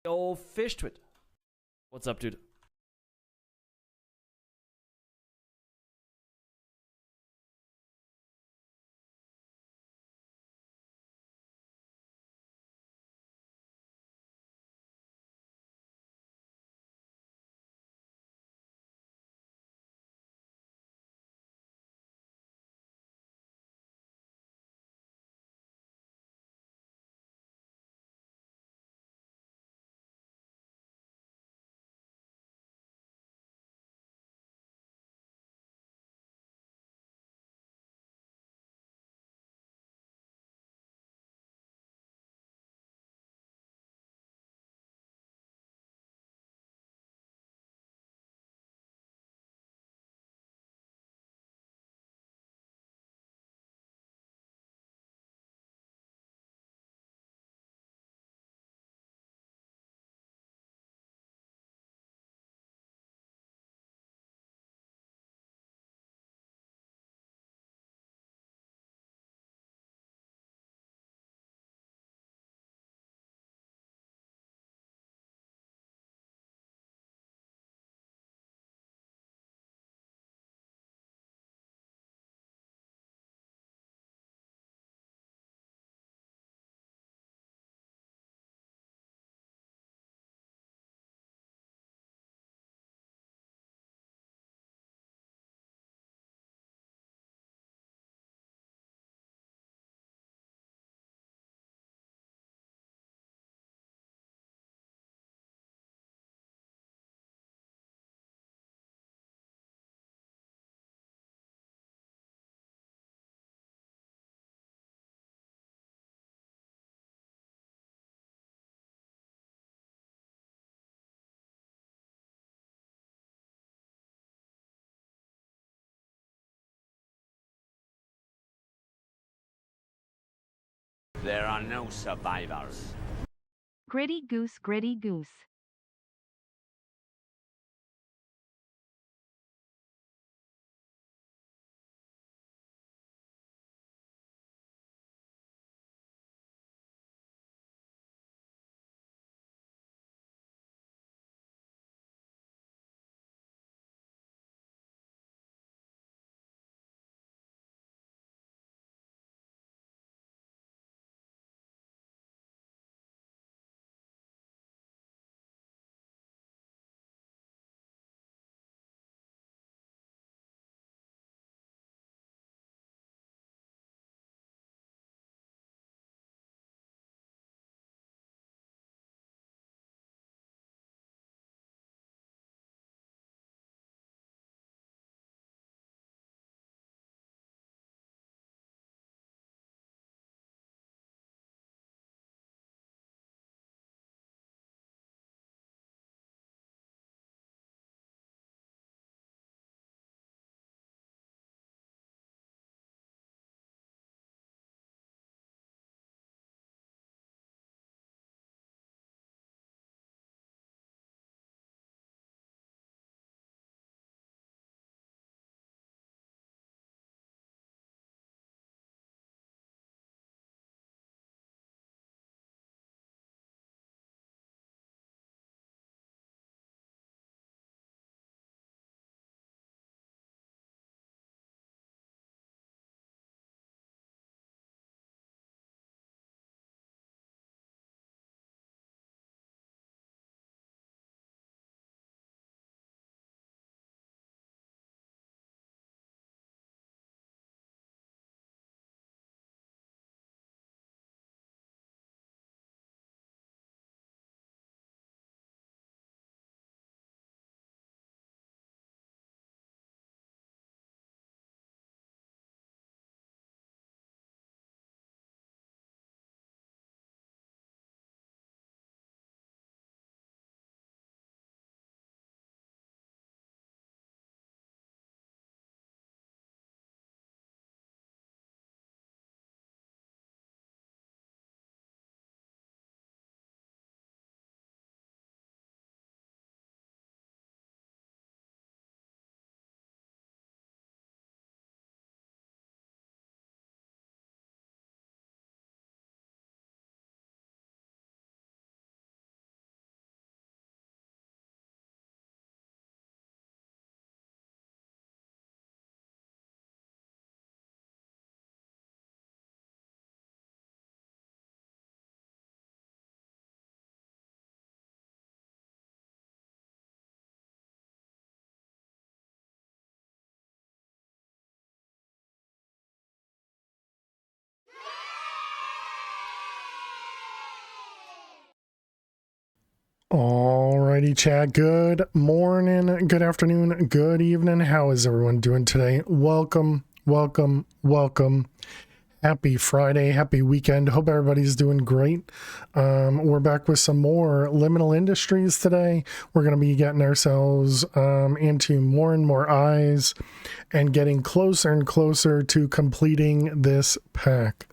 Yo, Fish Twit. What's up, dude? There are no survivors. Gritty goose, gritty goose. Alrighty, chat. Good morning, good afternoon, good evening. How is everyone doing today? Welcome, welcome, welcome. Happy Friday, happy weekend. Hope everybody's doing great. We're back with some more Liminal Industries today. We're going to be getting ourselves into more and more eyes and getting closer and closer to completing this pack.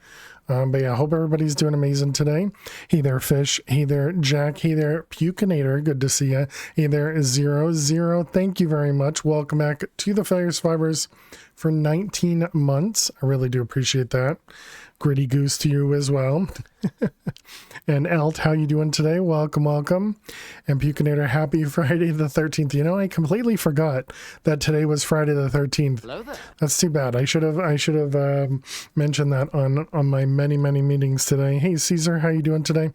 But yeah, hope everybody's doing amazing today. Hey there, Fish. Hey there, Jack. Hey there, Pucinator. Good to see you. Hey there, 00. Thank you very much. Welcome back to the Failure Survivors for 19 months. I really do appreciate that. Gritty Goose to you as well. And Elt, how you doing today? Welcome, welcome. And Pucinator, happy Friday the 13th. You know, I completely forgot that today was Friday the 13th. Hello there. That's too bad. I should have mentioned that on my many meetings today. Hey Caesar, how you doing today?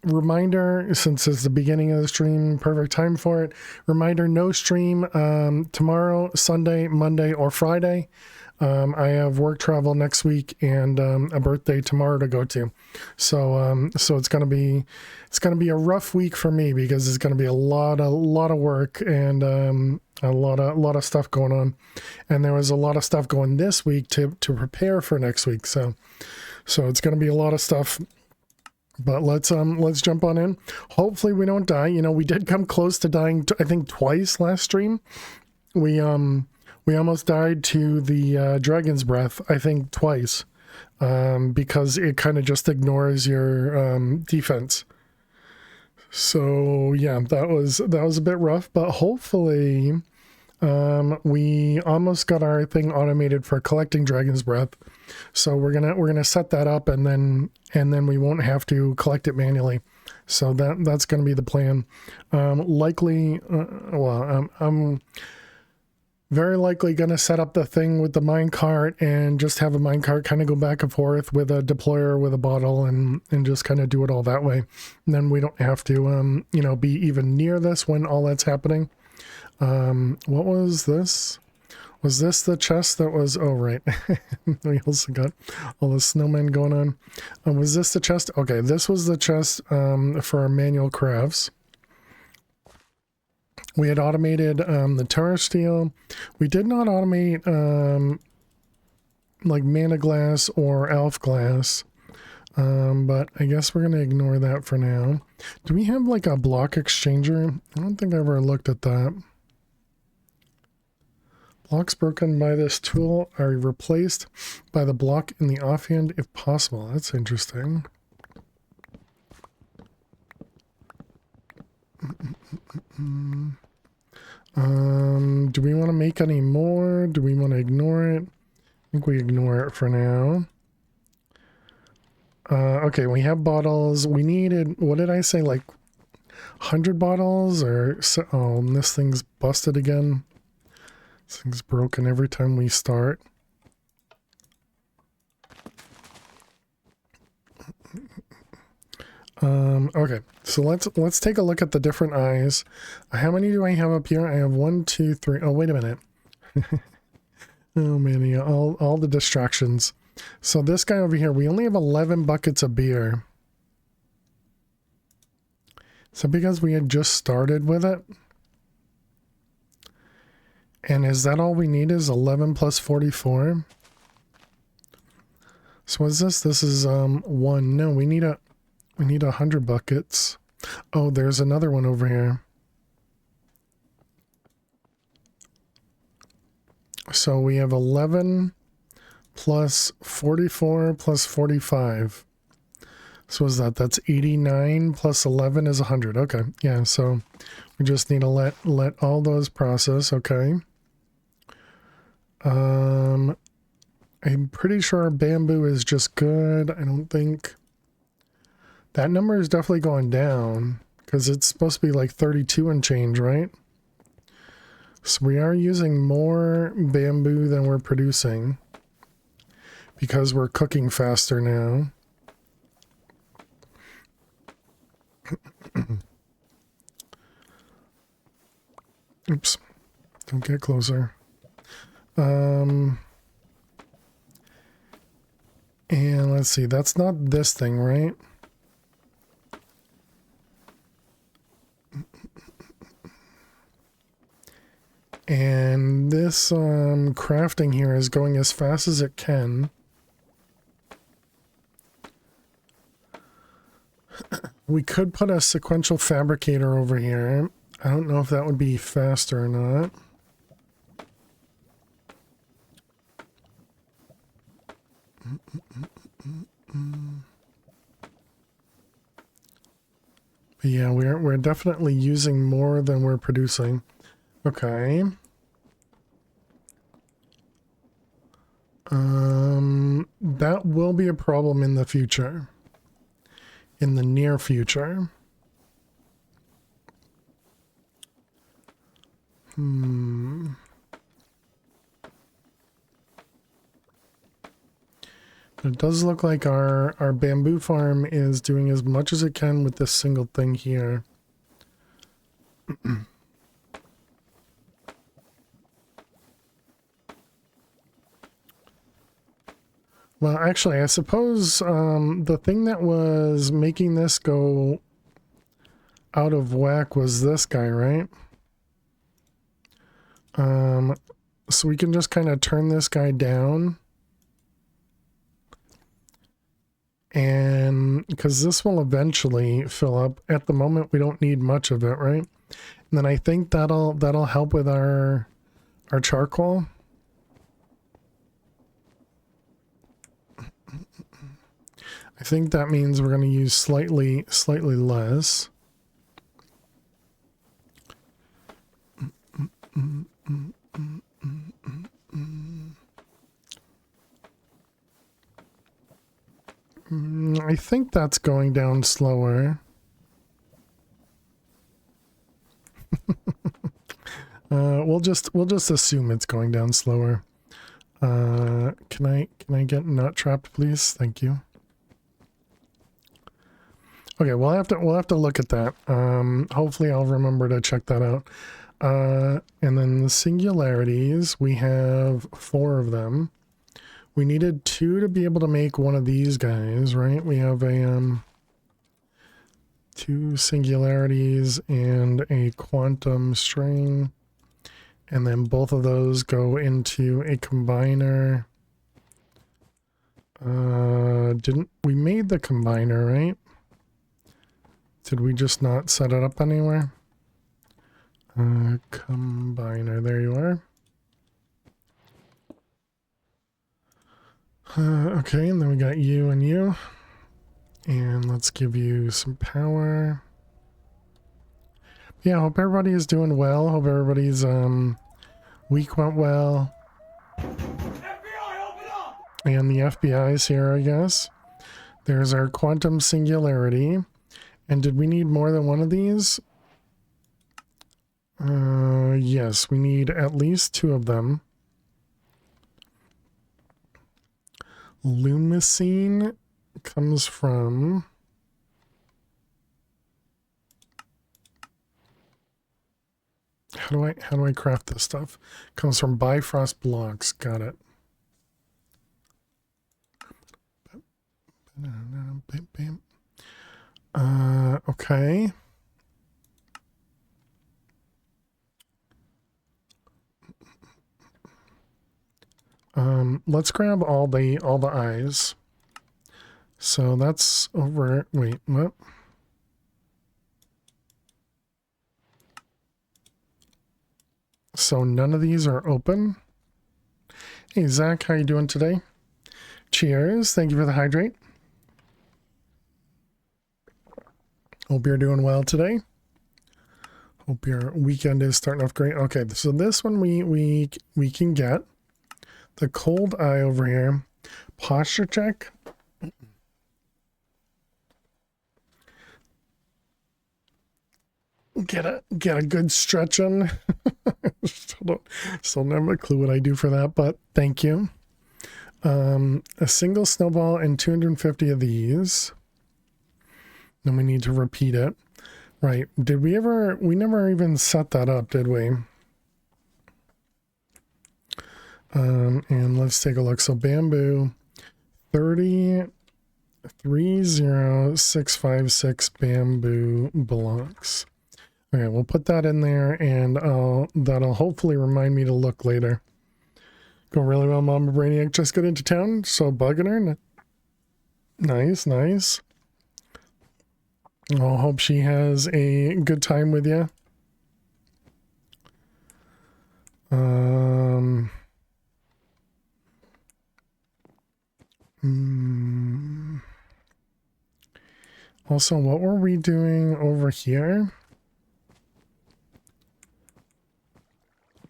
Reminder, since it's the beginning of the stream, perfect time for it. Reminder, no stream tomorrow, Sunday, Monday, or Friday. I have work travel next week and a birthday tomorrow to go to, so it's gonna be a rough week for me because it's gonna be a lot of work and a lot of stuff going on, and there was a lot of stuff going this week to prepare for next week, so it's gonna be a lot of stuff. But let's jump on in. Hopefully we don't die. You know, we did come close to dying I think twice last stream. We almost died to the Dragon's Breath, I think twice, because it kind of just ignores your defense. So yeah, that was a bit rough, but hopefully we almost got our thing automated for collecting Dragon's Breath. So we're gonna set that up, and then we won't have to collect it manually. So that's gonna be the plan. Likely, I'm very likely going to set up the thing with the minecart and just have a minecart kind of go back and forth with a deployer with a bottle and just kind of do it all that way. And then we don't have to, be even near this when all that's happening. What was this? Was this the chest that was, oh, right. We also got all the snowmen going on. Was this the chest? Okay, this was the chest for our manual crafts. We had automated the Terra Steel. We did not automate like Mana Glass or Elf Glass, but I guess we're going to ignore that for now. Do we have like a block exchanger? I don't think I ever looked at that. Blocks broken by this tool are replaced by the block in the offhand if possible. That's interesting. Do we want to make any more? Do we want to ignore it? I think we ignore it for now. Okay, we have bottles. We needed, what did I say, like 100 bottles? Or, oh, and this thing's busted again. This thing's broken every time we start. Okay, so let's take a look at the different eyes. How many do I have up here? I have 1, 2, 3. Oh, wait a minute. Oh man, yeah, all the distractions. So this guy over here, we only have 11 buckets of beer. Is that because we had just started with it? And is that all we need is 11 plus 44? So what is this? This is 1. No, we need 100 buckets. Oh, there's another one over here. So we have 11 plus 44 plus 45. So is that's 89 plus 11 is 100. Okay. Yeah, so we just need to let all those process. Okay. I'm pretty sure bamboo is just good. I don't think that number is definitely going down because it's supposed to be like 32 and change, right? So we are using more bamboo than we're producing because we're cooking faster now. Oops, don't get closer. And let's see, that's not this thing, right? this crafting here is going as fast as it can. We could put a sequential fabricator over here. I don't know if that would be faster or not. But yeah, we're definitely using more than we're producing. Okay. That will be a problem in the future. In the near future. It does look like our bamboo farm is doing as much as it can with this single thing here. Well, actually, I suppose the thing that was making this go out of whack was this guy, right? So we can just kind of turn this guy down. And because this will eventually fill up. At the moment, we don't need much of it, right? And then I think that'll help with our charcoal. I think that means we're going to use slightly less. I think that's going down slower. We'll just assume it's going down slower. Can I get not trapped, please? Thank you. Okay, we'll have to look at that. Hopefully I'll remember to check that out. And then the singularities, we have 4 of them. We needed 2 to be able to make one of these guys, right? We have a 2 singularities and a quantum string. And then both of those go into a combiner. Didn't we made the combiner, right? Did we just not set it up anywhere? Combiner, there you are. Okay, and then we got you and you. And let's give you some power. Yeah, hope everybody is doing well. Hope everybody's week went well. FBI, open up! And the FBI's here, I guess. There's our quantum singularity. And did we need more than one of these? Yes, we need at least 2 of them. Lumicine comes from... How do I craft this stuff? Comes from Bifrost blocks. Got it. Okay. Let's grab all the eyes. So that's over. Wait, what? So none of these are open. Hey Zach, how you doing today? Cheers. Thank you for the hydrate. Hope you're doing well today. Hope your weekend is starting off great. Okay, so this one we can get. The cold eye over here. Posture check. Get a good stretch in. Still don't have a clue what I do for that, but thank you. A single snowball and 250 of these. Then we need to repeat it. Right. Did we never even set that up, did we? And let's take a look. So bamboo, 30656 bamboo blocks. Okay, we'll put that in there, and that'll hopefully remind me to look later. Go really well, Mama Brainiac just got into town, so bugging her. Nice, nice. I hope she has a good time with you. Also, what were we doing over here?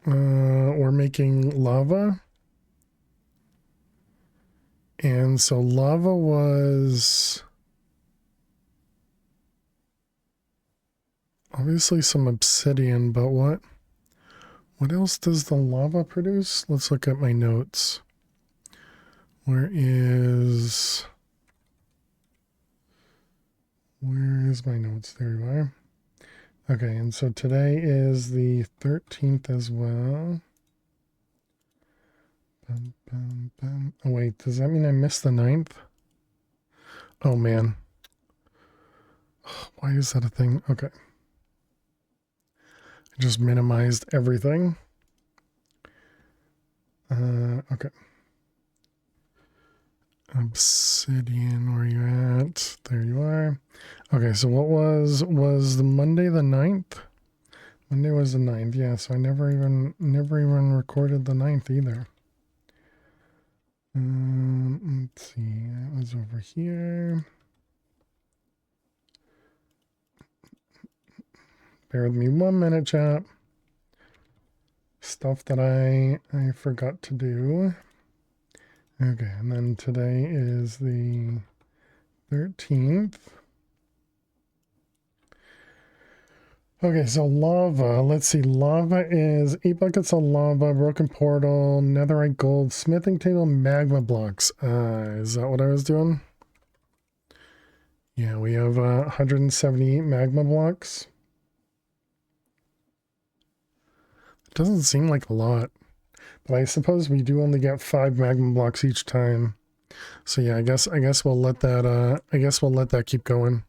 We're making lava. And so lava was obviously some obsidian, but what else does the lava produce? Let's look at my notes. Where's my notes? There you are. Okay, and so today is the 13th as well. Oh wait, does that mean I missed the 9th? Oh man. Why is that a thing? Okay. I just minimized everything. Okay. Obsidian, where are you at? There you are. Okay, so what was the Monday the 9th? Monday was the 9th, yeah, so I never even recorded the 9th either. Let's see, that was over here. Bear with me 1 minute, chat. Stuff that I forgot to do. Okay, and then today is the 13th. Okay, so lava. Let's see. Lava is 8 buckets of lava, broken portal, netherite gold, smithing table, magma blocks. Is that what I was doing? Yeah, we have 178 magma blocks. It doesn't seem like a lot, but I suppose we do only get 5 magma blocks each time. So yeah, I guess we'll let that keep going.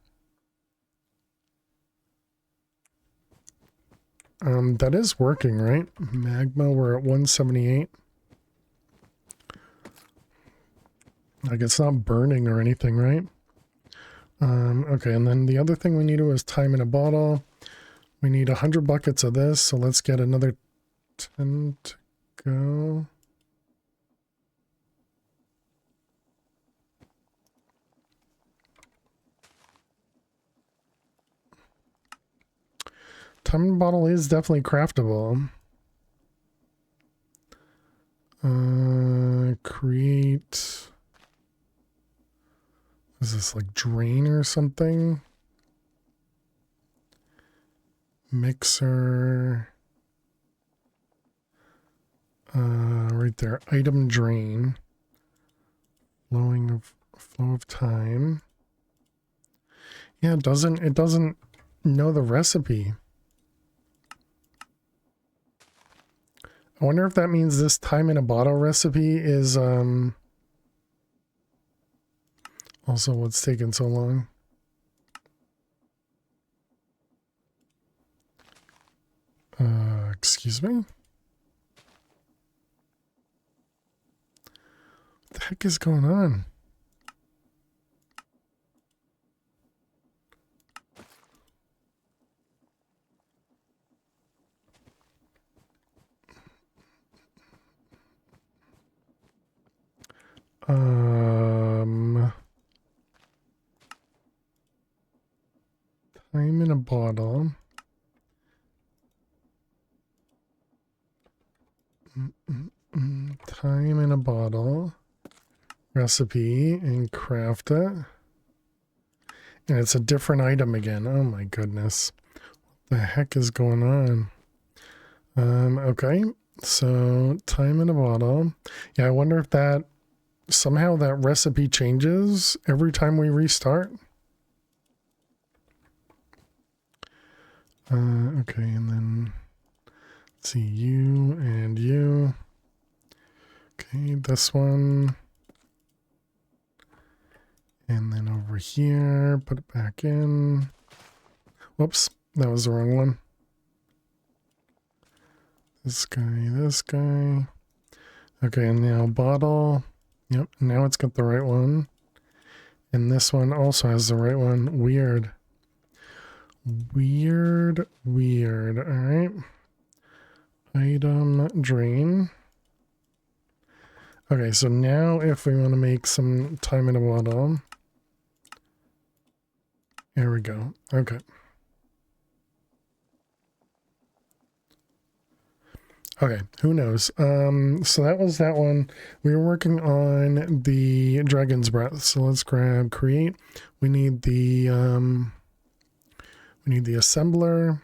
That is working, right? Magma, we're at 178. Like it's not burning or anything, right? Okay, and then the other thing we need is time in a bottle. We need 100 buckets of this, so let's get another 10 to go. Time in a bottle is definitely craftable. Create... Is this like drain or something? Mixer. Right there. Item drain. Flow of time. Yeah, it doesn't know the recipe. I wonder if that means this time in a bottle recipe is also what's taking so long. Excuse me? What the heck is going on? Time in a bottle. Time in a bottle. Recipe and craft it. And it's a different item again. Oh my goodness. What the heck is going on? Okay. So time in a bottle. Yeah, I wonder if that somehow that recipe changes every time we restart. Okay, and then let's see, you and you. Okay, this one. And then over here, put it back in. Whoops, that was the wrong one. This guy. Okay, and now bottle. Yep, now it's got the right one. And this one also has the right one. Weird. Weird. Alright. Item drain. Okay, so now if we want to make some time in a bottle. Here we go. Okay. Okay, who knows? So that was that one. We were working on the Dragon's Breath. So let's grab create. We need the assembler.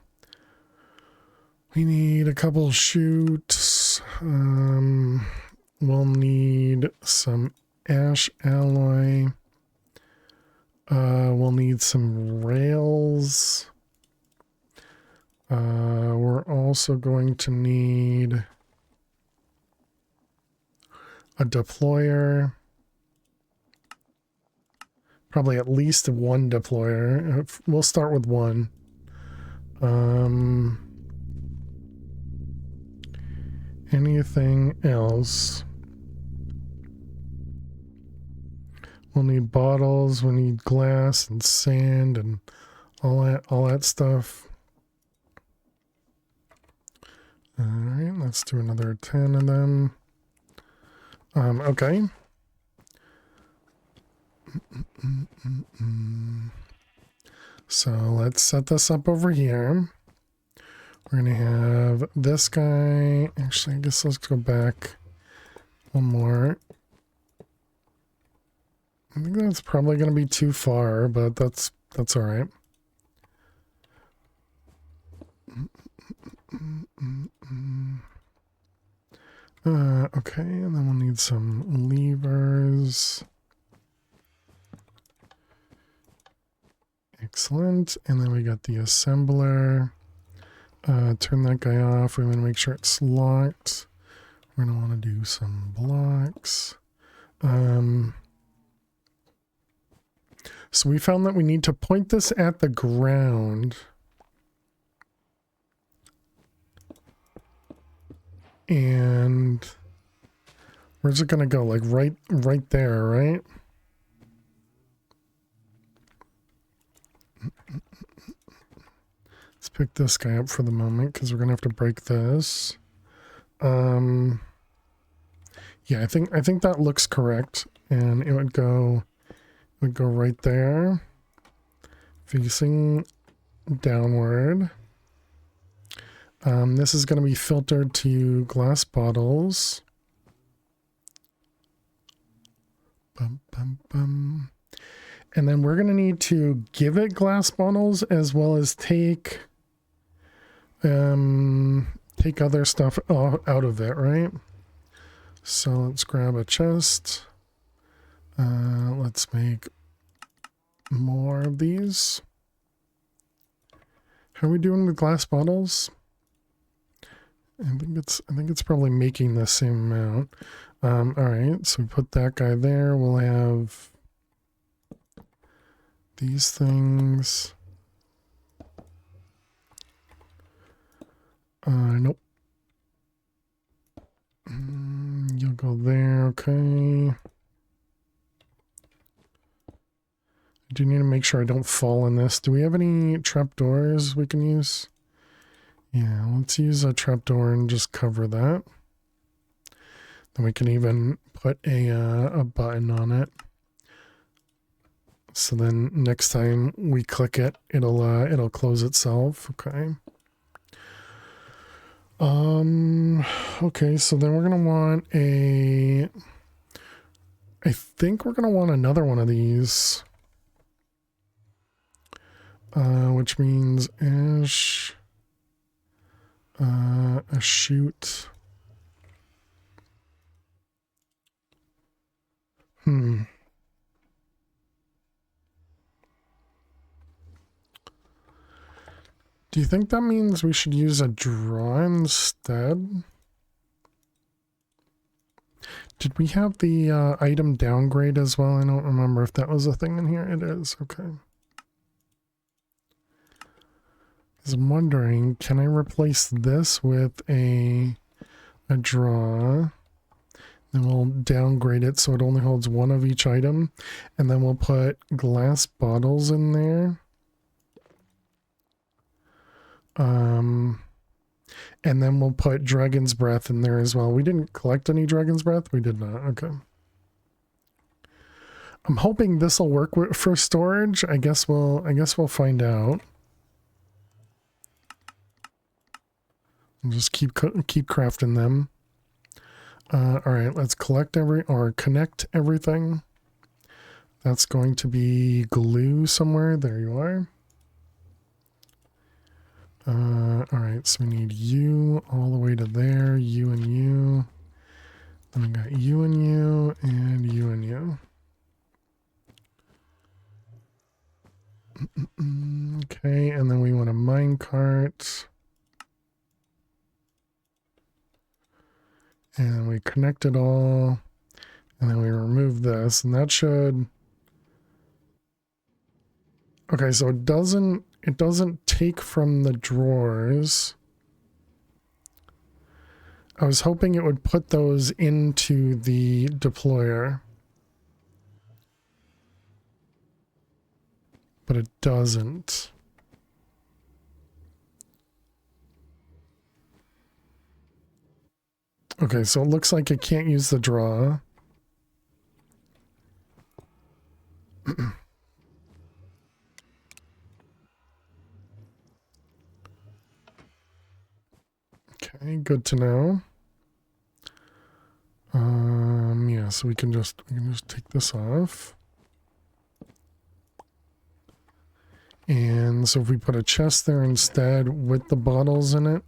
We need a couple shoots. We'll need some ash alloy. We'll need some rails. We're also going to need a deployer. Probably at least one deployer. We'll start with one. Anything else? We'll need bottles, we need glass and sand and all that stuff. Alright, let's do another 10 of them. Okay. So let's set this up over here. We're going to have this guy. Actually, I guess let's go back one more. I think that's probably going to be too far, but that's all right. Okay, and then we'll need some levers. Excellent. And then we got the assembler. Turn that guy off. We want to make sure it's locked. We're going to want to do some blocks. So we found that we need to point this at the ground. And where's it gonna go? Like right there, right? Let's pick this guy up for the moment because we're gonna have to break this. Yeah, I think that looks correct, and it would go right there, facing downward. This is going to be filtered to glass bottles. Bum, bum, bum. And then we're going to need to give it glass bottles as well as take other stuff out of it, right? So let's grab a chest. Let's make more of these. How are we doing with glass bottles? I think it's probably making the same amount. All right, so we put that guy there. We'll have these things. Nope. You'll go there, okay. I do need to make sure I don't fall in this. Do we have any trapdoors we can use? Yeah, let's use a trapdoor and just cover that. Then we can even put a button on it. So then next time we click it, it'll close itself. Okay. Okay, so then we're gonna want I think we're gonna want another one of these. Which means ash. A chute. Do you think that means we should use a draw instead? Did we have the item downgrade as well? I don't remember if that was a thing in here. It is, okay. I'm wondering, can I replace this with a draw? Then we'll downgrade it so it only holds one of each item. And then we'll put glass bottles in there. And then we'll put Dragon's Breath in there as well. We didn't collect any Dragon's Breath? We did not. Okay. I'm hoping this will work for storage. I guess we'll find out. We'll just keep crafting them. All right, let's connect everything. That's going to be glue somewhere. There you are. All right, so we need you all the way to there, you and you. Then we got you and you and you and you. Okay, and then we want a minecart. And we connect it all. And then we remove this, and that should... Okay, so it doesn't take from the drawers. I was hoping it would put those into the deployer. But it doesn't. Okay, so it looks like it can't use the draw. Okay, good to know. Yeah, so we can just take this off. And so if we put a chest there instead with the bottles in it,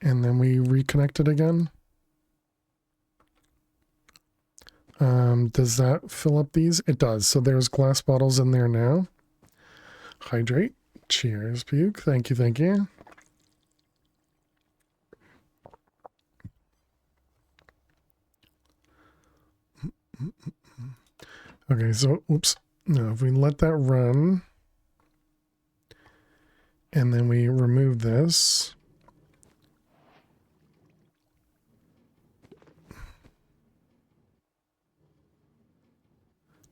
and then we reconnect it again. Does that fill up these? It does. So there's glass bottles in there now. Hydrate. Cheers, Puke. Thank you, thank you. Okay, so, oops. Now, if we let that run, and then we remove this.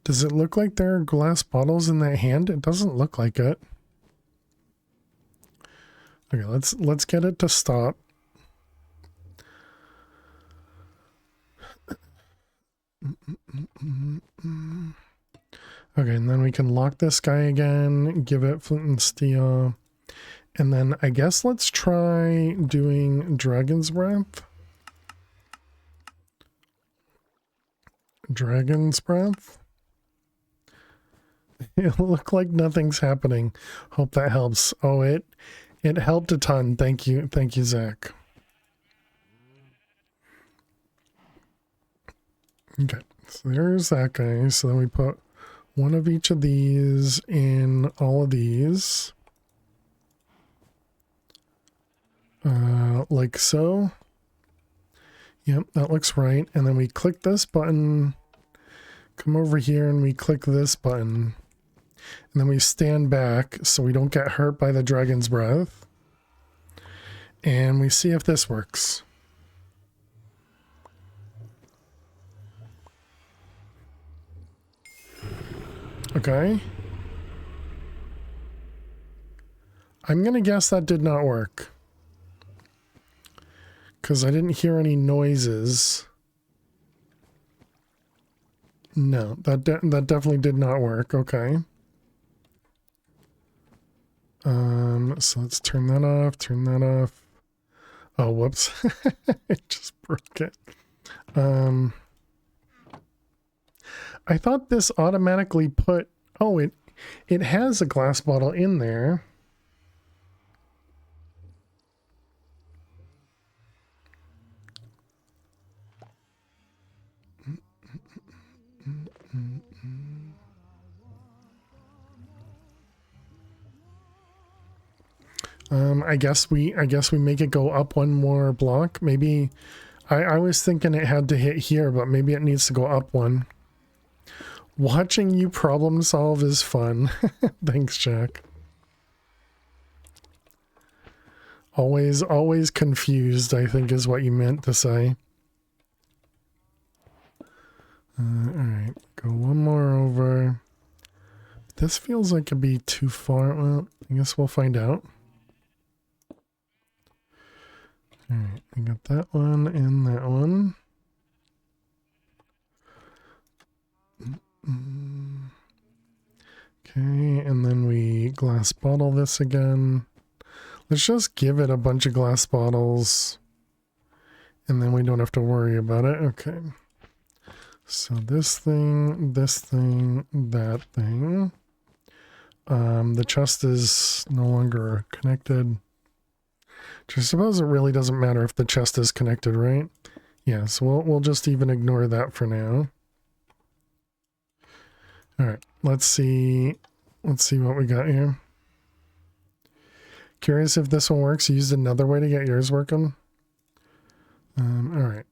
Does it look like there are glass bottles in that hand? It doesn't look like it. Okay, let's get it to stop. Okay, and then we can lock this guy again, give it flint and steel. And then I guess let's try doing Dragon's Breath. Dragon's Breath. It looked like nothing's happening. Hope that helps. Oh, it helped a ton. Thank you, Zach. Okay, so there's that guy. So then we put one of each of these in all of these. Like so. Yep, that looks right. And then we click this button, come over here and we click this button. And then we stand back so we don't get hurt by the Dragon's Breath. And we see if this works. Okay. I'm gonna guess that did not work. Because I didn't hear any noises. No, that definitely did not work. Okay. So let's turn that off. Oh, whoops. I just broke it. I thought this automatically put... Oh, it has a glass bottle in there. I guess we make it go up one more block. Maybe I was thinking it had to hit here, but maybe it needs to go up one. Watching you problem solve is fun. Thanks, Jack. Always confused, I think is what you meant to say. Alright, go one more over. This feels like it'd be too far. Well, I guess we'll find out. Alright, I got that one and that one. Okay, and then we glass bottle this again. Let's just give it a bunch of glass bottles, and then we don't have to worry about it. Okay. So this thing, that thing. The chest is no longer connected. I suppose it really doesn't matter if the chest is connected, right? Yeah, so we'll just even ignore that for now. Alright, let's see what we got here. Curious if this one works. You used another way to get yours working. Alright.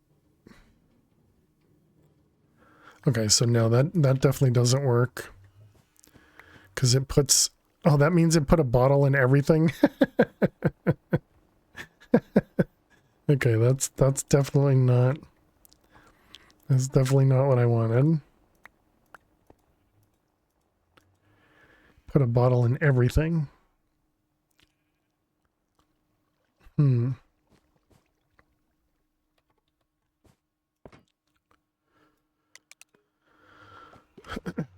Okay, so no, that definitely doesn't work. Because it puts... Oh, that means it put a bottle in everything? Okay, that's definitely not... That's definitely not what I wanted. Put a bottle in everything.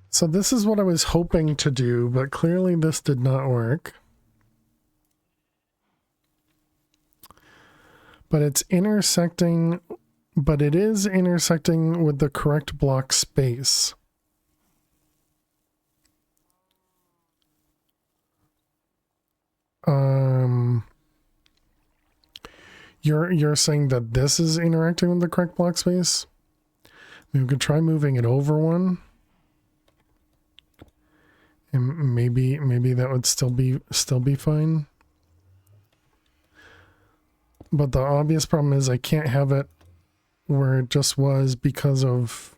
So this is what I was hoping to do, but clearly this did not work. But it's intersecting, but it is intersecting with the correct block space. You're saying that this is interacting with the correct block space? We could try moving it over one. And maybe that would still be fine. But the obvious problem is I can't have it where it just was because of...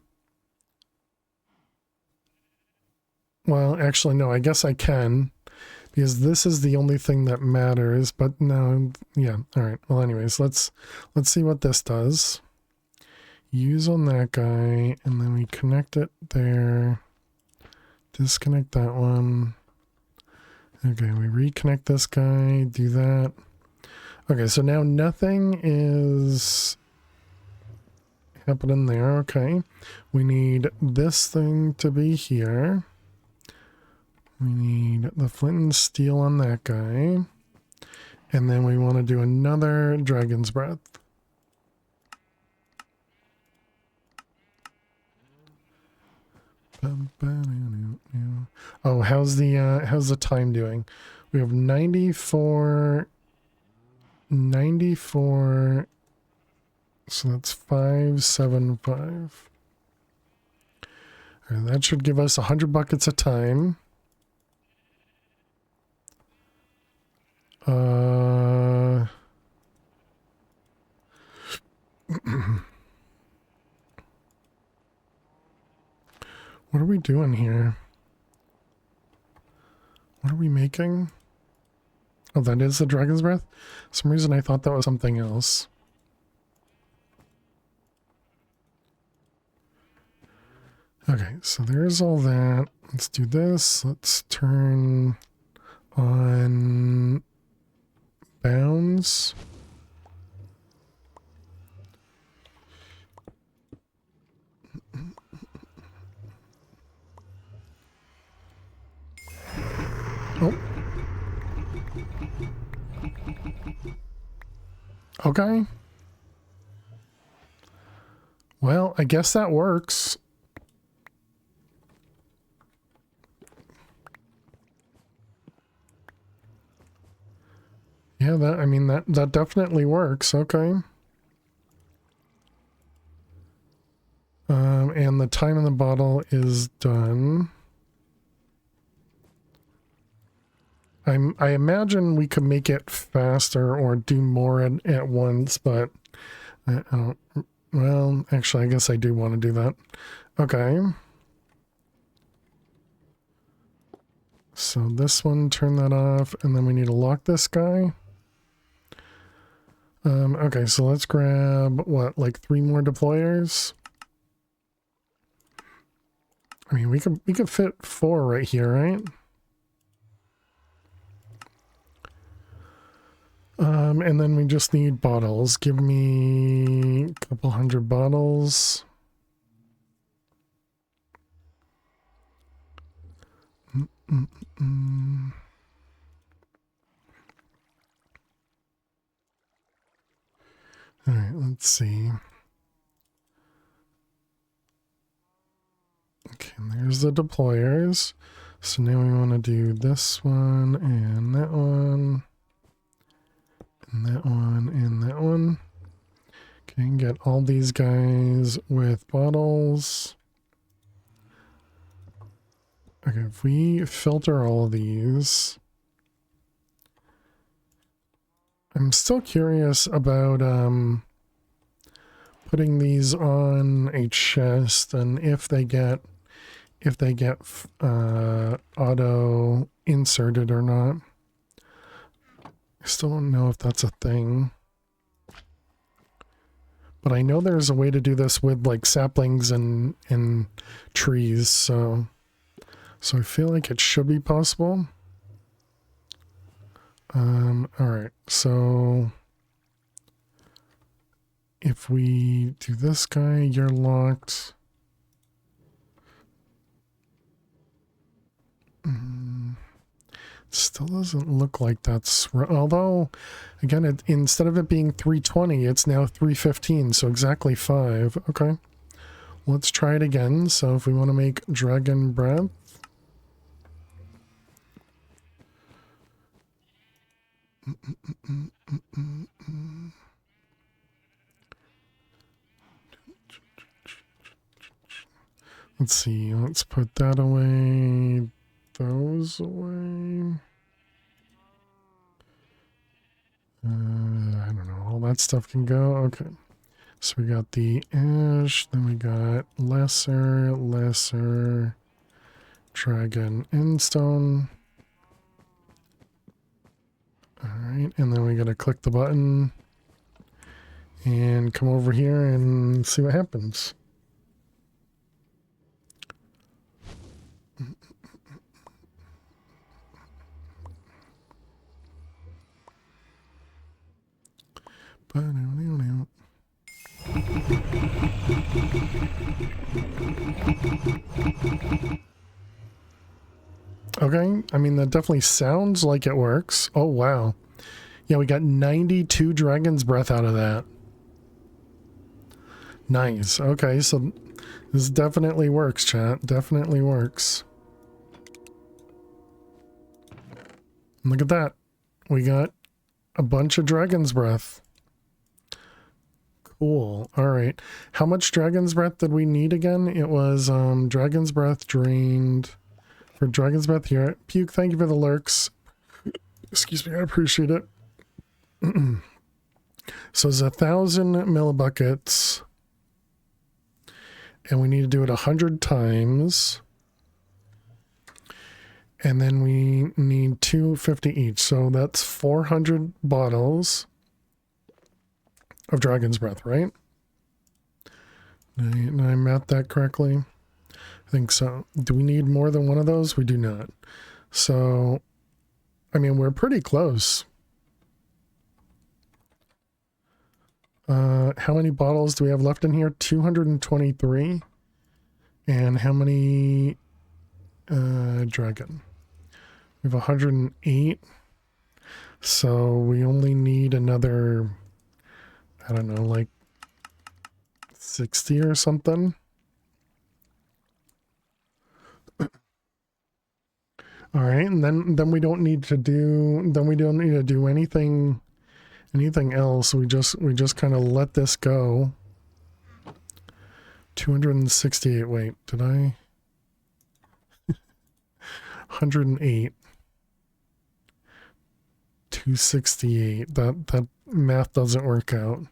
Well, actually, no, I guess I can. Because this is the only thing that matters, but no, yeah, alright. Well, anyways, let's see what this does. Use on that guy, and then we connect it there. Disconnect that one. Okay, we reconnect this guy, do that. Okay, so now nothing is happening there. Okay, we need this thing to be here. We need the flint and steel on that guy. And then we want to do another dragon's breath. Oh, how's the time doing? We have 94, so that's 575. All right, that should give us 100 buckets of time. What are we doing here? What are we making? Oh, that is the dragon's breath? For some reason I thought that was something else. Okay, so there's all that. Let's do this. Let's turn on bounds. Oh. Okay. Well, I guess that works. Yeah, that definitely works. Okay. And the time in the bottle is done. I imagine we could make it faster or do more at once, but I don't, well, actually, I guess I do want to do that. Okay. So this one, turn that off, and then we need to lock this guy. Okay, so let's grab, what, like 3 more deployers? I mean, we could fit 4 right here, right? And then we just need bottles. Give me a couple hundred bottles. All right, let's see. Okay, and there's the deployers. So now we want to do this one and that one. And that one and that one. Okay, get all these guys with bottles. Okay, if we filter all of these, I'm still curious about putting these on a chest and if they get auto inserted or not. I still don't know if that's a thing. But I know there's a way to do this with like saplings and trees, so I feel like it should be possible. Alright, so if we do this guy, you're locked. Still doesn't look like that's, although again, instead of it being 320, it's now 315, so exactly 5. Okay, let's try it again. So if we want to make dragon breath, let's see, let's put that away, those away. I don't know, all that stuff can go. Okay, so we got the ash, then we got lesser dragon endstone. Alright, and then we gotta click the button and come over here and see what happens. Okay, I mean, that definitely sounds like it works. Oh, wow. Yeah, we got 92 Dragon's Breath out of that. Nice. Okay, so this definitely works, chat. Definitely works. Look at that. We got a bunch of Dragon's Breath. Cool. All right. How much Dragon's Breath did we need again? It was Dragon's Breath drained. For Dragon's Breath here. Puke, thank you for the lurks. Excuse me, I appreciate it. So it's 1,000 millibuckets. And we need to do it 100 times. And then we need 250 each. So that's 400 bottles of Dragon's Breath, right? Did I math that correctly? I think so. Do we need more than one of those? We do not. So, I mean, we're pretty close. How many bottles do we have left in here? 223. And how many dragon? We have 108. So we only need another, I don't know, like 60 or something. All right, and then we don't need to do anything else. We just kind of let this go. 268. Wait, did I? 108. 268. That math doesn't work out.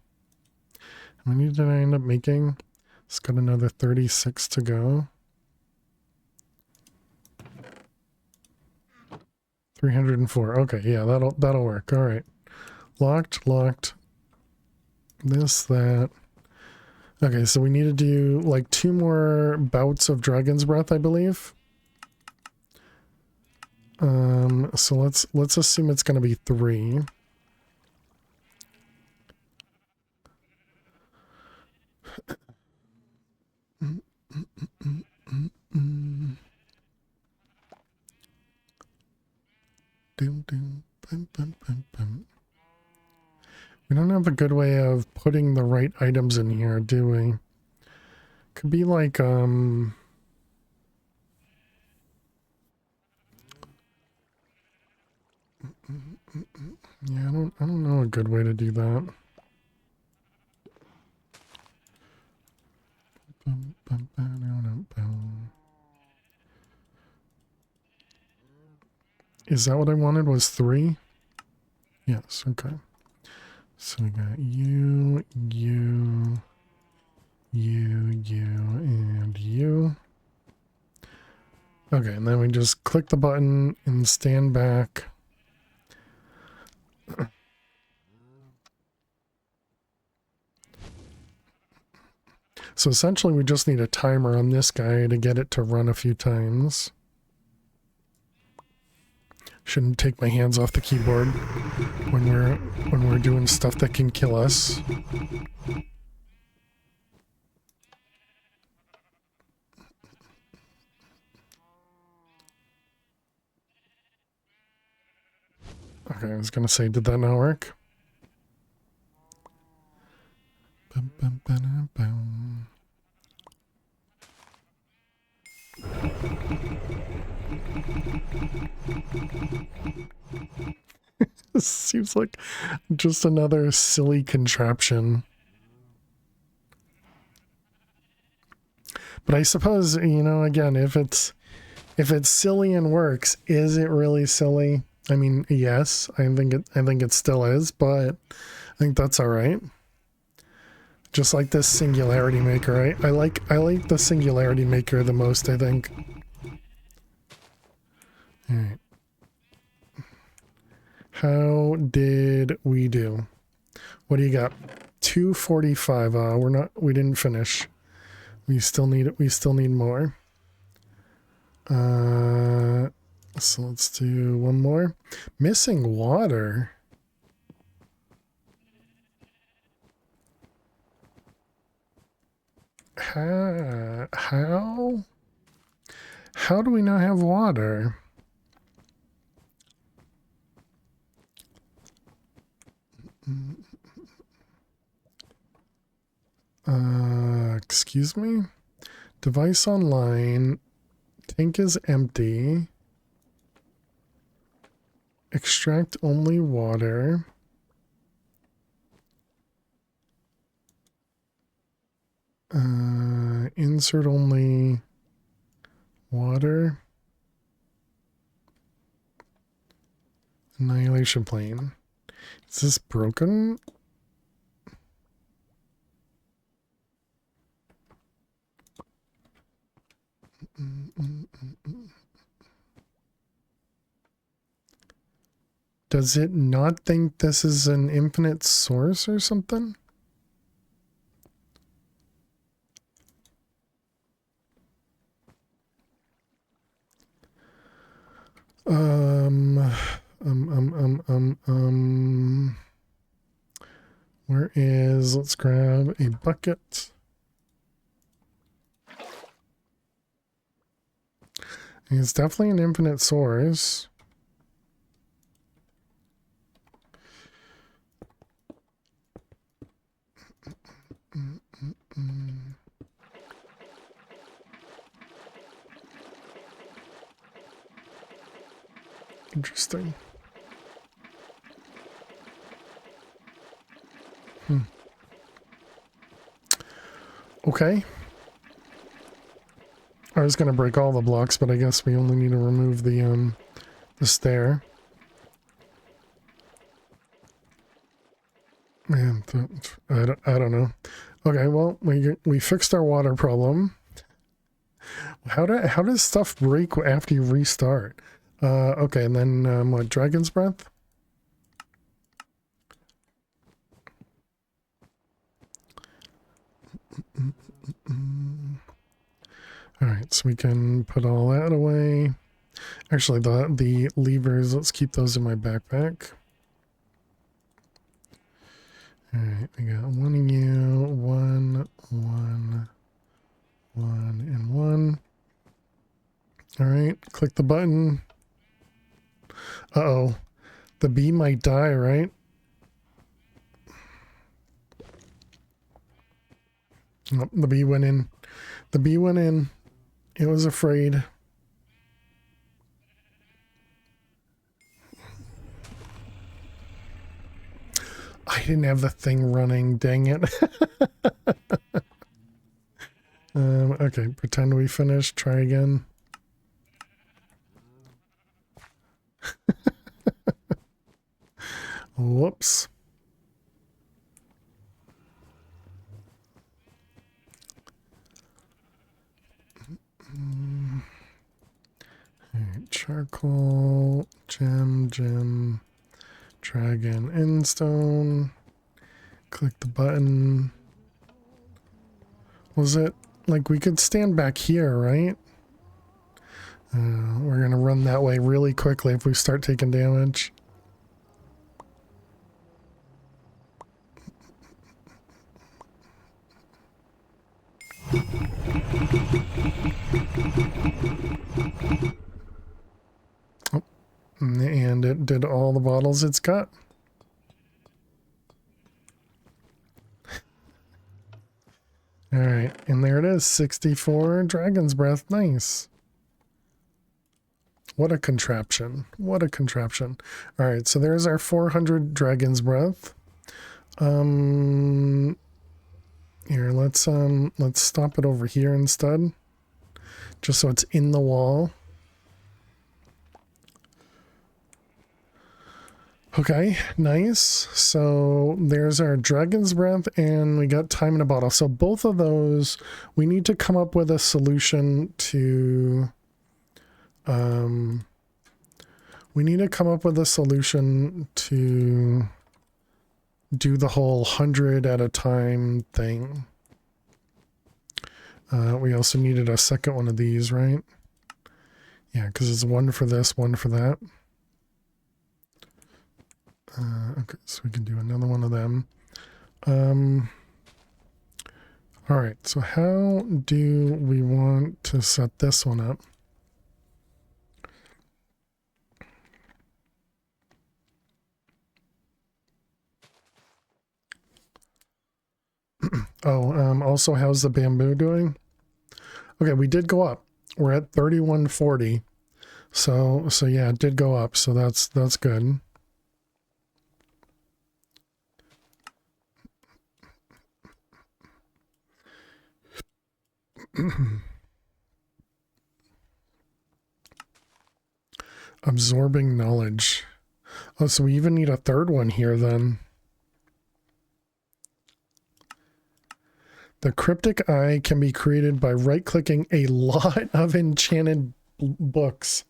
How many did I end up making? It's got another 36 to go. 304. Okay, yeah, that'll work. All right. Locked. This, that. Okay, so we need to do like 2 more bouts of Dragon's Breath, I believe. So let's assume it's gonna be 3. Doom, doom, bum, bum, bum, bum. We don't have a good way of putting the right items in here, do we? Could be like, yeah, I don't know a good way to do that. Is that what I wanted, was 3? Yes, okay. So we got you, you, and you. Okay, and then we just click the button and stand back. So essentially we just need a timer on this guy to get it to run a few times. Shouldn't take my hands off the keyboard when we're doing stuff that can kill us. Okay, I was gonna say, did that not work? Bum, bum, ba-dum, bum. This seems like just another silly contraption. But I suppose, you know, again, if it's silly and works, is it really silly? I mean, yes, I think it still is, but I think that's all right. Just like this singularity maker, I like the singularity maker the most, I think. All right. How did we do? What do you got? 245. We didn't finish. We still need more. So let's do one more. Missing water. How do we not have water? Excuse me? Device online. Tank is empty. Extract only water. Insert only water. Annihilation plane. Is this broken? Does it not think this is an infinite source or something? Where is, let's grab a bucket. It's definitely an infinite source. Interesting. Okay. I was gonna break all the blocks, but I guess we only need to remove the stair. Man, I don't know. Okay, well, we fixed our water problem. How does stuff break after you restart? Okay, and then what? Dragon's Breath. All right, so we can put all that away. Actually, the levers, let's keep those in my backpack. All right, we got one of you, one, and one. All right, click the button. Uh-oh, the bee might die, right? Oh, the bee went in. The bee went in. It was afraid. I didn't have the thing running, dang it. Okay, pretend we finished. Try again. Whoops. Alright, charcoal, gem, dragon, end stone. Click the button. Was it like we could stand back here, right? We're gonna run that way really quickly if we start taking damage. Oh, and it did all the bottles it's got. All right, and there it is, 64 Dragon's Breath. Nice. What a contraption. What a contraption. All right, so there's our 400 Dragon's Breath. Here, let's stop it over here instead. Just so it's in the wall. Okay, nice. So there's our Dragon's Breath and we got time in a bottle. So both of those, we need to come up with a solution to do the whole 100 at a time thing. We also needed a second one of these, right? Yeah, because it's one for this, one for that. Okay, so we can do another one of them. All right, so how do we want to set this one up? Also, how's the bamboo doing? Okay, we did go up. We're at 3140. So yeah, it did go up. So that's good. Absorbing knowledge. Oh, so we even need a third one here then. The cryptic eye can be created by right-clicking a lot of enchanted books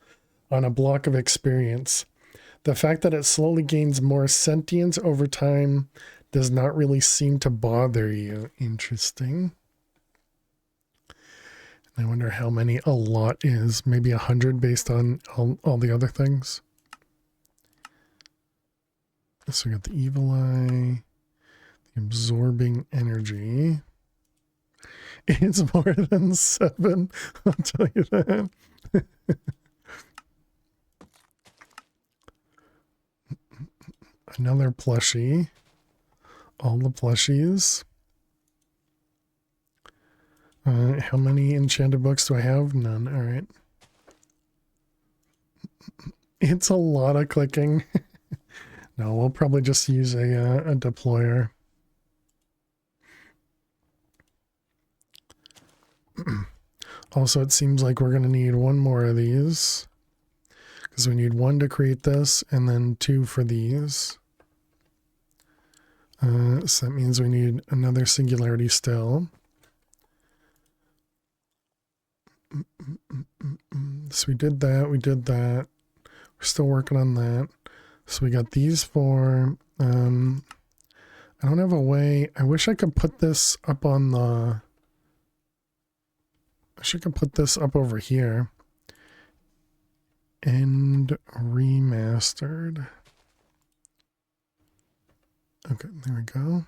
on a block of experience. The fact that it slowly gains more sentience over time does not really seem to bother you. Interesting. I wonder how many a lot is. Maybe 100 based on all the other things. So we got the evil eye, the absorbing energy. It's more than 7, I'll tell you that. Another plushie. All the plushies. How many enchanted books do I have? None. All right. It's a lot of clicking. No, we'll probably just use a deployer. Also, it seems like we're going to need one more of these. Because we need one to create this, and then 2 for these. So that means we need another singularity still. So we did that, We're still working on that. So we got these 4. I don't have a way. I wish I could put this up on the... I should could put this up over here. And remastered. Okay, there we go.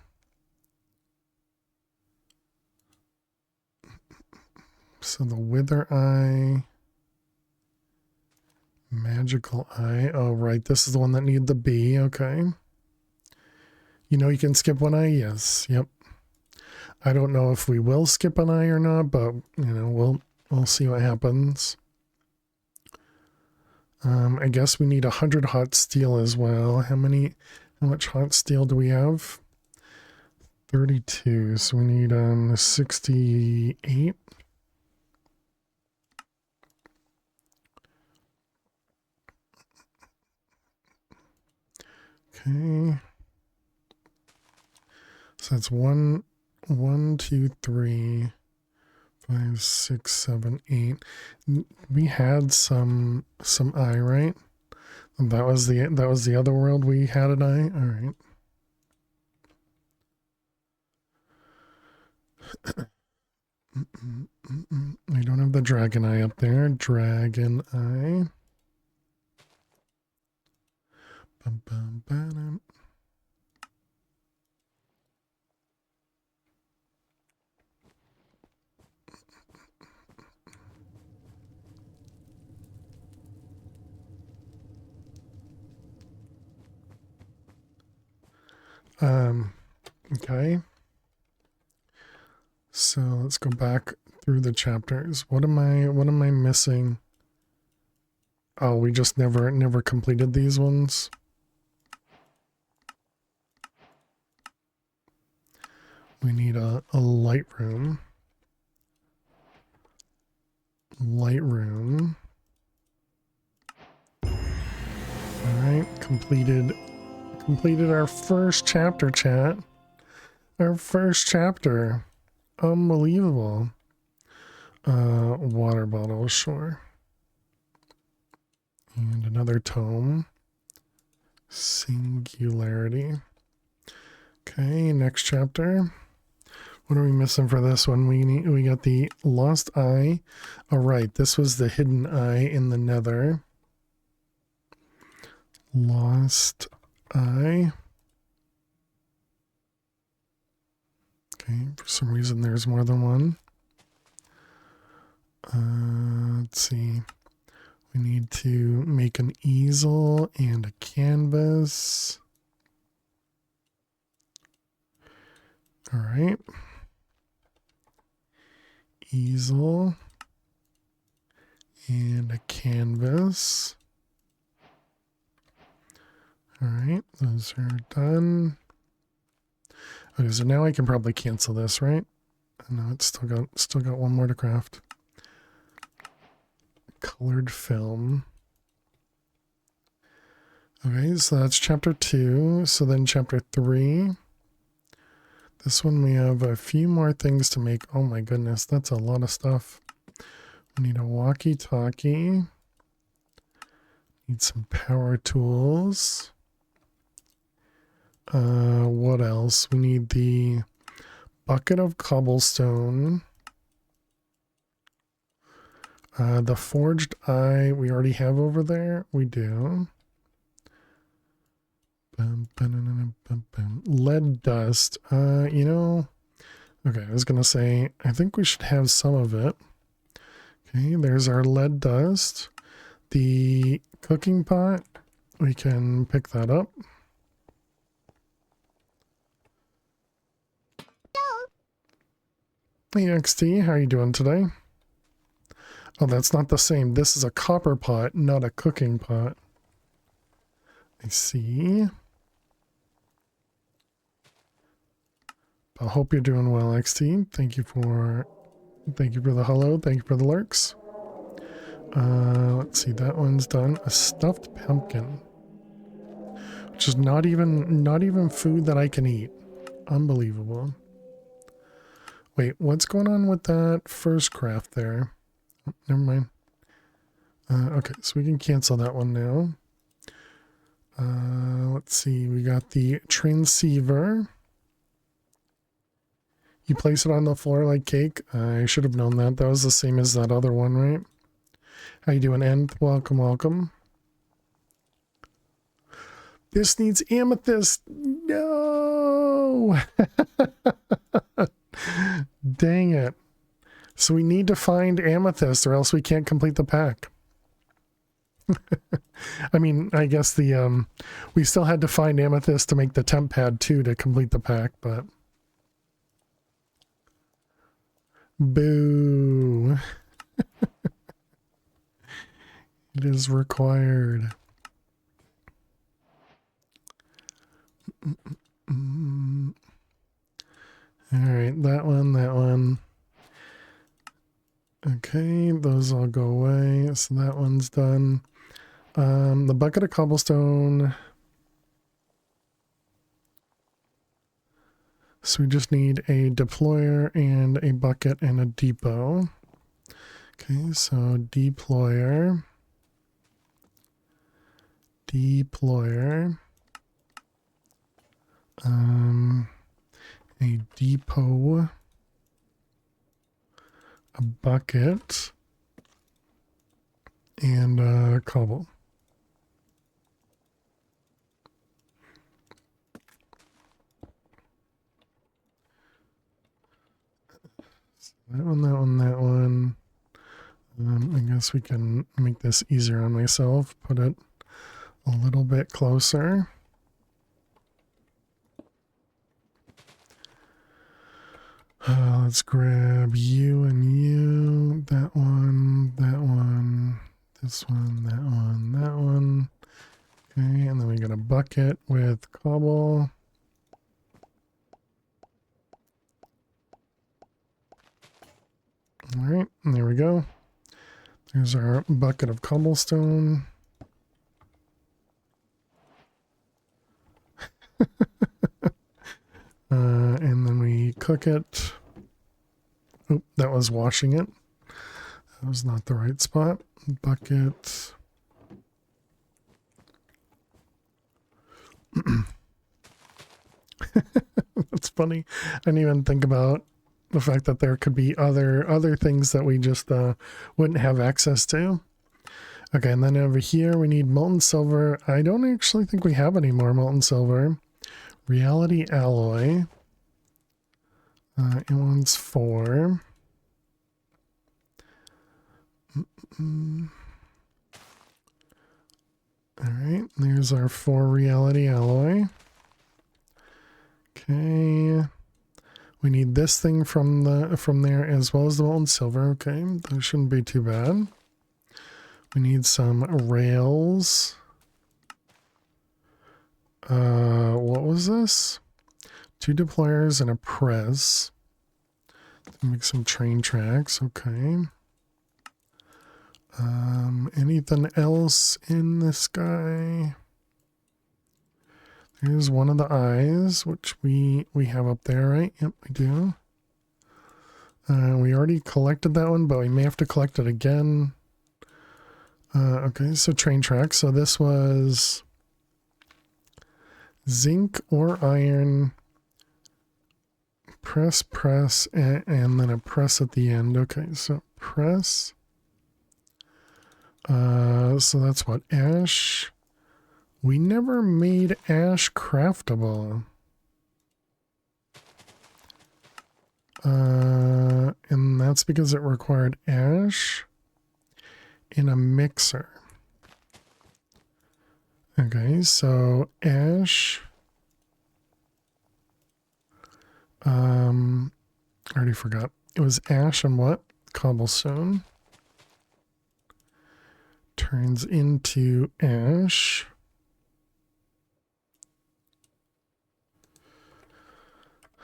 So the Wither Eye. Magical Eye. Oh, right. This is the one that needed the B. Okay. You know you can skip one eye? Yes. Yep. I don't know if we will skip an eye or not, but, you know, we'll see what happens. I guess we need 100 hot steel as well. How much hot steel do we have? 32. So we need 68. Okay. So that's 1, 2, 3, 5, 6, 7, 8. We had some eye, right? That was the other world we had an eye. All right. We don't have the dragon eye up there. Dragon eye. Bum, bum, ba-dum. Okay. So let's go back through the chapters. What am I missing? Oh, we just never completed these ones. We need a light room. Light room. All right, completed our first chapter, chat. Our first chapter. Unbelievable. Water bottle, sure. And another tome. Singularity. Okay, next chapter. What are we missing for this one? We got the lost eye. All right, this was the hidden eye in the nether. Lost eye. Okay, for some reason there's more than one. Let's see. We need to make an easel and a canvas. All right. Easel and a canvas. All right, those are done. Okay, so now I can probably cancel this, right? No, it's still got one more to craft. Colored film. Okay, so that's chapter 2. So then chapter 3. This one we have a few more things to make. Oh my goodness, that's a lot of stuff. We need a walkie-talkie. Need some power tools. What else? We need the bucket of cobblestone. The forged eye we already have over there. We do. Lead dust. You know, okay, I was gonna say, I think we should have some of it. Okay, there's our lead dust. The cooking pot, we can pick that up. Hey XT, how are you doing today? Oh, that's not the same. This is a copper pot, not a cooking pot. I see. I hope you're doing well, XT. Thank you for the hello. Thank you for the lurks. Let's see, that one's done. A stuffed pumpkin, which is not even food that I can eat. Unbelievable. Wait, what's going on with that first craft there? Oh, never mind. Okay, so we can cancel that one now. Let's see, we got the transceiver. You place it on the floor like cake. I should have known that. That was the same as that other one, right? How you doing, Nth? Welcome, welcome. This needs amethyst. No! Dang it. So we need to find amethyst or else we can't complete the pack. I mean, I guess the we still had to find amethyst to make the temp pad too to complete the pack, but boo. It is required. All right, that one, that one. Okay, those all go away. So that one's done. The bucket of cobblestone. So we just need a deployer and a bucket and a depot. Okay, so deployer. A depot, a bucket, and a cobble. That one, that one, that one. I guess we can make this easier on myself. Put it a little bit closer. Let's grab you and you. That one, this one, that one, that one. Okay, and then we got a bucket with cobble. All right, and there we go. There's our bucket of cobblestone. And then we cook it. Oh, that was washing it. That was not the right spot. Bucket. That's funny. I didn't even think about the fact that there could be other things that we just wouldn't have access to. Okay, and then over here we need molten silver. I don't actually think we have any more molten silver. Reality alloy. It wants 4. Alright, there's our 4 reality alloy. Okay. We need this thing from there as well as the molten silver. Okay, that shouldn't be too bad. We need some rails. What was this? 2 deployers and a press. Make some train tracks. Okay. Anything else in this guy? Here's one of the eyes, which we have up there, right? Yep, we do. We already collected that one, but we may have to collect it again. Okay, so train tracks. So this was zinc or iron, press, and then a press at the end. Okay, so press. So that's what, ash. We never made ash craftable. And that's because it required ash in a mixer. Okay, so ash. I already forgot. It was ash and what? Cobblestone. Turns into ash.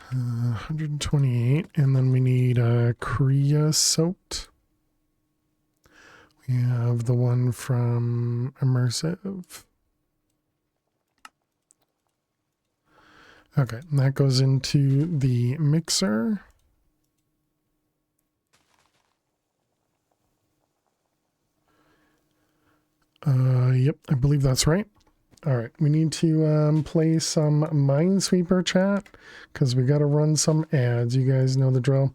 128, and then we need creosote. We have the one from immersive. Okay, and that goes into the mixer. Yep, I believe that's right. All right, we need to play some Minesweeper chat because we got to run some ads. You guys know the drill.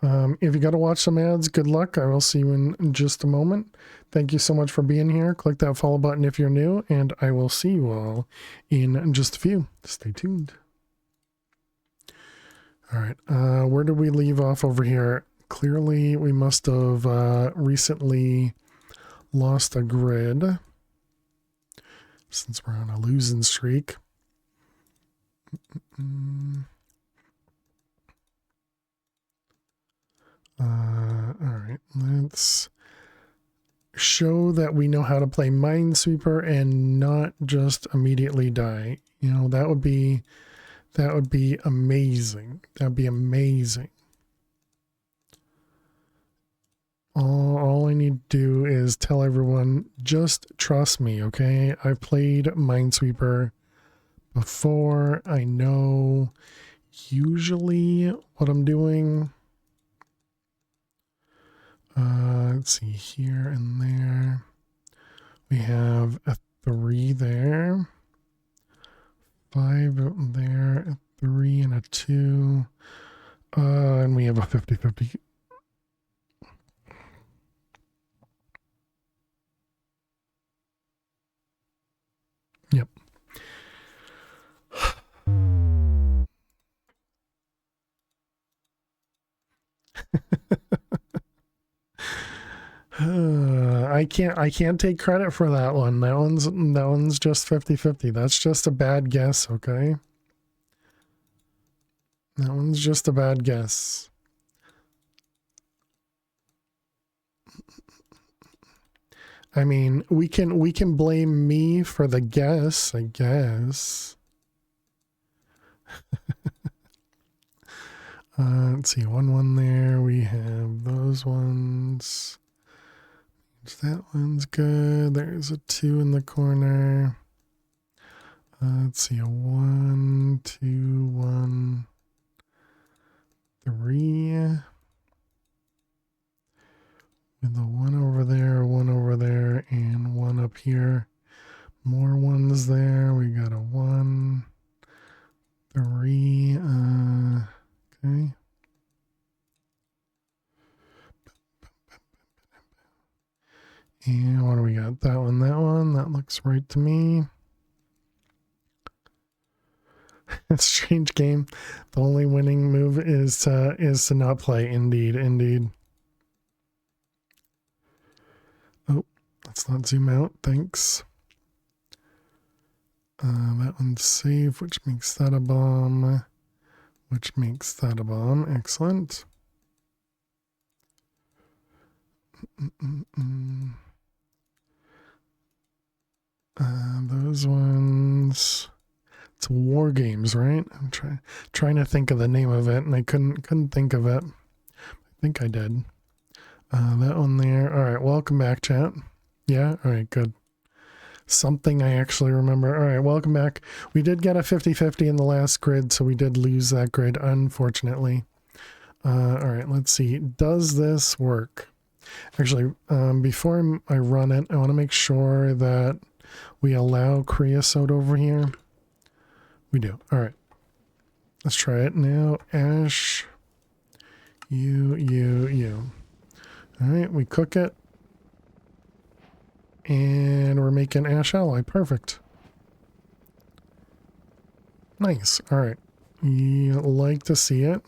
If you got to watch some ads, good luck. I will see you in just a moment. Thank you so much for being here. Click that follow button if you're new, and I will see you all in just a few. Stay tuned. All right, where did we leave off over here? Clearly, we must have recently lost a grid since we're on a losing streak. All right, let's show that we know how to play Minesweeper and not just immediately die. You know, that would be amazing. That'd be amazing. All I need to do is tell everyone, just trust me, okay? I've played Minesweeper before. I know usually what I'm doing. Let's see, here and there. We have a 3 there. 5 there, a 3 and a 2. And we have a 50-50. Yep. I can't take credit for that one. That one's just 50-50. That's just a bad guess, okay? That one's just a bad guess. I mean, we can blame me for the guess, I guess. Let's see, 1 there. We have those ones. That one's good. There's a 2 in the corner. Let's see, a 1, 2, 1, 3. With a 1 over there, 1 over there, and 1 up here. More 1s there. We got a 1, 3. Okay. And what do we got? That one, that one. That looks right to me. Strange game. The only winning move is to not play. Indeed, indeed. Oh, let's not zoom out. Thanks. That one's safe, which makes that a bomb. Which makes that a bomb. Excellent. Those ones. It's War Games, right? I'm trying to think of the name of it, and I couldn't think of it. I think I did. That one there. All right, welcome back, chat. Yeah, all right, good. Something I actually remember. All right, welcome back. We did get a 50-50 in the last grid, so we did lose that grid, unfortunately. All right, let's see. Does this work? Actually, before I run it, I want to make sure that we allow creosote over here. We do. All right. Let's try it now. Ash. You. All right. We cook it. And we're making ash alloy. Perfect. Nice. All right. You like to see it.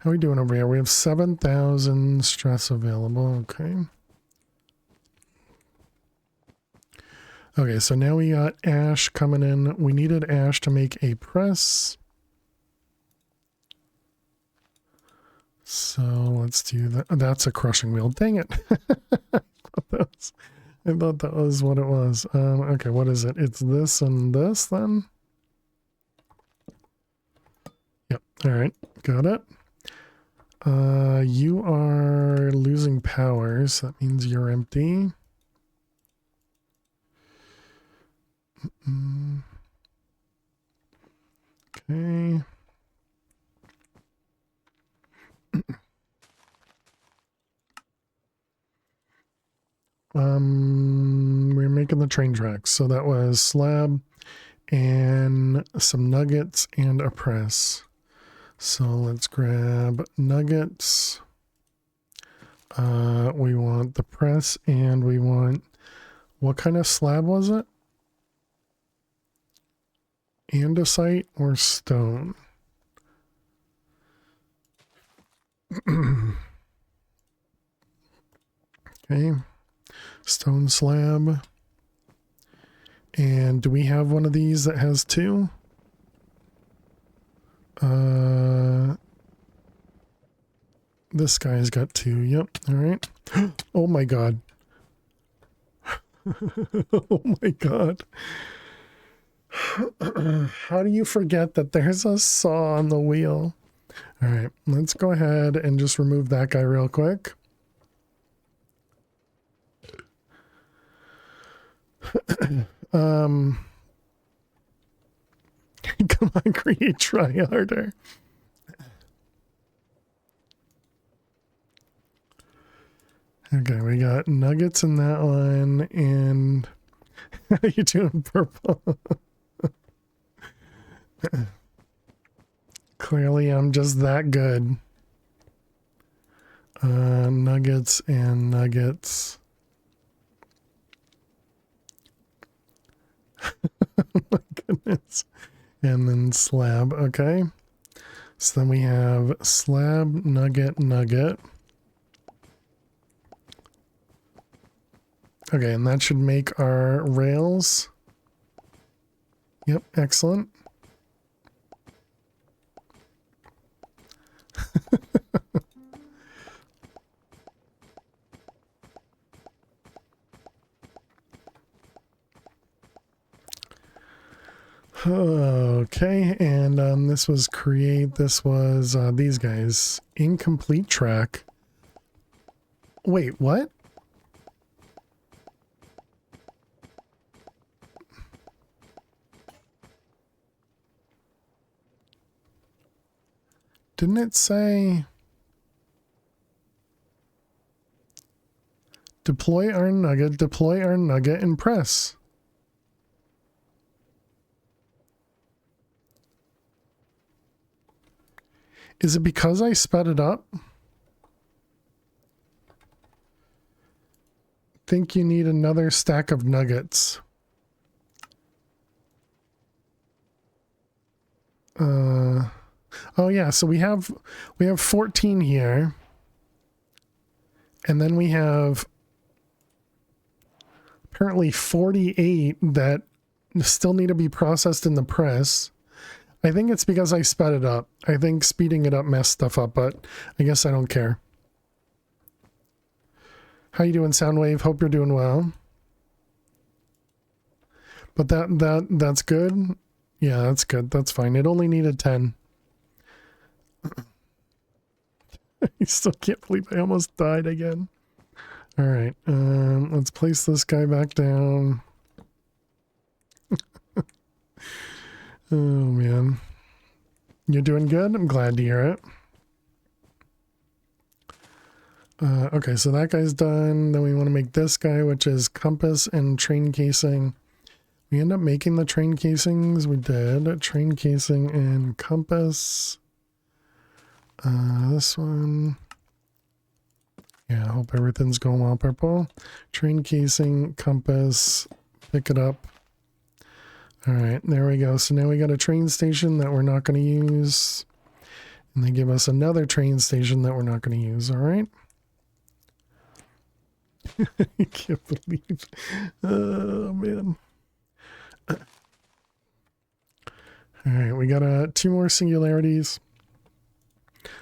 How are we doing over here? We have 7,000 stress available. Okay. Okay, so now we got ash coming in. We needed ash to make a press. So let's do that. That's a crushing wheel. Dang it. I thought that was what it was. Okay, what is it? It's this and this then? Yep. All right. Got it. You are losing power, so that means you're empty. Okay. We're making the train tracks. So that was slab, and some nuggets and a press. So let's grab nuggets. We want the press, and we want, what kind of slab was it? Andesite or stone? Okay, stone slab. And do we have one of these that has two? This guy's got two. Yep. All right. Oh my god. Oh my god. How do you forget that there's a saw on the wheel? All right, let's go ahead and just remove that guy real quick. Come on, Greedy, try harder. Okay, we got nuggets in that one, and how you doing, Purple? Clearly, I'm just that good. Nuggets and nuggets. Oh my goodness. And then slab, okay. So then we have slab, nugget, nugget. Okay, and that should make our rails. Yep, excellent. Okay, and this was create, this was these guys. Incomplete track. Wait, what? Didn't it say deploy our nugget, and press? Is it because I sped it up? Think you need another stack of nuggets. Oh yeah, so we have 14 here. And then we have apparently 48 that still need to be processed in the press. I think it's because I sped it up. I think speeding it up messed stuff up, but I guess I don't care. How you doing, Soundwave? Hope you're doing well. But that's good. Yeah, that's good. That's fine. It only needed 10. I still can't believe I almost died again. All right, let's place this guy back down. Oh man, you're doing good. I'm glad to hear it. Okay, so that guy's done. Then we want to make this guy, which is compass and train casing. We end up making the train casings. We did train casing and compass. This one. Yeah, I hope everything's going well, Purple. Train casing, compass, pick it up. All right, there we go. So now we got a train station that we're not going to use. And they give us another train station that we're not going to use, all right? I can't believe. Oh, man. All right, we got 2 more singularities.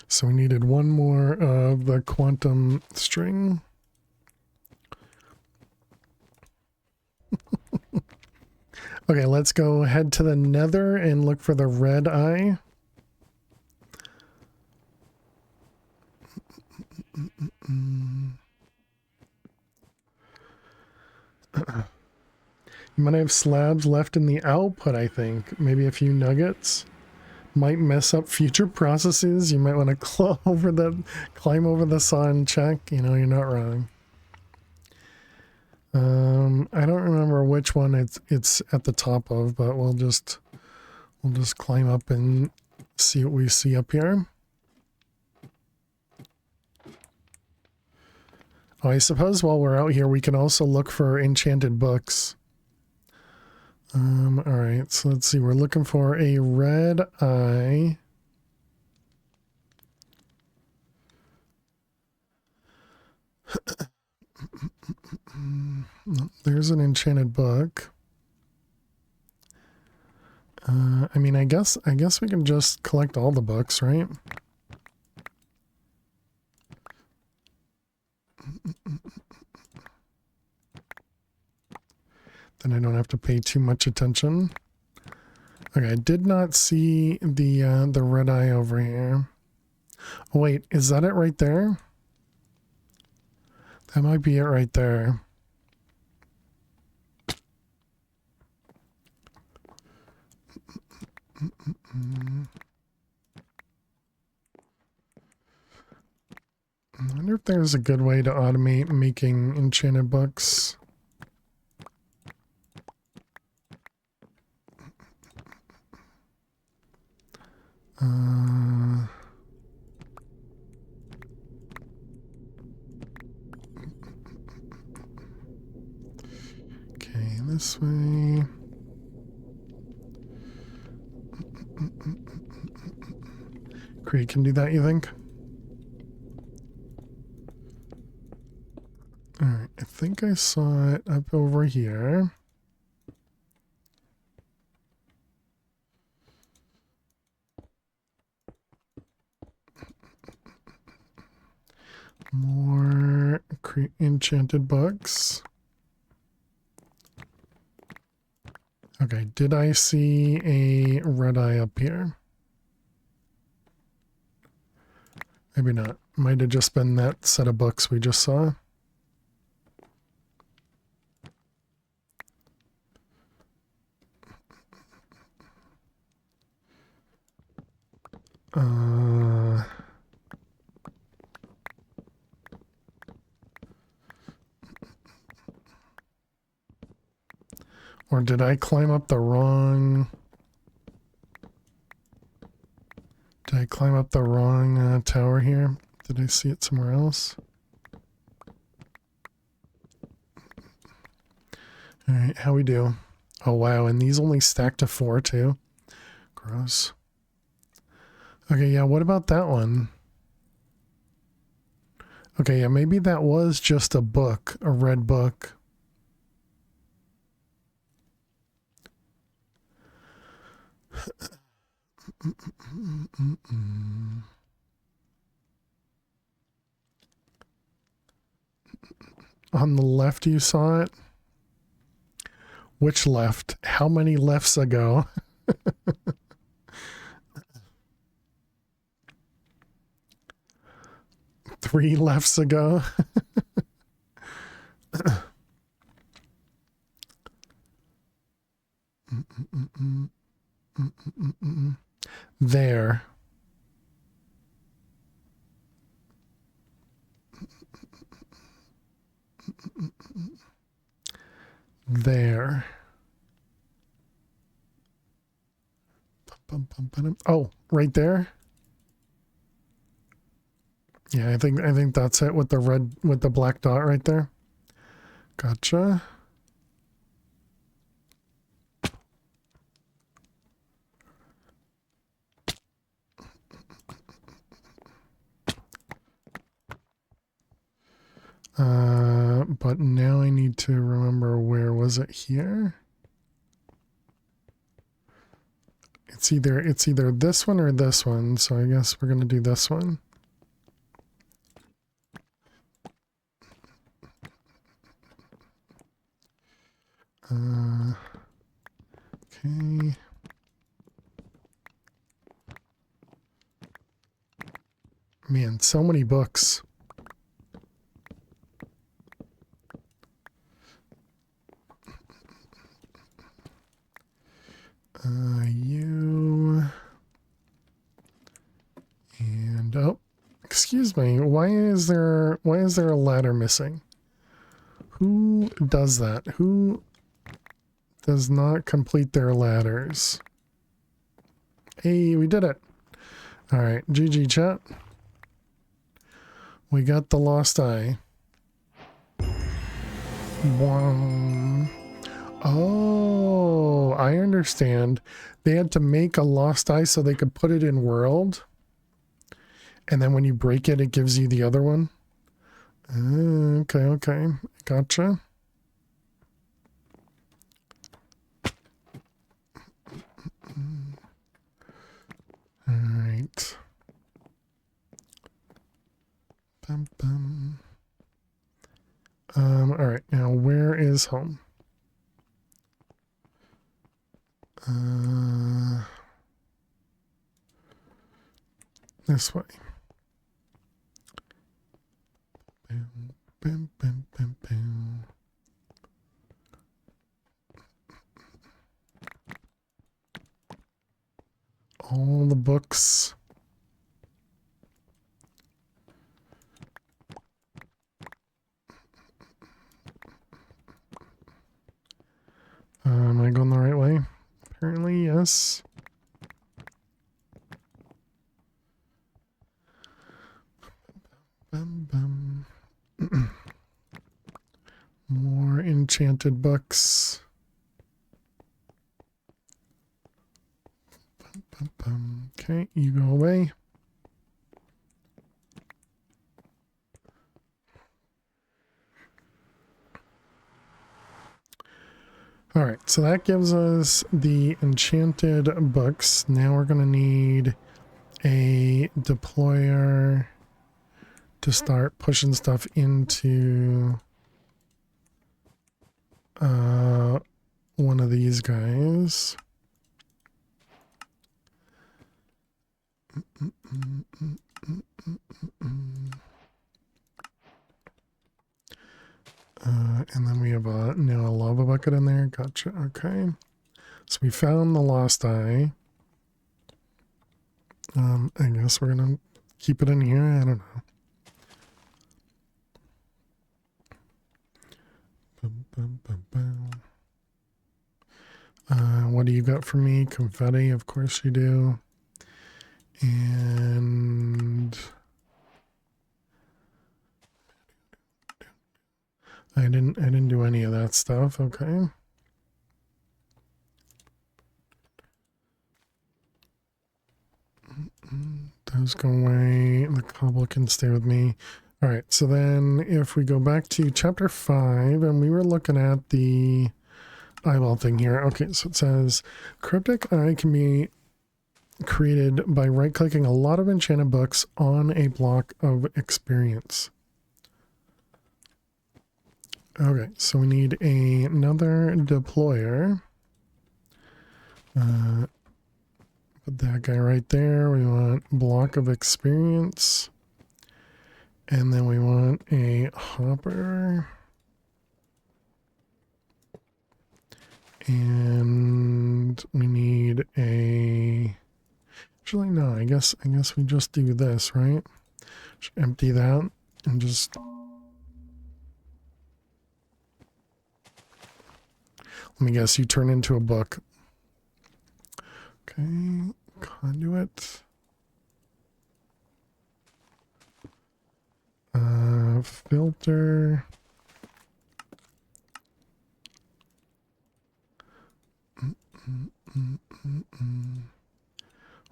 So we needed 1 more of the quantum string. Okay, let's go head to the nether and look for the red eye. You might have slabs left in the output, I think. Maybe a few nuggets. Might mess up future processes. You might want to climb over the saw and check. You know, you're not wrong. I don't remember which one it's at the top of, but we'll just climb up and see what we see up here. Oh, I suppose while we're out here, we can also look for enchanted books. All right, so let's see. We're looking for a red eye. There's an enchanted book. I mean, I guess we can just collect all the books, right? Then I don't have to pay too much attention. Okay, I did not see the red eye over here. Oh, wait, is that it right there? That might be it right there. I wonder if there's a good way to automate making enchanted books. Okay, this way. Create can do that, you think? Alright, I think I saw it up over here. More enchanted books. Okay, did I see a red eye up here? Maybe not. Might have just been that set of books we just saw. Or did I climb up the wrong... Did I climb up the wrong tower here? Did I see it somewhere else? Alright, how we do? Oh wow, and these only stack to 4 too. Gross. Okay, yeah, what about that one? Okay, yeah, maybe that was just a book, a red book. On the left you saw it? Which left? How many lefts ago? Three lefts ago? There. There. Oh, right there. Yeah, I think that's it with the black dot right there. Gotcha. But now I need to remember, where was it here? It's either this one or this one, so I guess we're gonna do this one. Okay. Man, so many books. You and oh, excuse me. Why is there a ladder missing? Who does that? Who does not complete their ladders. Hey, we did it. All right, GG chat. We got the lost eye. One. Oh, I understand. They had to make a lost eye so they could put it in world. And then when you break it, it gives you the other one. Okay. Gotcha. All right. All right, now where is home? This way. Bam, bam, bam, bam. All the books. Am I going the right way? Apparently, yes. Bum, bum. More enchanted books. Bum, bum, bum. Okay, you go away. All right, so that gives us the enchanted books. Now we're going to need a deployer to start pushing stuff into one of these guys. And then we have now a lava bucket in there. Gotcha. Okay. So we found the lost eye. I guess we're going to keep it in here. I don't know. What do you got for me? Confetti, of course you do. And I didn't do any of that stuff. Okay. Those go away. The cobble can stay with me. All right. So then if we go back to chapter 5 and we were looking at the eyeball thing here. Okay. So it says cryptic eye can be created by right clicking a lot of enchanted books on a block of experience. Okay, so we need another deployer. Put that guy right there. We want block of experience. And then we want a hopper. And we need a... Actually, no, I guess we just do this, right? Just empty that and just... Let me guess, you turn into a book. Okay, conduit. Filter.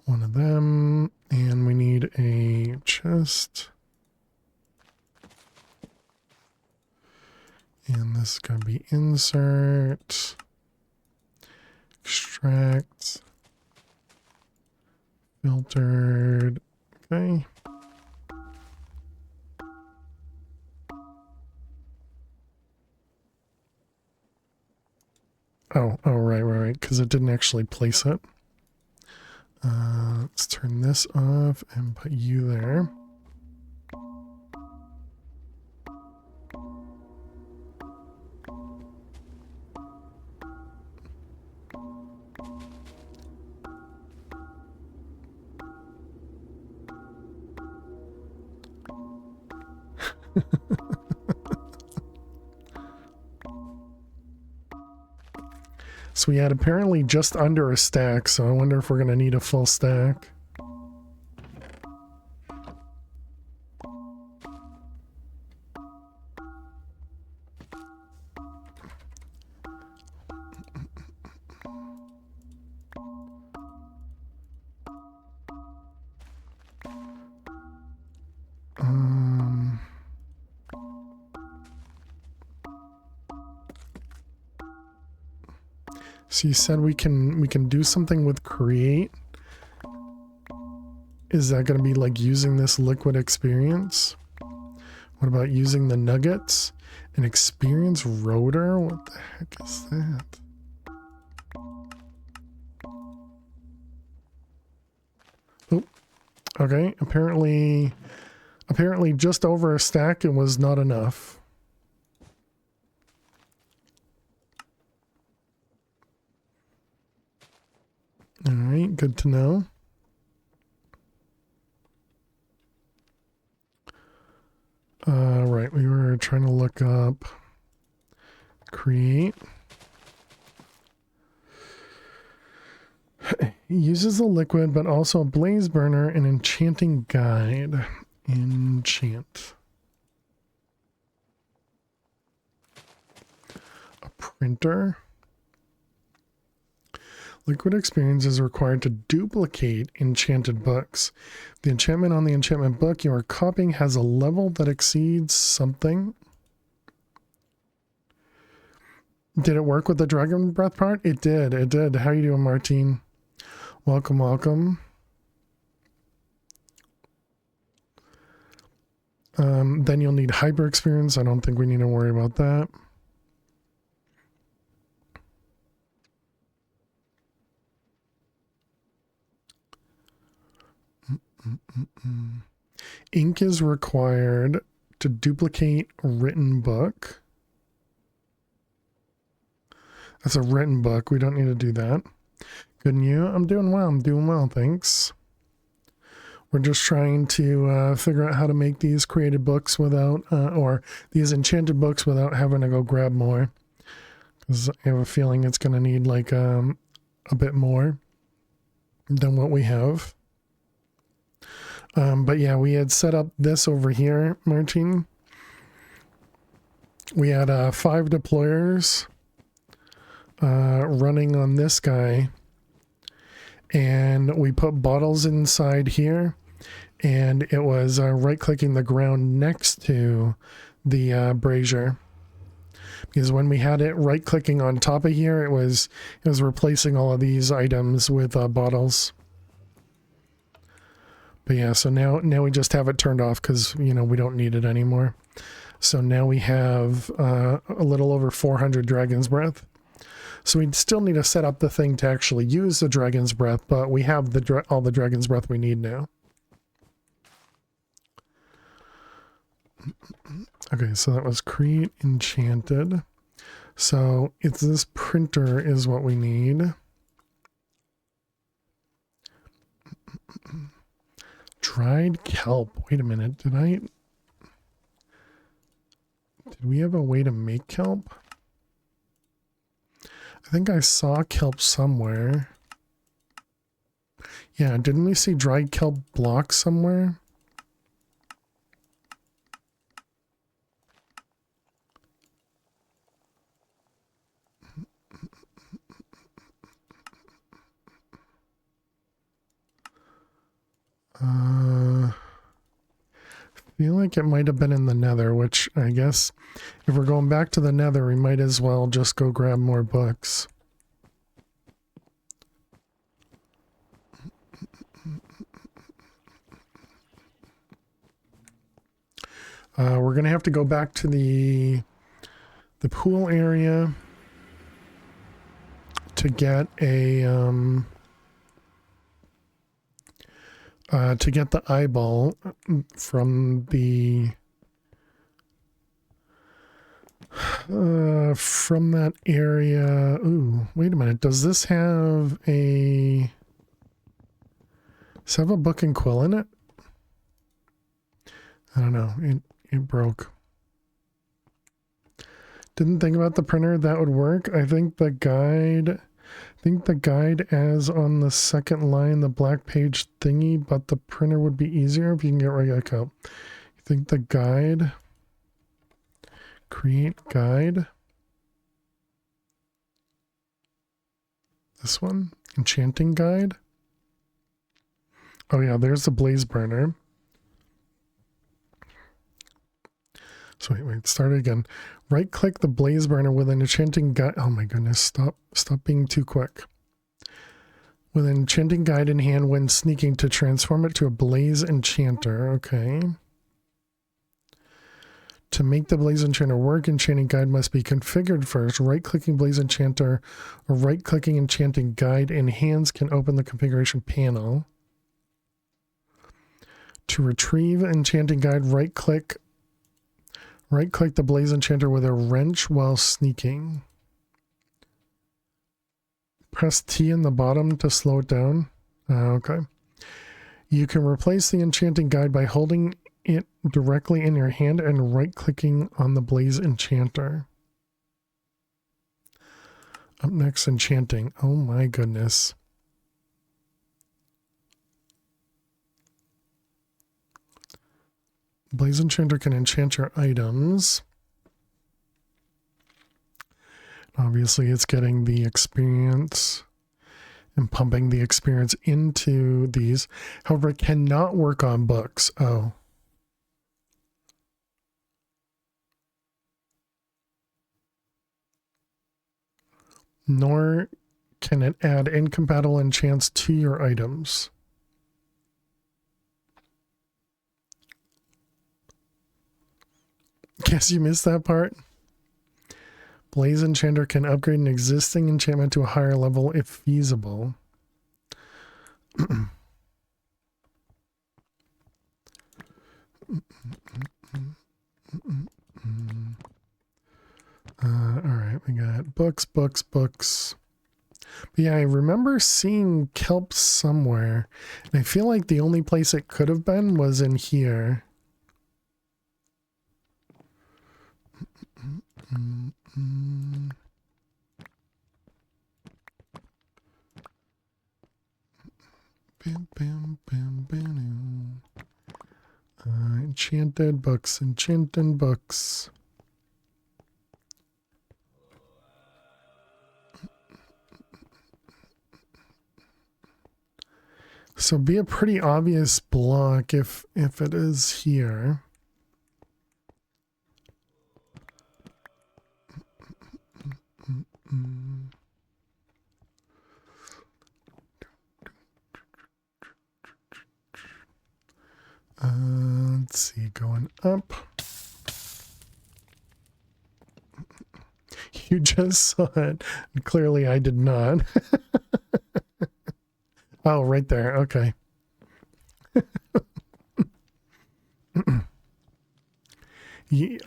One of them, and we need a chest. And this is going to be insert, extract, filtered, okay. Oh, right, because it didn't actually place it. Let's turn this off and put you there. So we had apparently just under a stack, so I wonder if we're going to need a full stack. So you said we can do something with create. Is that going to be like using this liquid experience? What about using the nuggets? An experience rotor? What the heck is that? Oh, okay. Apparently just over a stack it was not enough. All right, good to know. Right, we were trying to look up create. Uses a liquid, but also a blaze burner and enchanting guide. Enchant. A printer. Liquid experience is required to duplicate enchanted books. The enchantment on the enchantment book you are copying has a level that exceeds something. Did it work with the dragon breath part? It did. It did. How you doing, Martine? Welcome, welcome. Then you'll need hyper experience. I don't think we need to worry about that. Ink is required to duplicate written book. That's a written book. We don't need to do that. Good and you? I'm doing well. I'm doing well, thanks. We're just trying to figure out how to make these created books without, or these enchanted books without having to go grab more. Because I have a feeling it's going to need like a bit more than what we have. But yeah, we had set up this over here, Martin. We had 5 deployers running on this guy. And we put bottles inside here. And it was right-clicking the ground next to the brazier. Because when we had it right-clicking on top of here, it was replacing all of these items with bottles. But yeah, so now we just have it turned off because, you know, we don't need it anymore. So now we have a little over 400 Dragon's Breath. So we still need to set up the thing to actually use the Dragon's Breath, but we have all the Dragon's Breath we need now. Okay, so that was create enchanted. So it's this printer is what we need. Dried kelp. Wait a minute. Did we have a way to make kelp? I think I saw kelp somewhere. Yeah, didn't we see dried kelp blocks somewhere? I feel like it might have been in the nether, which I guess if we're going back to the nether, we might as well just go grab more books. We're going to have to go back to the pool area to get a to get the eyeball from that area. Ooh, wait a minute. Does this have a book and quill in it? I don't know. It broke. Didn't think about the printer. That would work. I think the guide as on the second line, the black page thingy, but the printer would be easier if you can get regular code. You think the guide, create guide. This one, enchanting guide. Oh yeah, there's the blaze burner. So wait, start it again. Right click the blaze burner with an enchanting guide. Oh my goodness, stop being too quick. With an enchanting guide in hand when sneaking to transform it to a blaze enchanter. Okay. To make the blaze enchanter work, enchanting guide must be configured first. Right-clicking blaze enchanter or right-clicking enchanting guide in hands can open the configuration panel. To retrieve enchanting guide, right-click the blaze enchanter with a wrench while sneaking. Press T in the bottom to slow it down. Okay. You can replace the enchanting guide by holding it directly in your hand and right-clicking on the blaze enchanter. Up next, enchanting. Oh my goodness. Blaze enchanter can enchant your items. Obviously, it's getting the experience and pumping the experience into these. However, it cannot work on books. Oh. Nor can it add incompatible enchants to your items. Guess you missed that part. Blaze Enchanter can upgrade an existing enchantment to a higher level if feasible. Alright, we got books. But yeah, I remember seeing kelp somewhere. And I feel like the only place it could have been was in here. Enchanted books. So be a pretty obvious block if it is here. Let's see, going up. You just saw it. Clearly I did not. Oh, right there. Okay.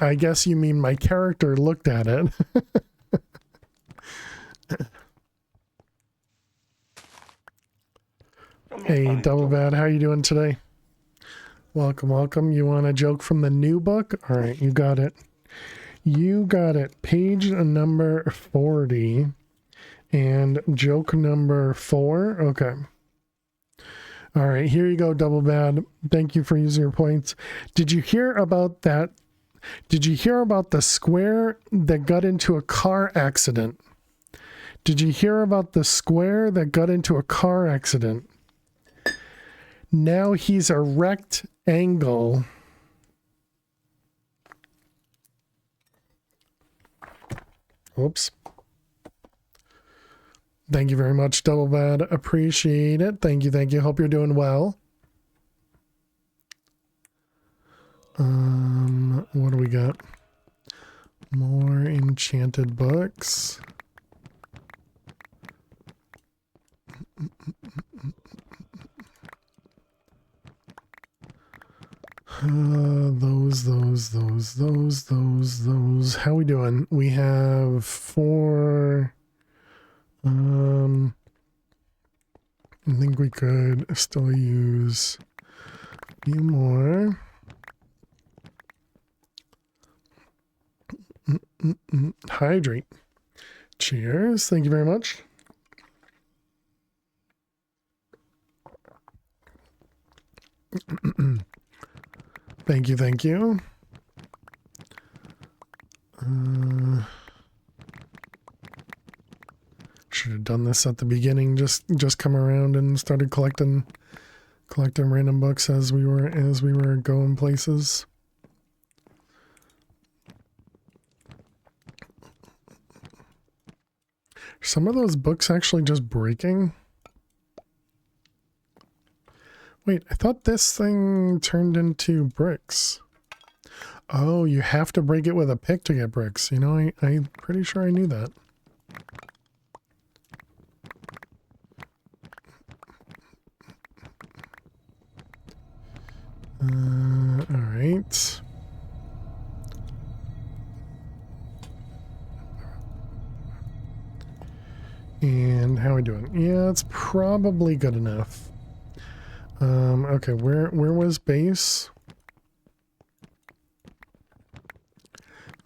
I guess you mean my character looked at it. Hey, Double Bad, how you doing today? Welcome. You want a joke from the new book? All right, you got it. Page number 40 and joke number 4. Okay. All right, here you go, Double Bad. Thank you for using your points. Did you hear about that? Did you hear about the square that got into a car accident? Now he's a rectangle. Oops. Thank you very much, Double Bad. Appreciate it. Thank you. Hope you're doing well. What do we got? More enchanted books. Those. How we doing? We have 4. I think we could still use a few more. Hydrate. Cheers. Thank you very much. Thank you, thank you. Should have done this at the beginning. Just come around and started collecting random books as we were going places. Some of those books actually just breaking. Wait, I thought this thing turned into bricks. Oh, you have to break it with a pick to get bricks. You know, I'm pretty sure I knew that. All right. And how are we doing? Yeah, it's probably good enough. Okay, where was base?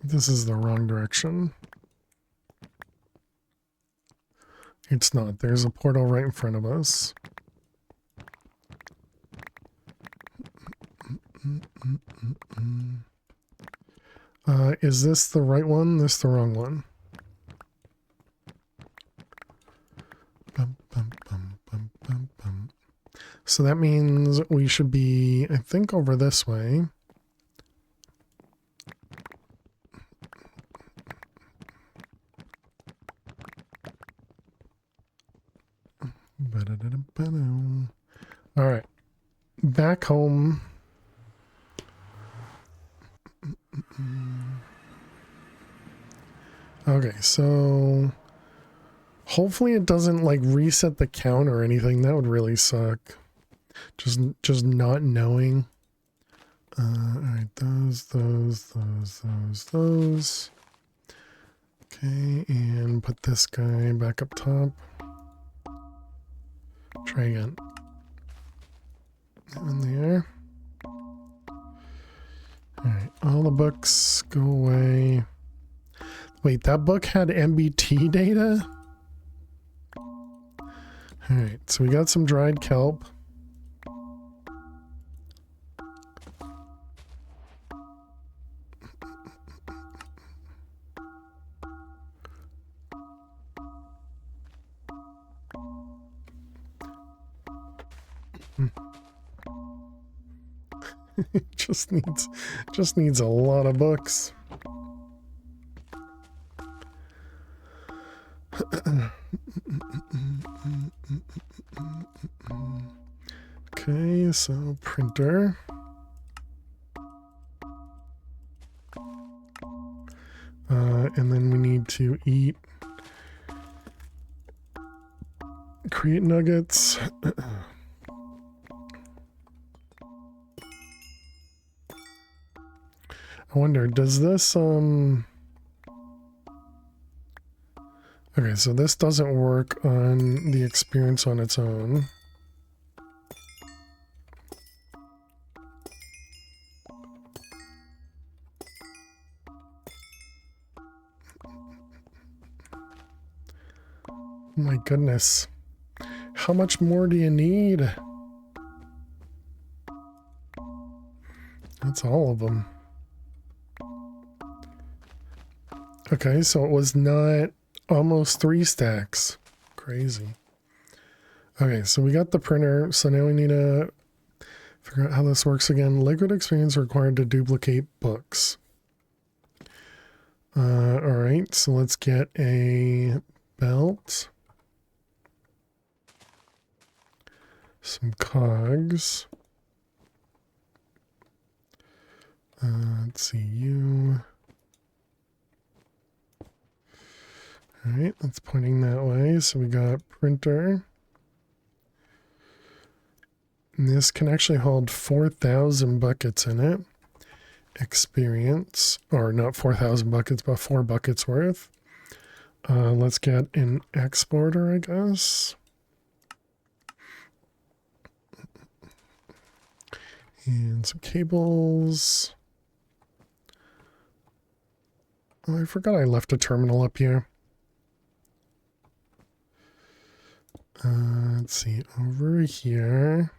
This is the wrong direction. It's not. There's a portal right in front of us. Is this the right one? This the wrong one? So that means we should be, I think, over this way. All right, back home. Okay, so hopefully it doesn't like reset the count or anything. That would really suck. Just not knowing. All right, those. Okay, and put this guy back up top. Try again. In there. Alright, all the books go away. Wait, that book had MBT data? Alright, so we got some dried kelp. just needs a lot of books. Okay, so printer. And then we need to create nuggets. I wonder, does this, okay, so this doesn't work on the experience on its own. Oh my goodness. How much more do you need? That's all of them. Okay, so it was not almost 3 stacks. Crazy. Okay, so we got the printer, so now we need to figure out how this works again. Liquid experience required to duplicate books. Alright, so let's get a belt. Some cogs. Let's see, you. Alright, that's pointing that way. So we got printer. And this can actually hold 4,000 buckets in it. Experience, or not 4,000 buckets, but 4 buckets worth. Let's get an exporter, I guess. And some cables. Oh, I forgot I left a terminal up here. Let's see, over here.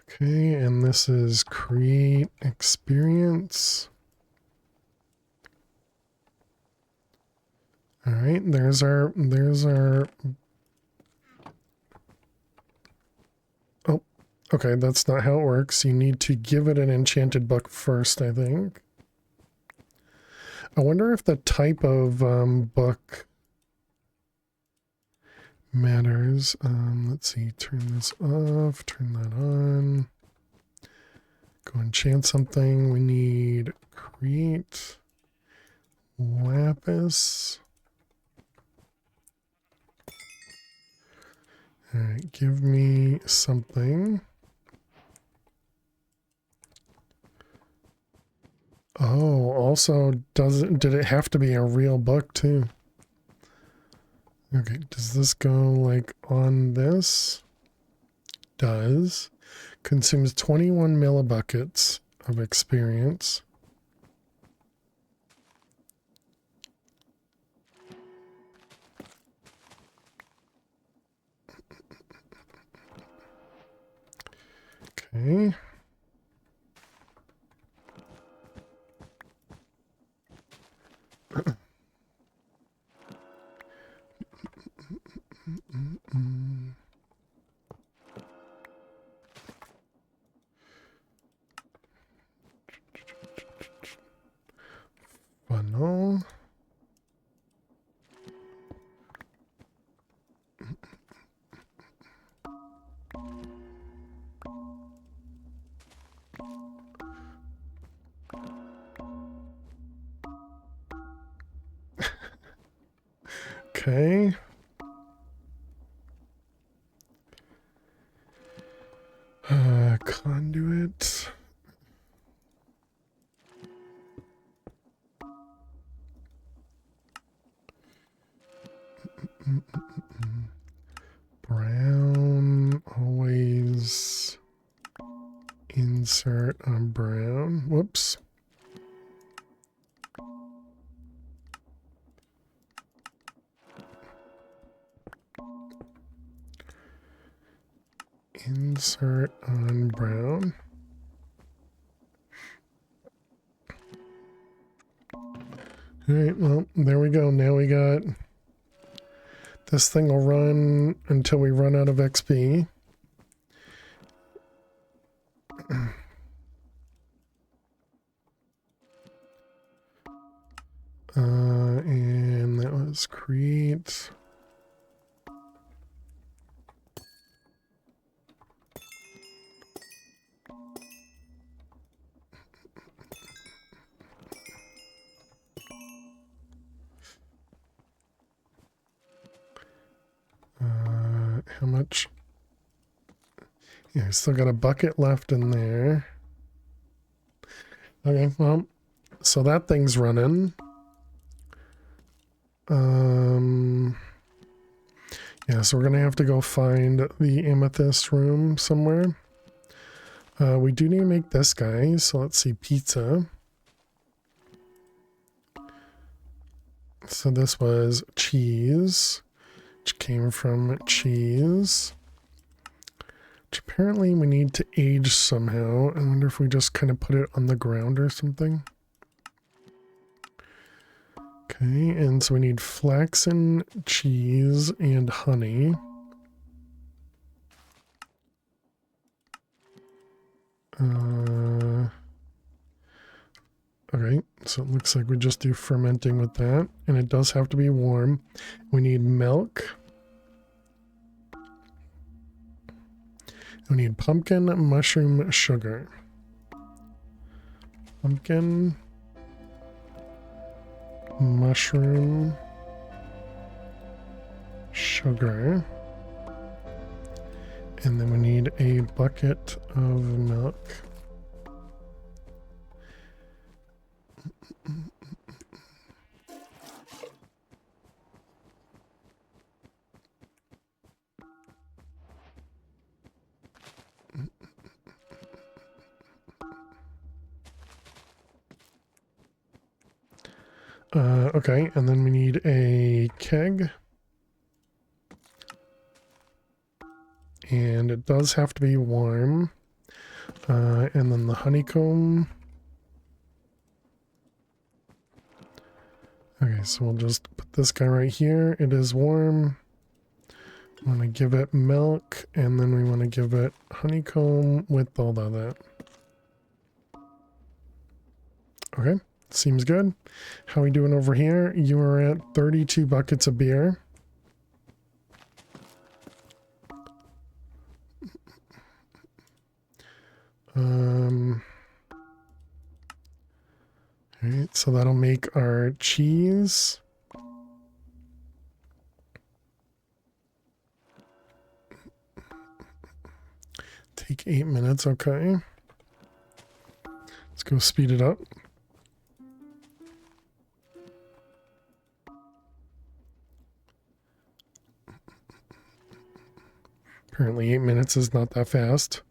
Okay, and this is create experience. All right, there's our, oh, okay, that's not how it works. You need to give it an enchanted book first, I think. I wonder if the type of book matters. Let's see, turn this off, turn that on. Go enchant something. We need create lapis. All right, give me something. Oh, also, did it have to be a real book too? Okay, does this go like on this? Does. Consumes 21 millibuckets of experience. Okay. Funnel. Okay. Conduit. Brown, always insert on brown. Whoops. Insert on brown. All right, well, there we go. Now we got this thing will run until we run out of XP. And that was create. How much? Yeah, I still got a bucket left in there. Okay, well, so that thing's running. Yeah, so we're gonna have to go find the amethyst room somewhere. We do need to make this guy, so let's see, pizza. So this was cheese, which came from cheese. Which apparently we need to age somehow. I wonder if we just kind of put it on the ground or something. Okay, and so we need flaxen, cheese, and honey. Okay, so it looks like we just do fermenting with that, and it does have to be warm. We need milk. We need pumpkin, mushroom, sugar. Pumpkin, mushroom, sugar. And then we need a bucket of milk. Okay, and then we need a keg. And it does have to be warm. And then the honeycomb. Okay, so we'll just put this guy right here. It is warm. We want to give it milk, and then we want to give it honeycomb with all of that. Okay, seems good. How are we doing over here? You are at 32 buckets of beer. Alright, so that'll make our cheese. Take 8 minutes, okay. Let's go speed it up. Apparently 8 minutes is not that fast.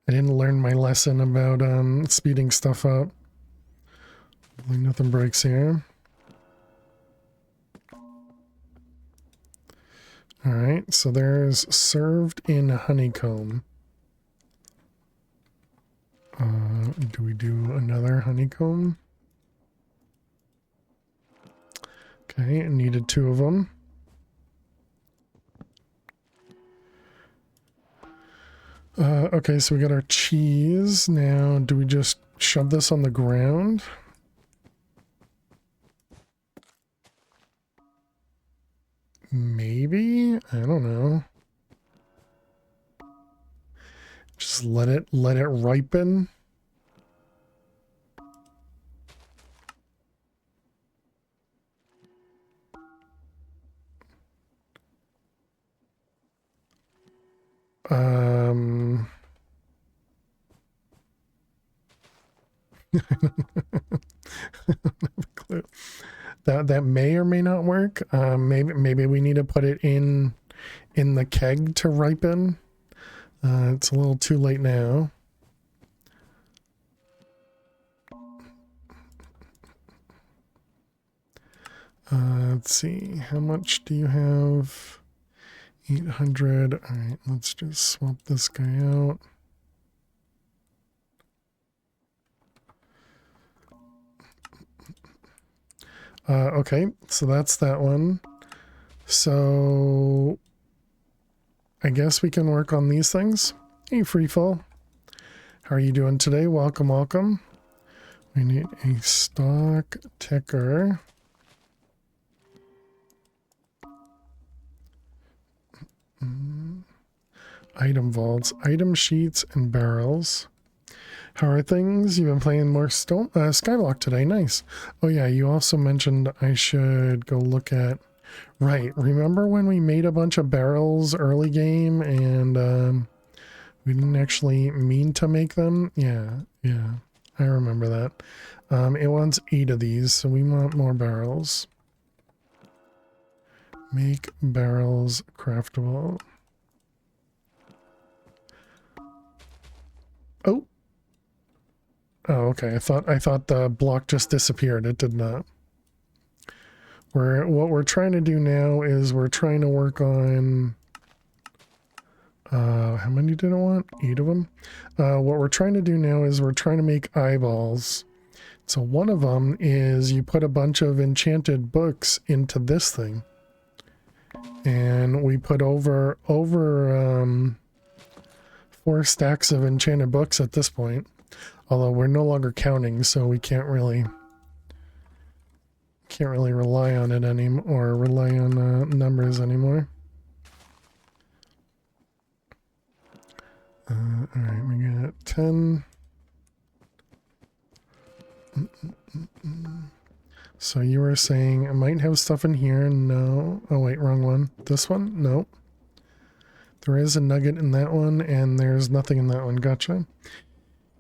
I didn't learn my lesson about speeding stuff up. Hopefully nothing breaks here. Alright, so there's served in honeycomb. Do we do another honeycomb? Okay, I needed 2 of them. Okay, so we got our cheese. Now, do we just shove this on the ground? Maybe? I don't know. Just let it ripen. I don't have a clue. That may or may not work. Maybe we need to put it in the keg to ripen. It's a little too late now. Let's see. How much do you have? 800. All right, let's just swap this guy out. Okay, so that's that one. So I guess we can work on these things. Hey, Freefall. How are you doing today? Welcome, welcome. We need a stock ticker. Item vaults, item sheets, and barrels. How are things? You've been playing more Skyblock today. Nice. Oh yeah, you also mentioned I should go look at... Right, remember when we made a bunch of barrels early game and we didn't actually mean to make them? Yeah, I remember that. It wants 8 of these, so we want more barrels. Make barrels craftable. Oh, okay. I thought the block just disappeared. It did not. What we're trying to do now is we're trying to work on how many did it want? 8 of them. What we're trying to do now is we're trying to make eyeballs. So one of them is you put a bunch of enchanted books into this thing. And we put over 4 stacks of enchanted books at this point. Although we're no longer counting, so we can't really rely on it anymore, or rely on numbers anymore. All right, we got 10. So you were saying I might have stuff in here. No. Oh wait, wrong one. This one? No. There is a nugget in that one, and there's nothing in that one. Gotcha.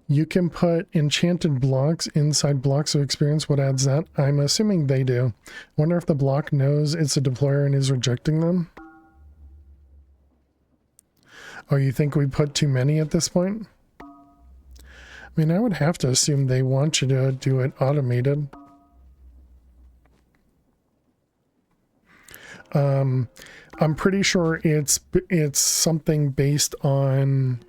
You can put enchanted blocks inside blocks of experience. What adds that? I'm assuming they do. Wonder if the block knows it's a deployer and is rejecting them. Oh, you think we put too many at this point? I mean, I would have to assume they want you to do it automated. I'm pretty sure it's something based on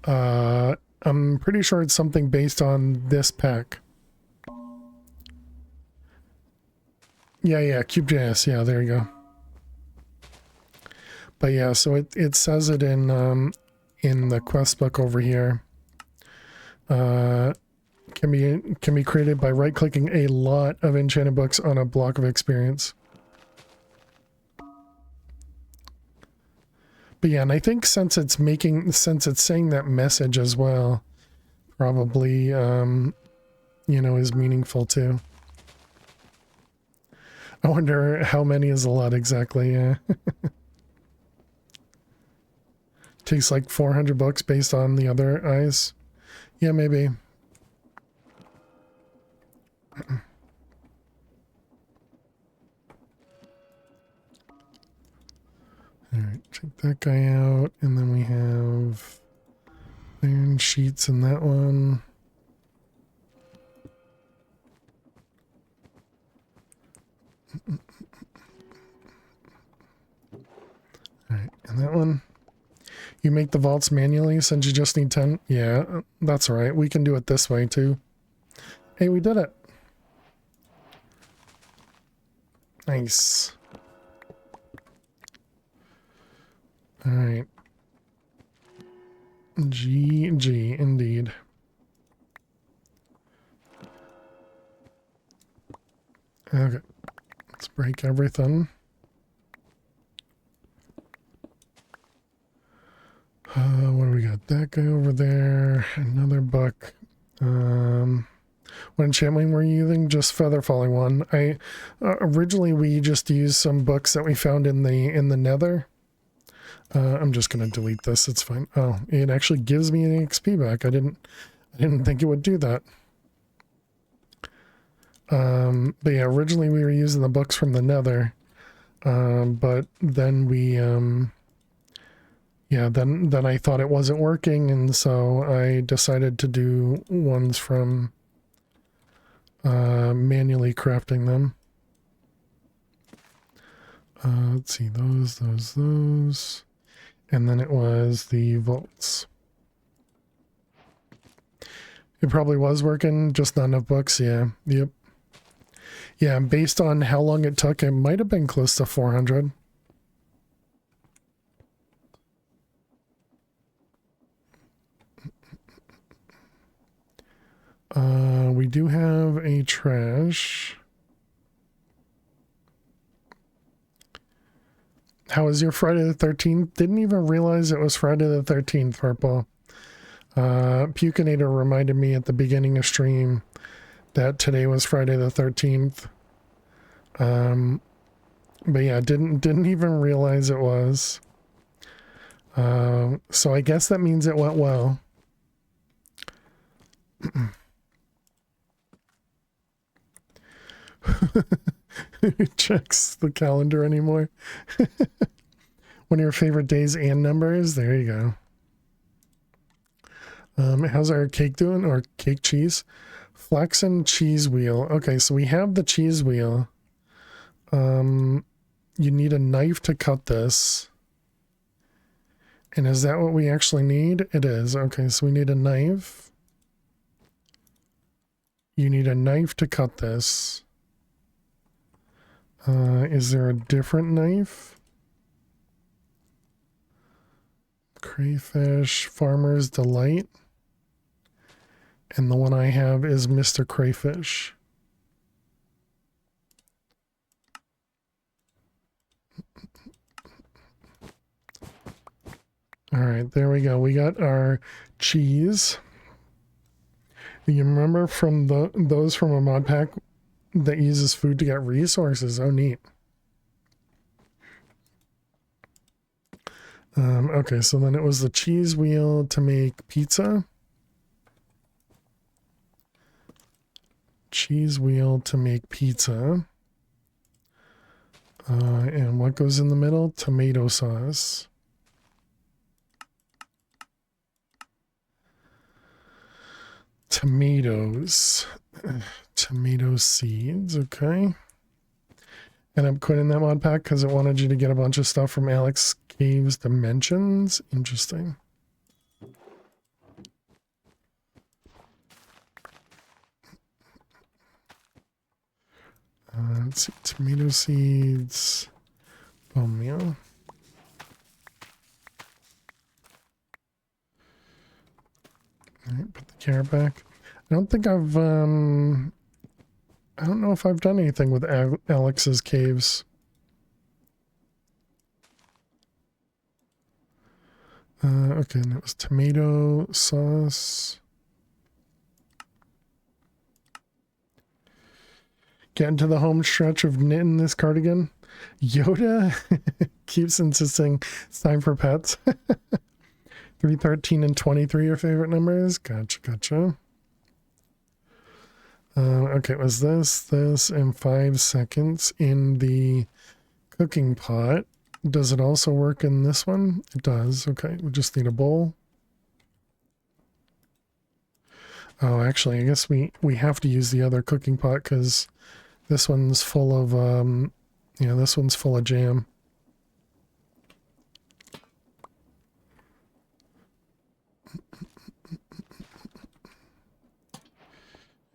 I'm pretty sure it's something based on this pack. Yeah, CubeJS, yeah, there you go. But yeah, so it says it in the quest book over here. Can be created by right-clicking a lot of enchanted books on a block of experience. But yeah, and I think since it's saying that message as well, probably you know, is meaningful too. I wonder how many is a lot exactly. Yeah. Takes like 400 books based on the other eyes. Yeah, maybe. Alright, check that guy out. And then we have iron sheets in that one. Alright, and that one. You make the vaults manually since you just need 10? Yeah, that's all right. We can do it this way too. Hey, we did it. Nice. All right. GG, indeed. Okay. Let's break everything. What do we got? That guy over there. Another buck. What enchantment were you using? Just feather falling one. I originally we just used some books that we found in the nether. I'm just gonna delete this. It's fine. Oh, it actually gives me an XP back. I didn't think it would do that. But yeah, originally we were using the books from the nether. But then we yeah, then I thought it wasn't working, and so I decided to do ones from manually crafting them. Let's see, those. And then it was the vaults. It probably was working, just not enough books, yeah. Yep. Yeah, based on how long it took, it might have been close to 400. We do have a trash. How was your Friday the 13th? Didn't even realize it was Friday the 13th, Purple. Pukinator reminded me at the beginning of stream that today was Friday the 13th. But yeah, didn't even realize it was. So I guess that means it went well. Who checks the calendar anymore? One of your favorite days and numbers? There you go. How's our cake doing? Or cake cheese? Flaxen cheese wheel. Okay, so we have the cheese wheel. You need a knife to cut this. And is that what we actually need? It is. Okay, so we need a knife. You need a knife to cut this. Is there a different knife? Crayfish, Farmer's Delight. And the one I have is Mr. Crayfish. All right, there we go. We got our cheese. You remember from those from a mod pack that uses food to get resources? Oh, neat. Okay, so then it was the cheese wheel to make pizza. Cheese wheel to make pizza. And what goes in the middle? Tomato sauce. Tomatoes. Tomato seeds, okay. And I'm putting that mod pack because it wanted you to get a bunch of stuff from Alex Cave's Dimensions. Interesting. Let's see, tomato seeds, bone meal. All right, put the carrot back. I don't think I've, I don't know if I've done anything with Alex's caves. Okay, and it was tomato sauce. Get into the home stretch of knitting this cardigan. Yoda keeps insisting it's time for pets. 3, 13, and 23 are favorite numbers. Gotcha. Okay, it was this, and 5 seconds in the cooking pot. Does it also work in this one? It does. Okay, we just need a bowl. Oh, actually, I guess we have to use the other cooking pot because this one's full of, yeah, this one's full of jam.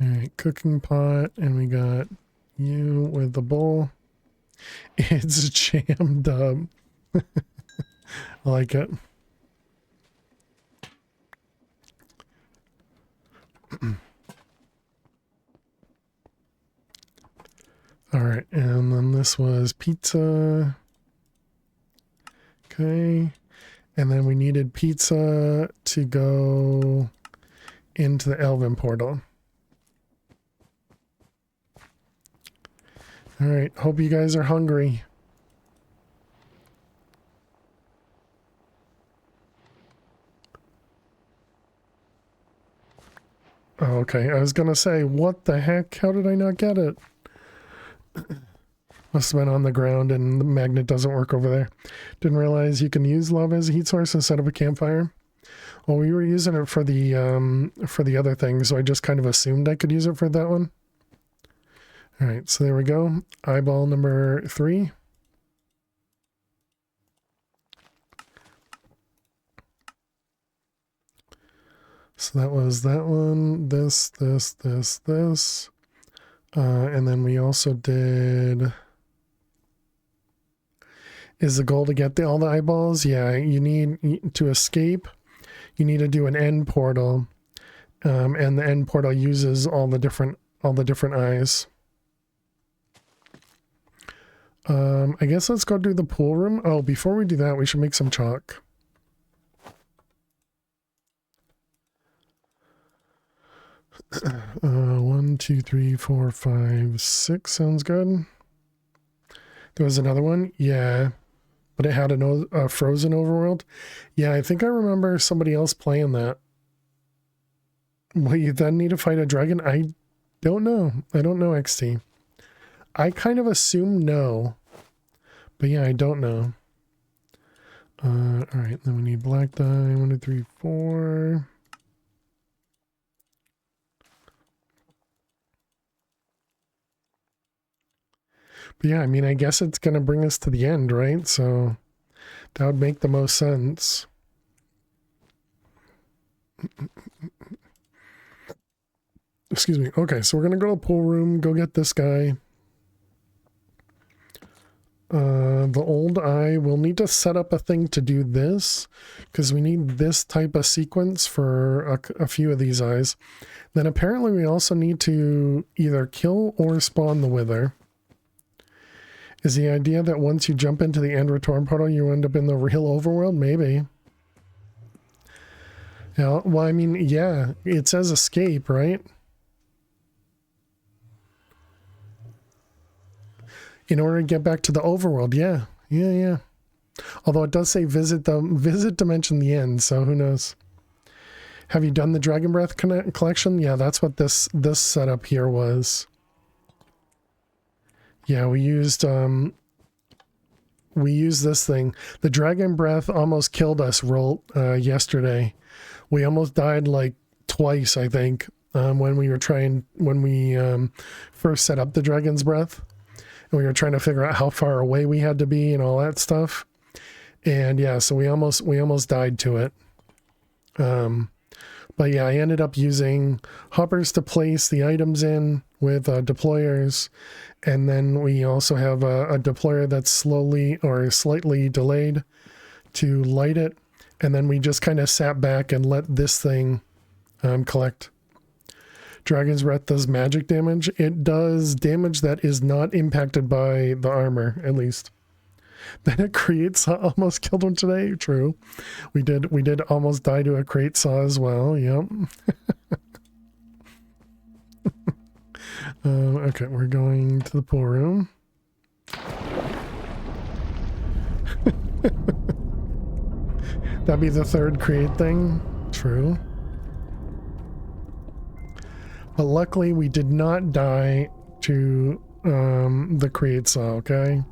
All right, cooking pot, and we got you with the bowl. It's jammed up. I like it. All right, and then this was pizza. Okay, and then we needed pizza to go into the Elven portal. All right, hope you guys are hungry. Oh, okay, I was gonna say, what the heck? How did I not get it? Must have been on the ground and the magnet doesn't work over there. Didn't realize you can use lava as a heat source instead of a campfire. Well, we were using it for the other thing, so I just kind of assumed I could use it for that one. All right, so there we go. Eyeball number 3. So that was that one, this. And then we also did... Is the goal to get all the eyeballs? Yeah, you need to escape. You need to do an end portal. And the end portal uses all the different eyes. I guess let's go do the pool room. Oh, before we do that, we should make some chalk. One, 2, 3, 4, 5, 6 sounds good. There was another one, yeah, but it had a frozen overworld. Yeah, I think I remember somebody else playing that. Will you then need to fight a dragon? I don't know. I don't know, XT. I kind of assume no, but yeah, I don't know. All right, then we need black dye. 1, 2, 3, 4. But yeah, I mean, I guess it's going to bring us to the end, right? So that would make the most sense. Excuse me. Okay, so we're going to go to the pool room, go get this guy. The old eye, we'll need to set up a thing to do this because we need this type of sequence for a few of these eyes. Then apparently we also need to either kill or spawn the wither. Is the idea that once you jump into the end return portal, you end up in the real overworld? Maybe. Yeah, well, I mean, yeah, it says escape, right? In order to get back to the overworld, yeah. Although it does say visit dimension the end, so who knows. Have you done the Dragon Breath collection? Yeah, that's what this setup here was. Yeah, we used this thing. The Dragon Breath almost killed us yesterday. We almost died like twice, I think, when we first set up the Dragon's Breath. And we were trying to figure out how far away we had to be and all that stuff. And yeah, so we almost died to it. But yeah, I ended up using hoppers to place the items in with deployers. And then we also have a deployer that's slowly or slightly delayed to light it. And then we just kind of sat back and let this thing collect. Dragon's Breath does magic damage. It does damage that is not impacted by the armor, at least. Then it creates almost killed one today. True. We did almost die to a crate saw as well. Yep. Okay, we're going to the pool room. That'd be the third create thing. True. But luckily we did not die to the create saw, okay?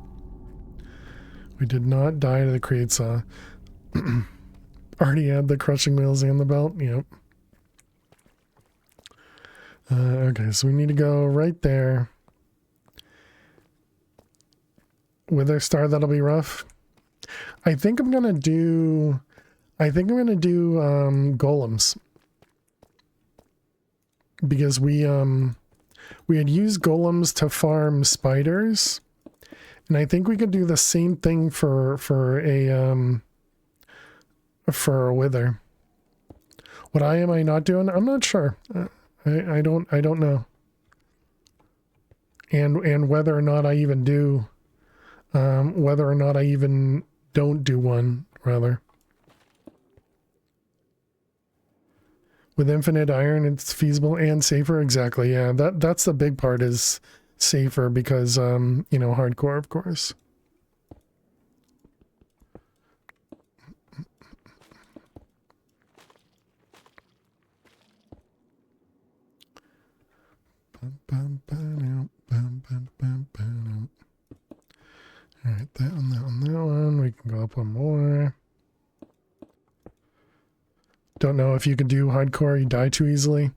We did not die to the create saw. Already had the crushing wheels and the belt. Yep. Okay, so we need to go right there. Wither Star, that'll be rough. I think I'm gonna do golems. Because we had used golems to farm spiders. And I think we could do the same thing for a wither. What am I not doing? I'm not sure. I don't know. And whether or not I even do, whether or not I even don't do one, rather. With infinite iron, it's feasible and safer. Exactly. Yeah, that's the big part, is safer because, you know, hardcore, of course. All right, that one. We can go up one more. Don't know if you can do hardcore. You die too easily.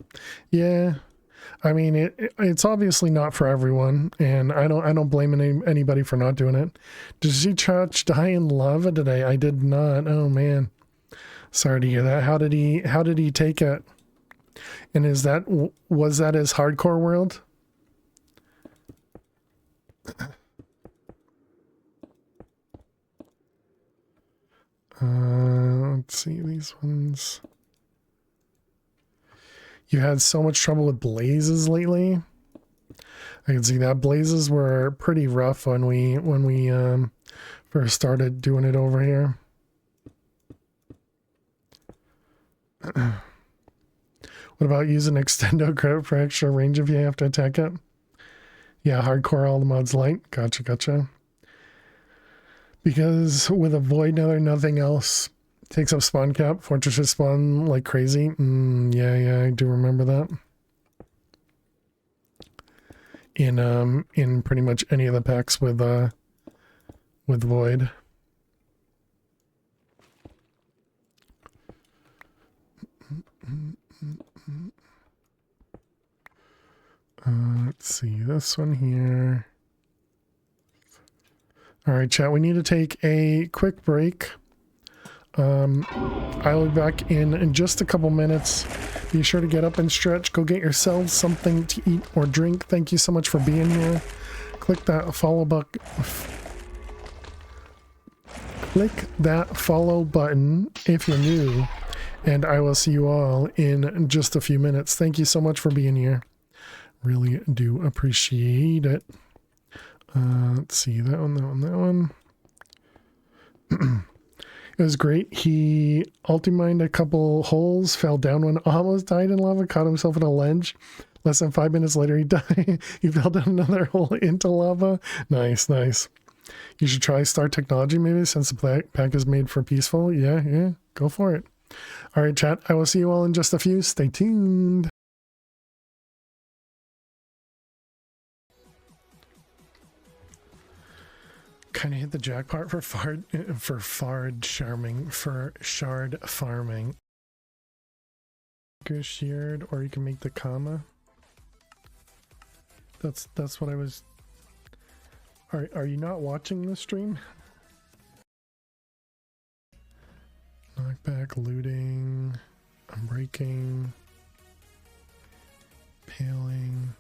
Yeah, I mean it's obviously not for everyone, and I don't blame anybody for not doing it. Did you Church die in lava today? I did not. Oh man, sorry to hear that. How did he take it? And was that his hardcore world? Let's see these ones. You had so much trouble with blazes lately. I can see that blazes were pretty rough when we first started doing it over here. What about using extendo credit for extra range if you have to attack it? Yeah, hardcore all the mods light. Gotcha. Because with a void nether, nothing else takes up spawn cap. Fortresses spawn like crazy. Yeah, I do remember that. In pretty much any of the packs with void. Let's see this one here. All right, chat, we need to take a quick break. I'll be back in just a couple minutes. Be sure to get up and stretch. Go get yourselves something to eat or drink. Thank you so much for being here. Click that follow button. Click that follow button if you're new, and I will see you all in just a few minutes. Thank you so much for being here. Really do appreciate it. Let's see, that one. It was great. He ulti-mined a couple holes, fell down one, almost died in lava, caught himself in a ledge. Less than 5 minutes later, he died. He fell down another hole into lava. Nice. You should try Star Technology maybe, since the pack is made for peaceful. Yeah, go for it. All right, chat. I will see you all in just a few. Stay tuned. Kind of hit the jackpot for shard farming. Sheared, or you can make the comma. That's what I was. Are you not watching the stream? Knockback, looting, unbreaking, paling.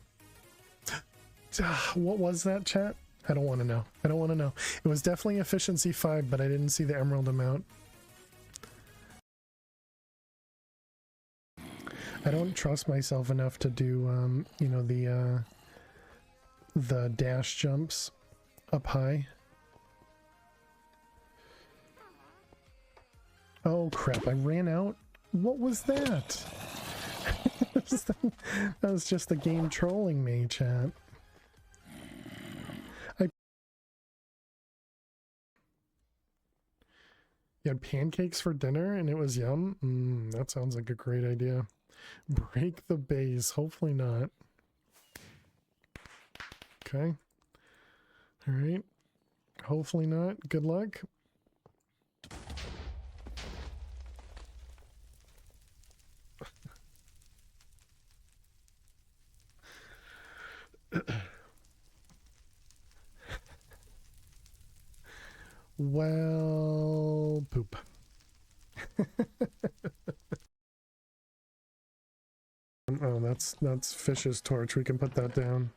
What was that, chat? I don't want to know. I don't want to know. It was definitely efficiency 5, but I didn't see the emerald amount. I don't trust myself enough to do, you know, the dash jumps up high. Oh crap, I ran out? What was that? That was just the game trolling me, chat. You had pancakes for dinner and it was yum? That sounds like a great idea. Break the base. Hopefully not. Okay. All right. Hopefully not. Good luck. Well, poop. Oh, that's Fish's torch. We can put that down.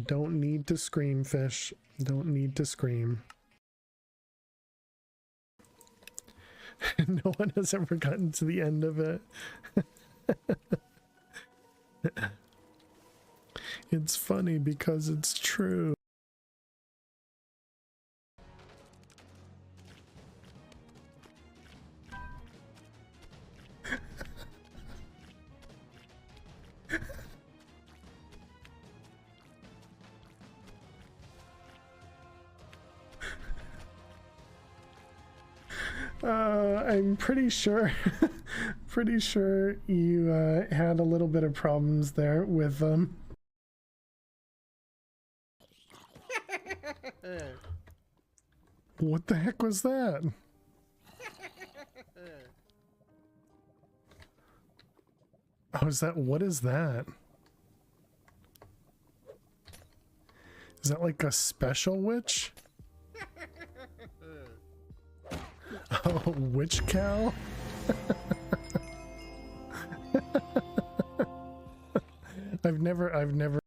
Don't need to scream, Fish. Don't need to scream. No one has ever gotten to the end of it. It's funny because it's true. I'm pretty sure you had a little bit of problems there with them. What the heck was that? Oh, what is that? Is that like a special witch? Oh, witch cow? I've never.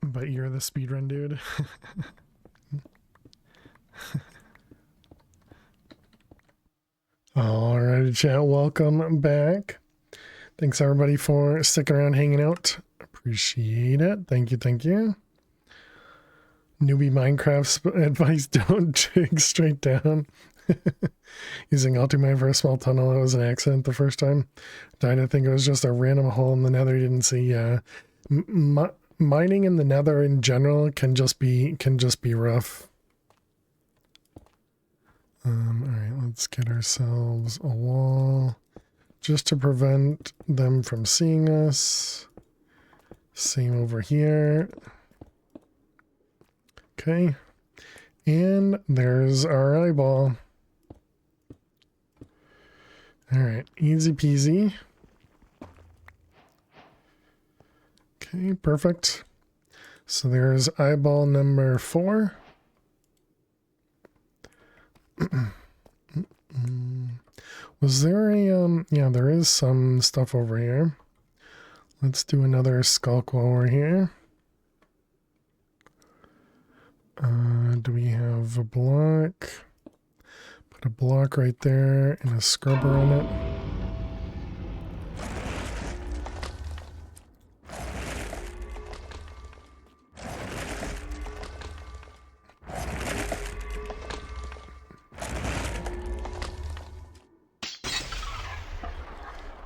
But you're the speedrun dude. Alright, chat, welcome back. Thanks everybody for sticking around, hanging out. Appreciate it. Thank you. Newbie Minecraft advice, don't dig straight down. Using Ultimine for a small tunnel, it was an accident the first time. Died, I think it was just a random hole in the nether you didn't see. Yeah. Mining in the nether in general can just be rough. Alright, let's get ourselves a wall just to prevent them from seeing us. Same over here. Okay. And there's our eyeball. Alright, easy peasy. Okay, perfect. So there's eyeball number 4. Was there a yeah, there is some stuff over here. Let's do another skulk while we're here. Do we have a block? Put a block right there and a scrubber on it.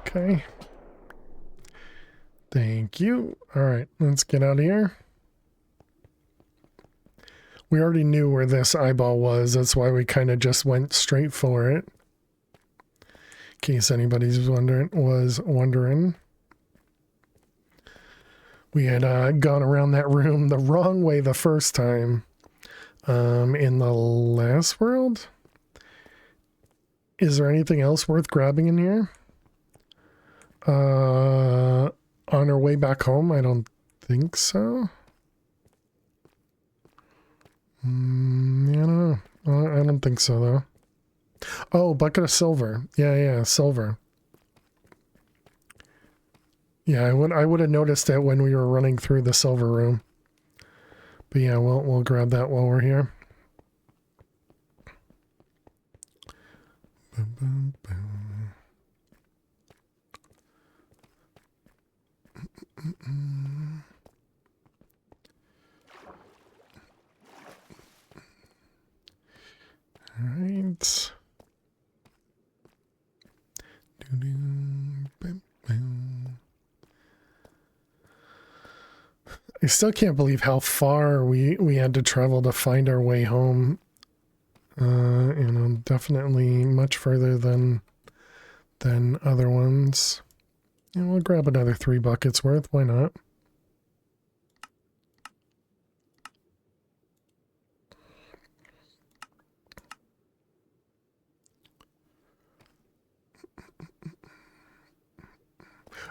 Okay. Thank you. All right, let's get out of here. We already knew where this eyeball was. That's why we kind of just went straight for it. In case anybody's wondering. We had gone around that room the wrong way the first time. In the last world? Is there anything else worth grabbing in here? On our way back home? I don't think so. I don't know. I don't think so, though. Oh, bucket of silver. Yeah, silver. Yeah, I would have noticed it when we were running through the silver room. But yeah, we'll grab that while we're here. Boom, boom, boom. All right. I still can't believe how far we had to travel to find our way home. Definitely much further than other ones. And we'll grab another 3 buckets worth. Why not?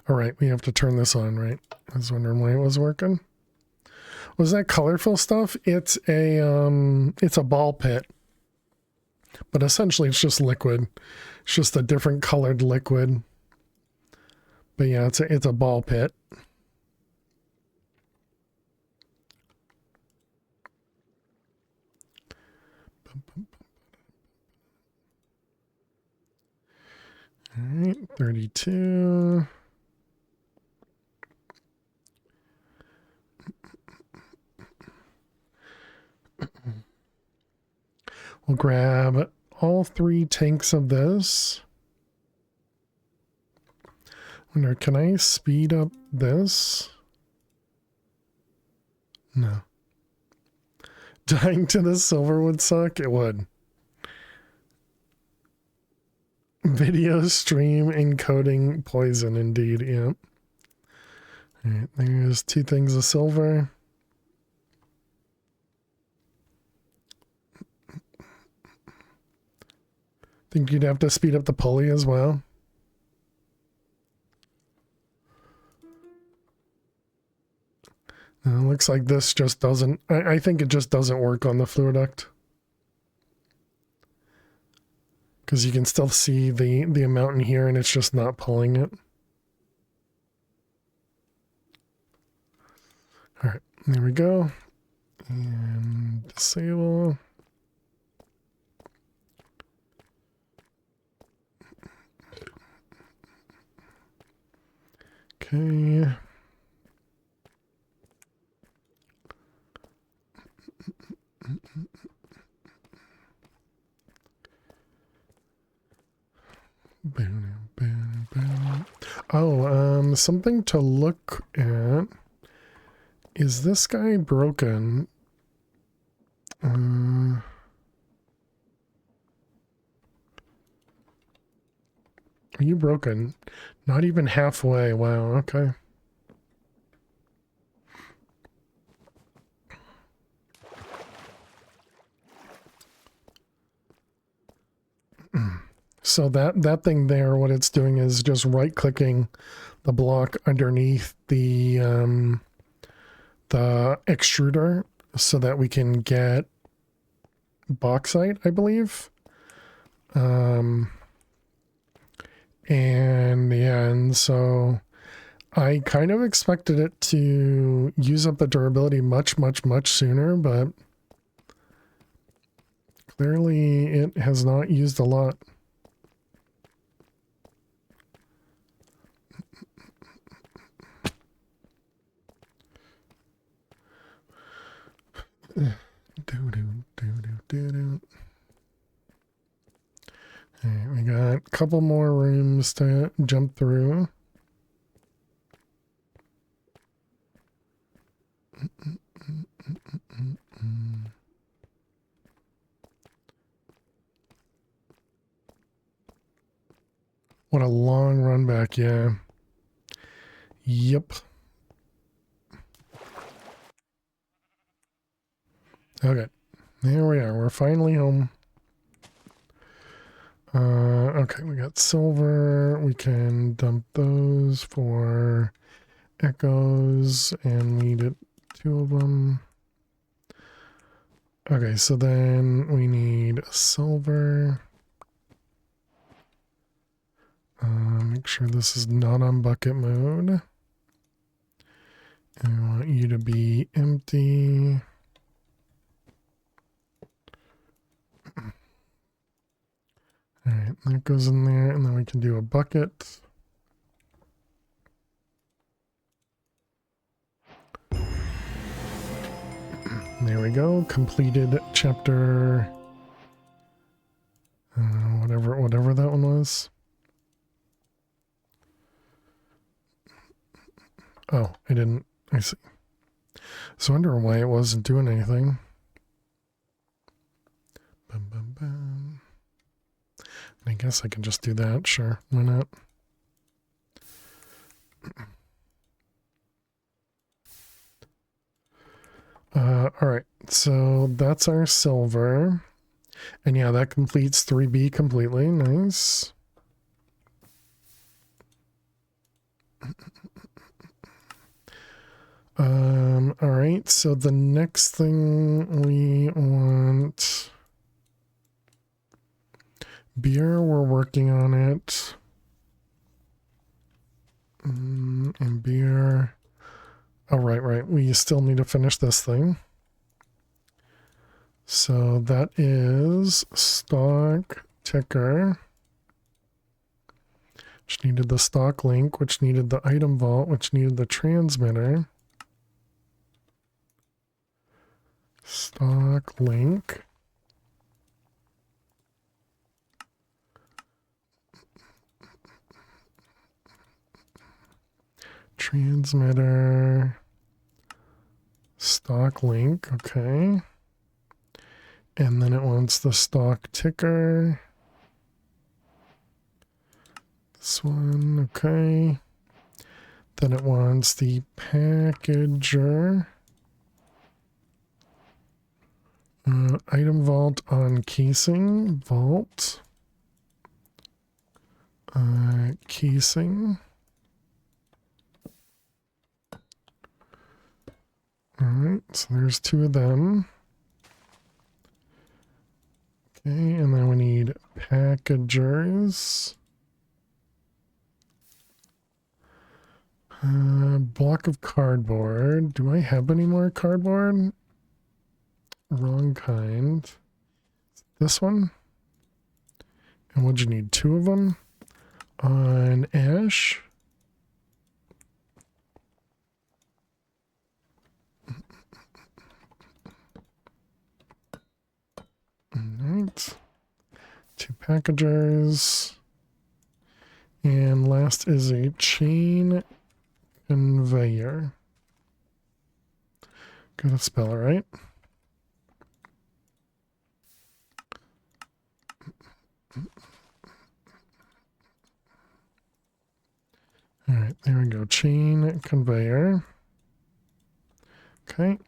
All right, we have to turn this on, right? I was wondering why it was working. Was that colorful stuff? It's a ball pit. But essentially it's just liquid. It's just a different colored liquid. But yeah, it's a ball pit. All right, 32. We'll grab all 3 tanks of this. Wonder, can I speed up this? No. Dying to the silver would suck? It would. Video stream encoding poison, indeed, yeah. Alright, there's 2 things of silver. Think you'd have to speed up the pulley as well. Looks like this just doesn't... I think it just doesn't work on the fluid duct. Because you can still see the amount in here and it's just not pulling it. Alright, there we go. And disable. Okay. Oh, something to look at. Is this guy broken? Are you broken? Not even halfway. Wow, okay. So that thing there, what it's doing is just right-clicking the block underneath the extruder so that we can get bauxite, I believe. And yeah, and so I kind of expected it to use up the durability much sooner, but clearly it has not used a lot. Alright, we got a couple more rooms to jump through. What a long run back, yeah. Yep. Okay. There we are. We're finally home. Okay, we got silver. We can dump those for echoes, and we did 2 of them. Okay, so then we need silver. Make sure this is not on bucket mode. And I want you to be empty. Alright, that goes in there, and then we can do a bucket. There we go. Completed chapter. Whatever that one was. Oh, I didn't. I see. So I wonder why it wasn't doing anything. Bum, bum, bum. I guess I can just do that. Sure, why not? All right, so that's our silver. And yeah, that completes 3B completely. Nice. All right, so the next thing we want... Beer, we're working on it. And beer... Oh, right. We still need to finish this thing. So that is stock ticker, which needed the stock link, which needed the item vault, which needed the transmitter. Stock link. Transmitter. Stock link, okay. And then it wants the stock ticker. This one, okay. Then it wants the packager. Item vault on casing. Vault. Casing. Alright, so there's 2 of them. Okay, and then we need packagers. Block of cardboard. Do I have any more cardboard? Wrong kind. This one? And what'd you need? 2 of them? On ash? Alright. 2 packagers. And last is a chain conveyor. Gotta spell it right. Alright, there we go. Chain conveyor. Okay.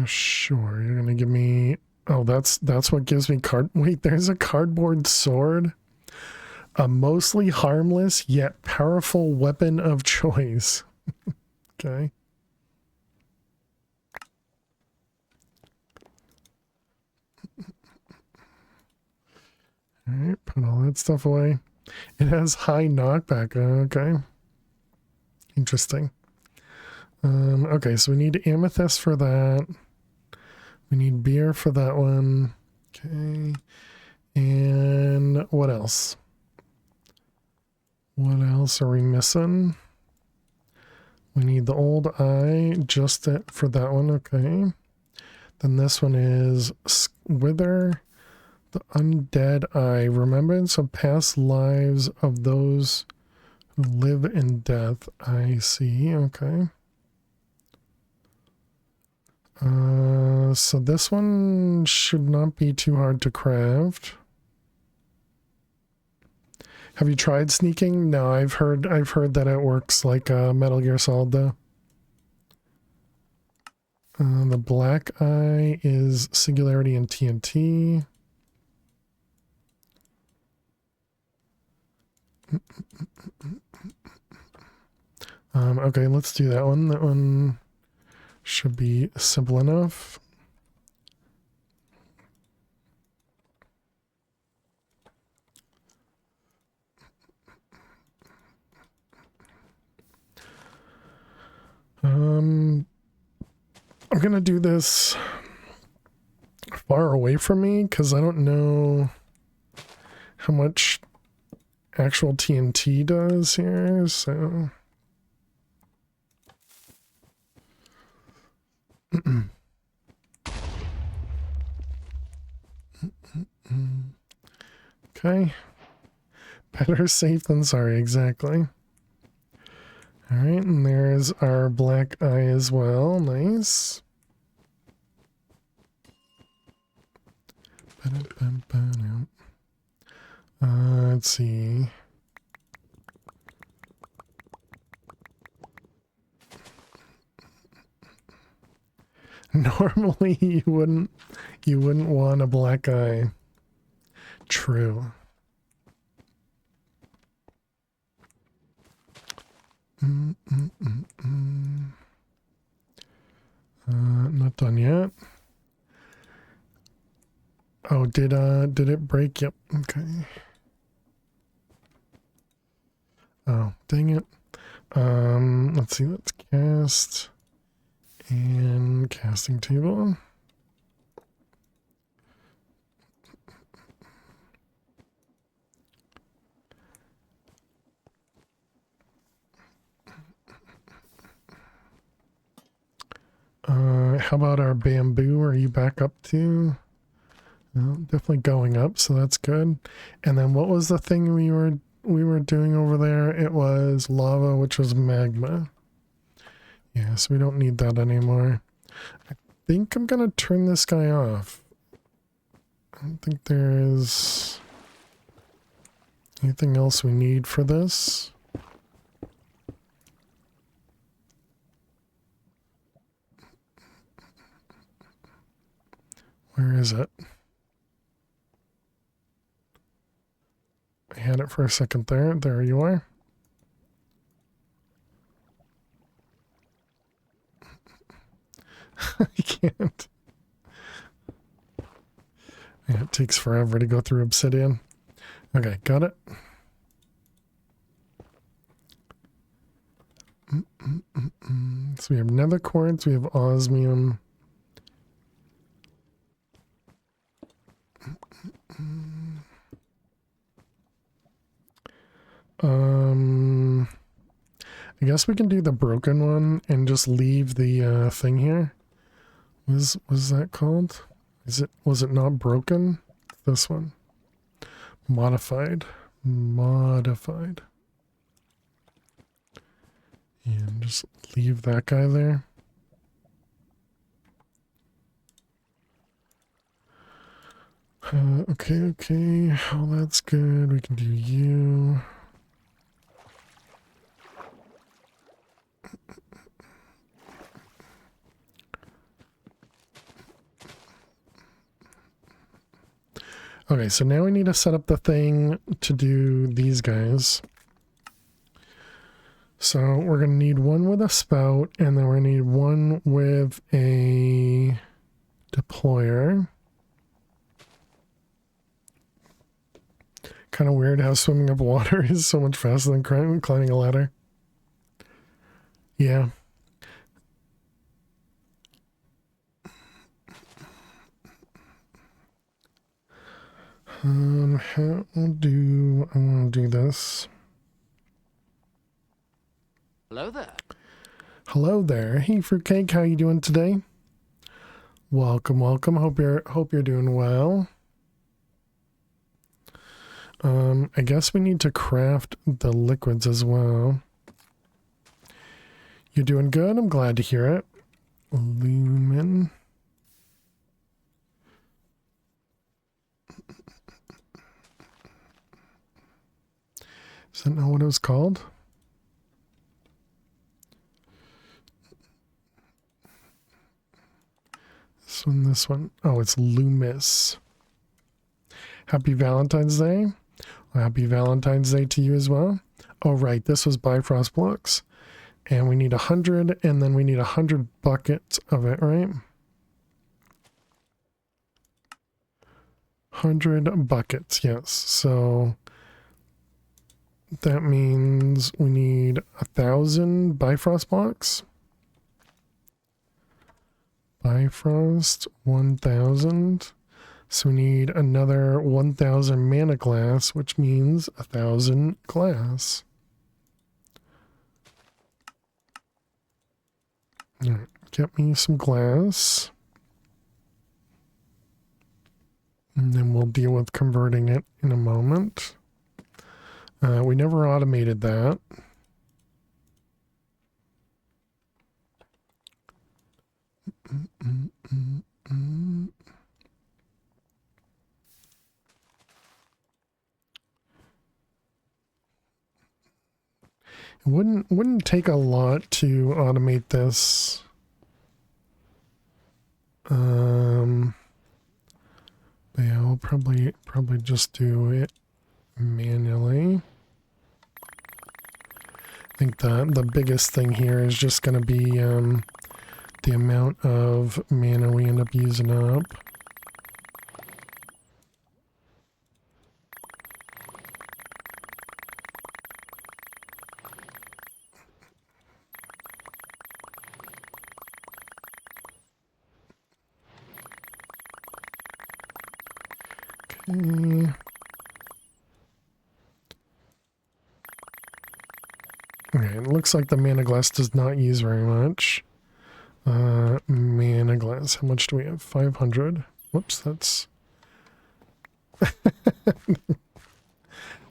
Sure, you're gonna give me... Oh, that's what gives me Wait, there's a cardboard sword. A mostly harmless yet powerful weapon of choice. Okay. Alright, put all that stuff away. It has high knockback. Okay. Interesting. Okay, so we need amethyst for that. We need beer for that one. Okay. And what else? What else are we missing? We need the old eye just for that one. Okay. Then this one is wither the undead eye. Remembrance of past lives of those who live in death. I see. Okay. So this one should not be too hard to craft. Have you tried sneaking? No, I've heard that it works like Metal Gear Solid though. The black eye is Singularity and TNT. Okay, let's do that one. That one should be simple enough. I'm gonna do this far away from me because I don't know how much actual TNT does here, so okay. Better safe than sorry, exactly. Alright, and there's our black eye as well. Nice. Let's see. Normally you wouldn't want a black eye. True. Not done yet. Oh, did it break? Yep. Okay. Oh, dang it. Let's see, let's cast and casting table. How about our bamboo? Are you back up to? Well, definitely going up, so that's good. And then what was the thing we were doing over there? It was lava, which was magma. Yeah, so we don't need that anymore. I think I'm gonna turn this guy off. I don't think there's anything else we need for this. Where is it? I had it for a second there. There you are. I can't. Yeah, it takes forever to go through obsidian. Okay, got it. So we have nether quartz, we have osmium. I guess we can do the broken one and just leave the thing here. Was that called? Was it not broken? This one. Modified. Modified. And just leave that guy there. Okay. Oh, that's good. We can do you. Okay, so now we need to set up the thing to do these guys. So we're going to need one with a spout, and then we're going to need one with a deployer. Kind of weird how swimming up water is so much faster than climbing a ladder. Yeah. How do I want to do this? Hello there. Hello there. Hey, Fruitcake, how you doing today? Welcome. Hope you're doing well. I guess we need to craft the liquids as well. You're doing good. I'm glad to hear it. Lumen. Does that know what it was called? This one. Oh, it's Loomis. Happy Valentine's Day. Well, happy Valentine's Day to you as well. Oh, right. This was Bifrost blocks. And we need 100, and then we need 100 buckets of it, right? 100 buckets, yes. So that means we need 1,000 Bifrost blocks. Bifrost 1,000. So we need another 1,000 mana glass, which means 1,000 glass. All right, get me some glass. And then we'll deal with converting it in a moment. We never automated that. It wouldn't take a lot to automate this. But yeah, I'll probably just do it manually. I think the biggest thing here is just going to be the amount of mana we end up using up. Okay. Okay, it looks like the mana glass does not use very much. Mana glass, how much do we have? 500. Whoops, that's...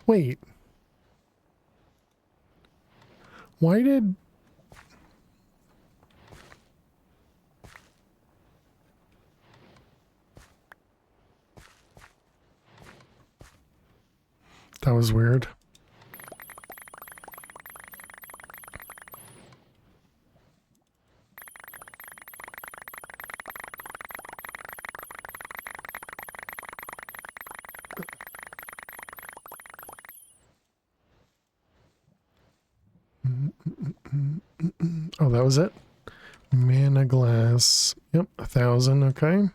Wait. Why did... That was weird. Oh, that was it? Mana glass. Yep, 1,000, okay.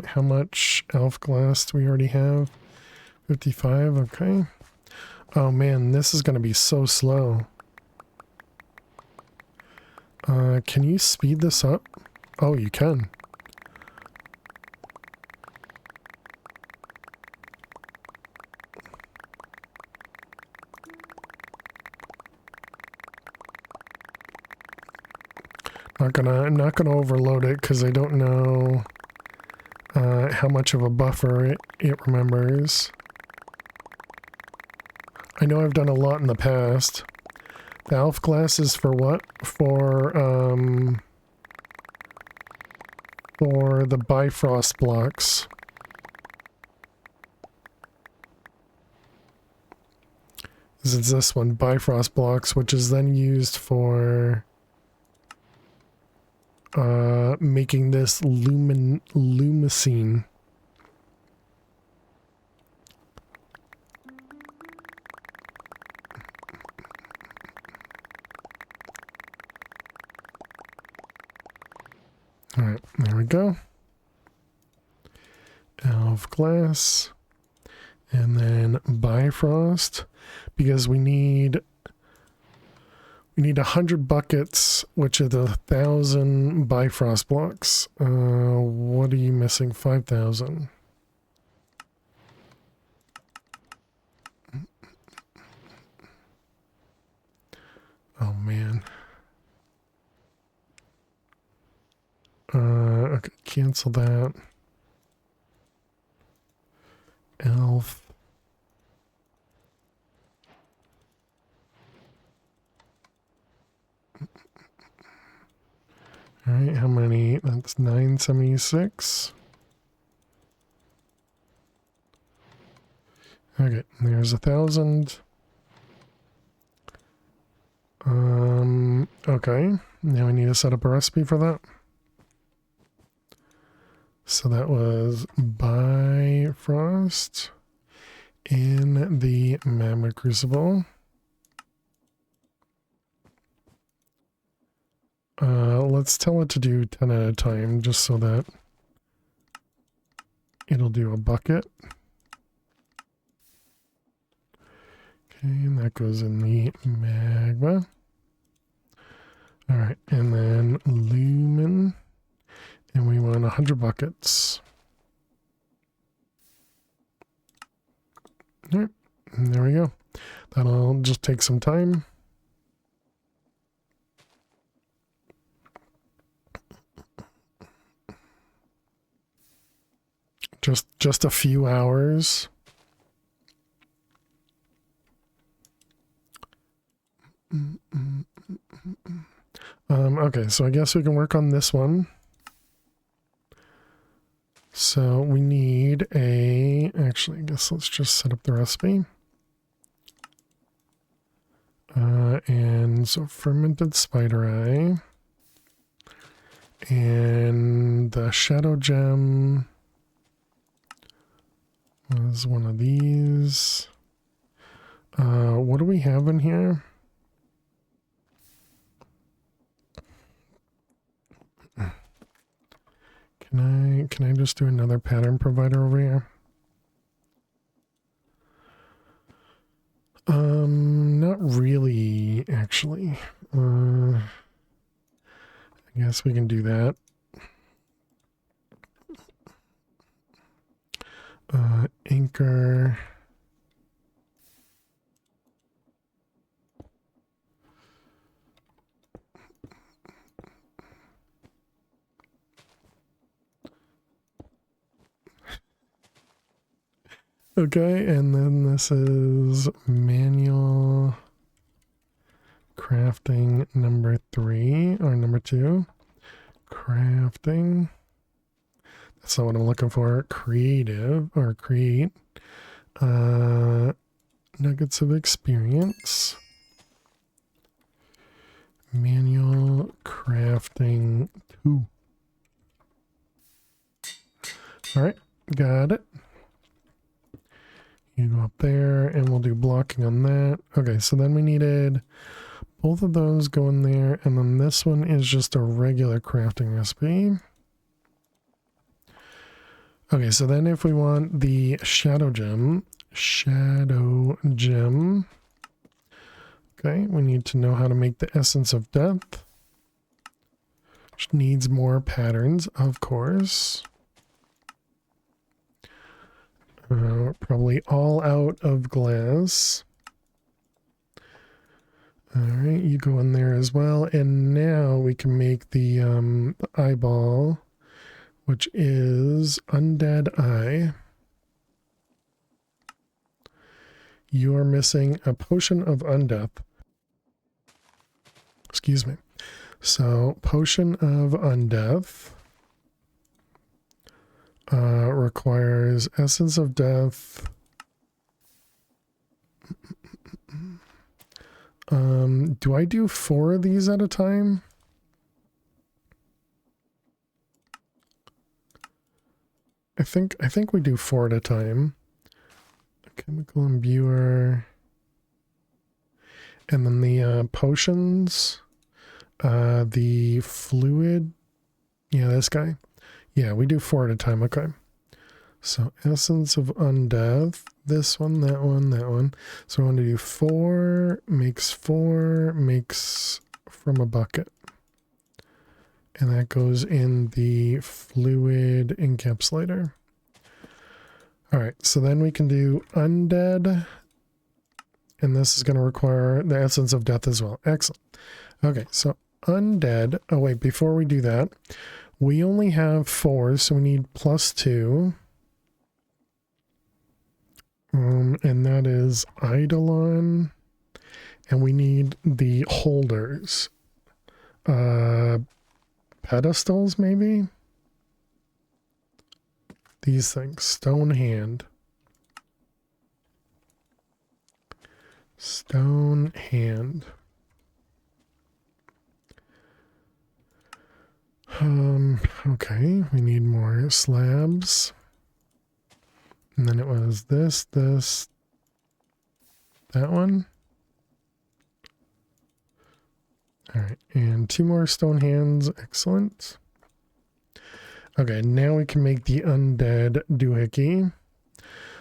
How much elf glass do we already have? 55, okay. Oh man, this is gonna be so slow. Can you speed this up? Oh, you can. Not gonna overload it because I don't know how much of a buffer it remembers. I know I've done a lot in the past. The elf glass is for what? For the Bifrost blocks. This is this one, Bifrost blocks, which is then used for making this lumicine. Alright, there we go. Elf glass. And then Bifrost. Because we need 100 buckets, which are the 1,000 Bifrost blocks. What are you missing? 5,000. Oh man. Okay, cancel that. Elf. All right, how many? That's 976. Okay, there's 1,000. Okay, now we need to set up a recipe for that. So that was Bifrost in the Magma Crucible. Let's tell it to do 10 at a time, just so that it'll do a bucket. Okay, and that goes in the magma. Alright, and then lumen. And we want 100 buckets. Alright, and there we go. That'll just take some time. Just a few hours. Okay, so I guess we can work on this one. So we need actually, I guess let's just set up the recipe. And so fermented spider eye. And the shadow gem was one of these. What do we have in here? Can I just do another pattern provider over here? Not really, actually. I guess we can do that. Anchor. Okay, and then this is manual crafting number 3 or number 2. Crafting. That's not what I'm looking for. Creative or create. Nuggets of experience. Manual crafting 2. All right, got it. You go up there and we'll do blocking on that. Okay, so then we needed both of those go in there, and then this one is just a regular crafting recipe. Okay, so then if we want the shadow gem, okay, we need to know how to make the essence of death, which needs more patterns, of course. Probably all out of glass. All right, you go in there as well, and now we can make the eyeball, which is undead eye. You are missing a potion of undeath. Excuse me. So potion of undeath requires essence of death. Do I do 4 of these at a time? I think we do 4 at a time. A chemical imbuer. And then the potions. The fluid. Yeah, this guy. Yeah, we do 4 at a time. Okay. So essence of undeath. This one, that one, that one. So I want to do 4 makes from a bucket. And that goes in the fluid encapsulator. All right, so then we can do undead. And this is going to require the essence of death as well. Excellent. Okay, so undead. Oh, wait, before we do that, we only have 4, so we need +2. And that is Eidolon. And we need the holders. Pedestals, maybe? These things. Stone hand. Stone hand. Okay, we need more slabs. And then it was this, that one. All right, and 2 more stone hands. Excellent. Okay, now we can make the undead doohickey.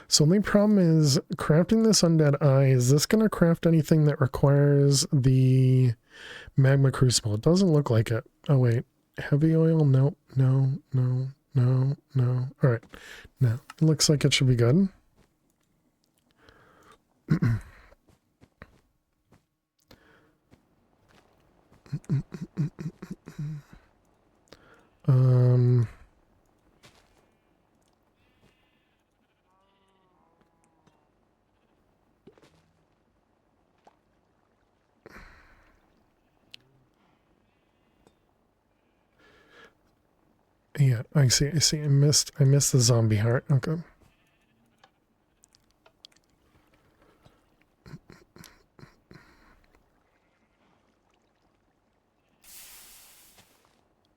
So only problem is crafting this undead eye. Is this going to craft anything that requires the magma crucible? It doesn't look like it. Oh, wait. Heavy oil? Nope. No. All right. No. It looks like it should be good. Yeah, I see. I missed the zombie heart. Okay.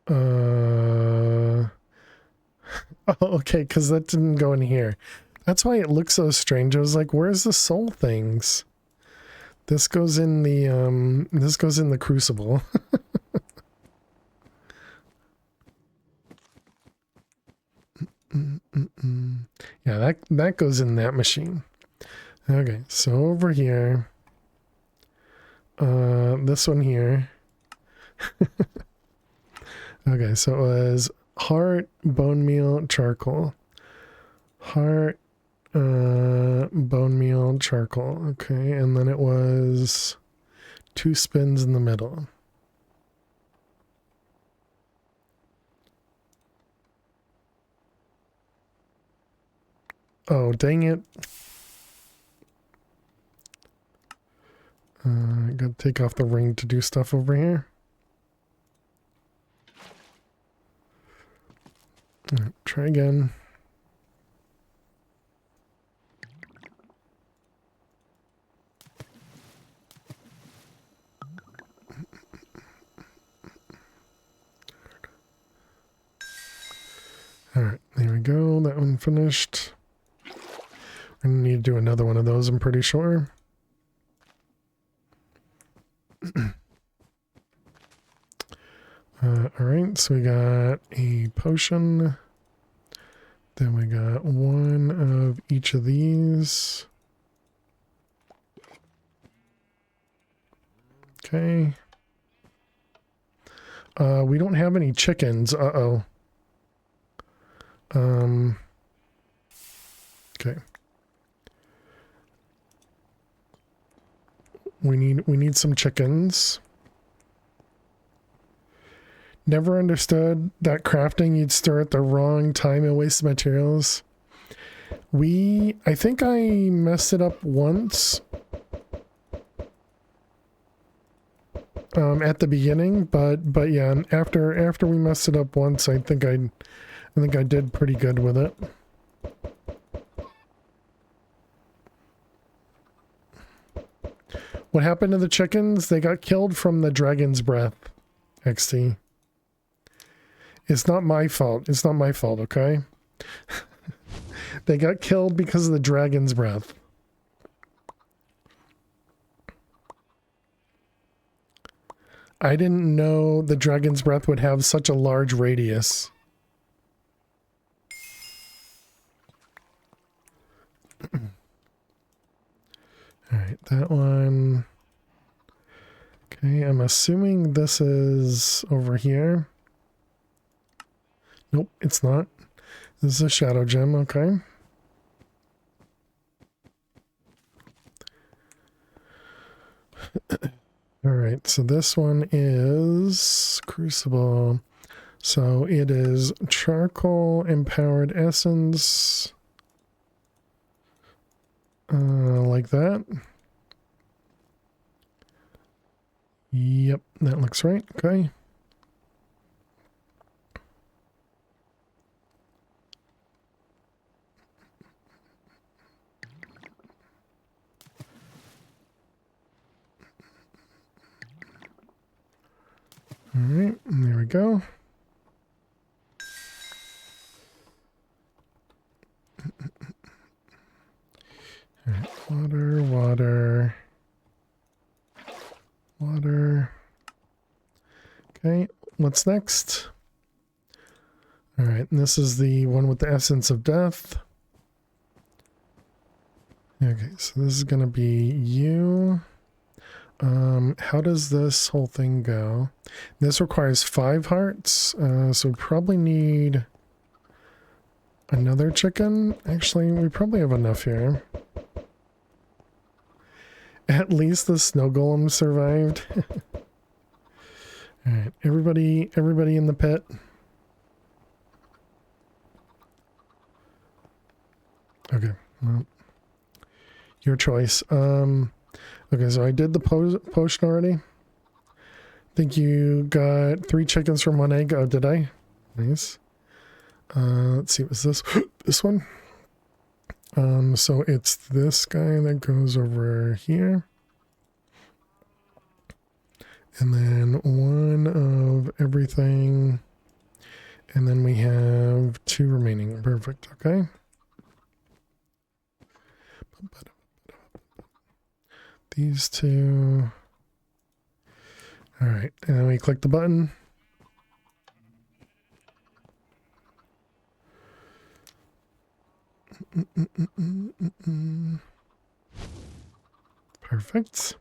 Oh, okay, because that didn't go in here. That's why it looks so strange. I was like, where's the soul things? This goes in the crucible. Yeah, that goes in that machine. Okay, so over here. This one here. Okay, so it was heart, bone meal, charcoal. Heart, bone meal, charcoal. Okay, and then it was 2 spins in the middle. Oh, dang it. I gotta take off the ring to do stuff over here. Right, try again. Alright, there we go. That one finished. I need to do another one of those, I'm pretty sure. Alright, so we got a potion. Then we got 1 of each of these. Okay. We don't have any chickens. Uh-oh. Okay. We need some chickens. Never understood that crafting you'd stir at the wrong time and waste materials. I think I messed it up once. At the beginning, but yeah, after we messed it up once, I think I did pretty good with it. What happened to the chickens? They got killed from the dragon's breath. XT. It's not my fault. It's not my fault, okay? They got killed because of the dragon's breath. I didn't know the dragon's breath would have such a large radius. Alright, that one. Okay, I'm assuming this is over here. Nope, it's not. This is a shadow gem, okay. Alright, so this one is crucible. So it is charcoal empowered essence. Like that. Yep, that looks right. Okay. All right, there we go. All right, water, water, water. Okay, what's next? All right, and this is the one with the essence of death. Okay, so this is going to be you. How does this whole thing go? This requires 5 hearts, so we probably need another chicken. Actually, we probably have enough here. At least the snow golem survived. All right, everybody in the pit. Okay, well, your choice. Okay, so I did the potion already. I think you got 3 chickens from 1 egg. Oh, did I? Nice. Let's see, was this this one? So it's this guy that goes over here. And then 1 of everything. And then we have 2 remaining. Perfect, okay. These 2. All right, and then we click the button. Perfect.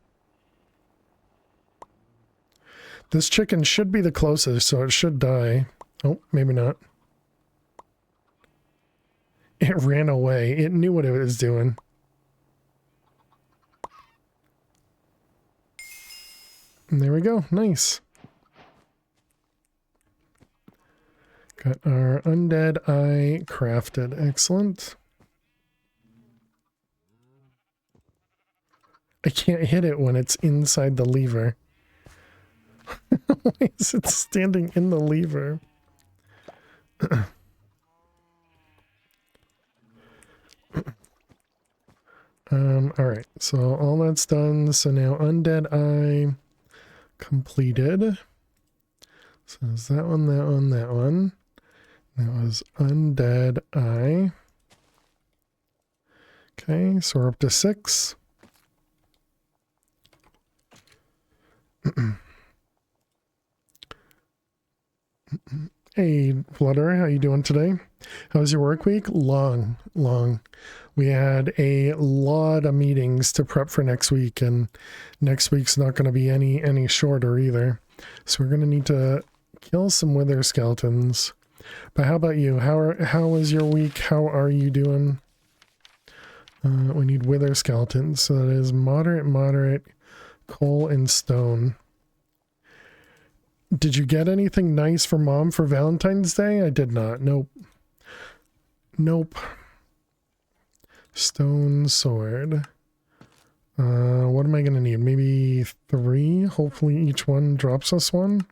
This chicken should be the closest, so it should die. Oh, maybe not. It ran away. It knew what it was doing. And there we go. Nice. Got our undead eye crafted. Excellent. I can't hit it when it's inside the lever. Why is it standing in the lever? Alright, so all that's done. So now undead eye completed. So it's that one, that one, that one. That was undead eye. Okay, so we're up to 6. Hey, Flutter, how you doing today? How was your work week? Long. We had a lot of meetings to prep for next week, and next week's not going to be any shorter either. So we're going to need to kill some wither skeletons. But how about you? How was your week? How are you doing? We need wither skeletons. So that is moderate, coal and stone. Did you get anything nice for Mom for Valentine's Day? I did not. Nope. Stone sword. What am I going to need? Maybe 3? Hopefully each one drops us 1.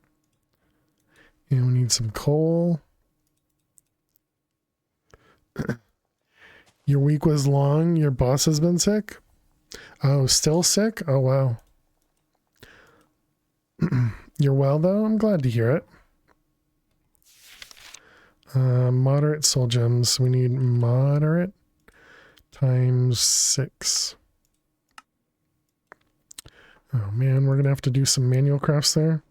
And we need some coal. Your week was long. Your boss has been sick? Oh, still sick? Oh, wow. You're well, though? I'm glad to hear it. Moderate soul gems. We need moderate times 6. Oh, man. We're going to have to do some manual crafts there.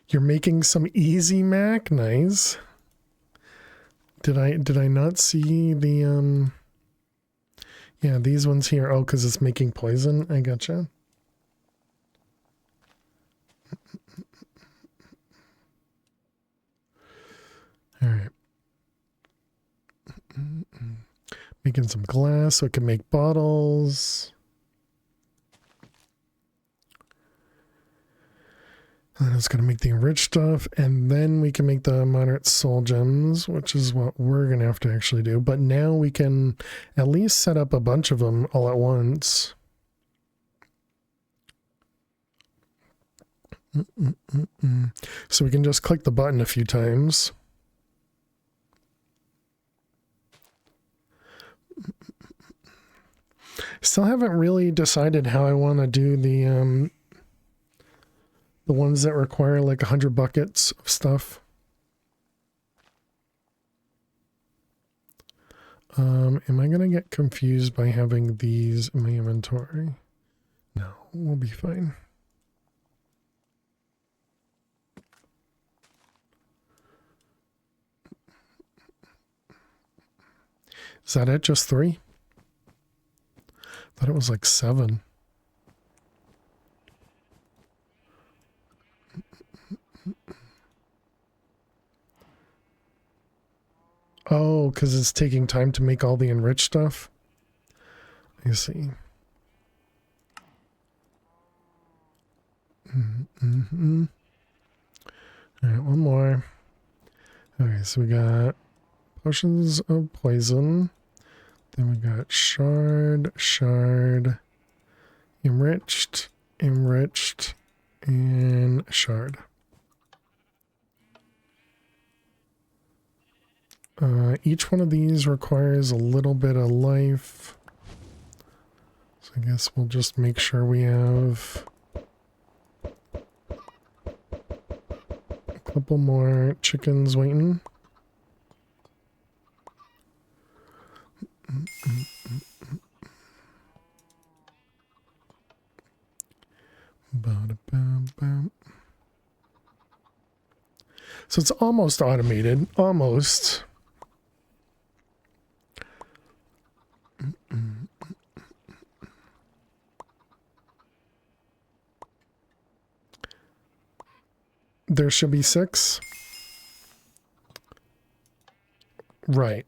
You're making some easy mac? Nice. Did I not see the yeah, these ones here? Oh, because it's making poison. I gotcha. All right. Making some glass so it can make bottles. And it's going to make the enriched stuff, and then we can make the moderate soul gems, which is what we're going to have to actually do. But now we can at least set up a bunch of them all at once. So we can just click the button a few times. still haven't really decided how I want to do the ones that require like 100 buckets of stuff. Am I gonna get confused by having these in my inventory? No, we'll be fine. Is that it? Just 3? Thought it was like 7. Oh, because it's taking time to make all the enriched stuff. I see. Mm-hmm. All right, one more. Okay, so we got potions of poison. Then we got shard, enriched, and shard. Each one of these requires a little bit of life. So I guess we'll just make sure we have a couple more chickens waiting. So it's almost automated, almost. There should be 6. Right.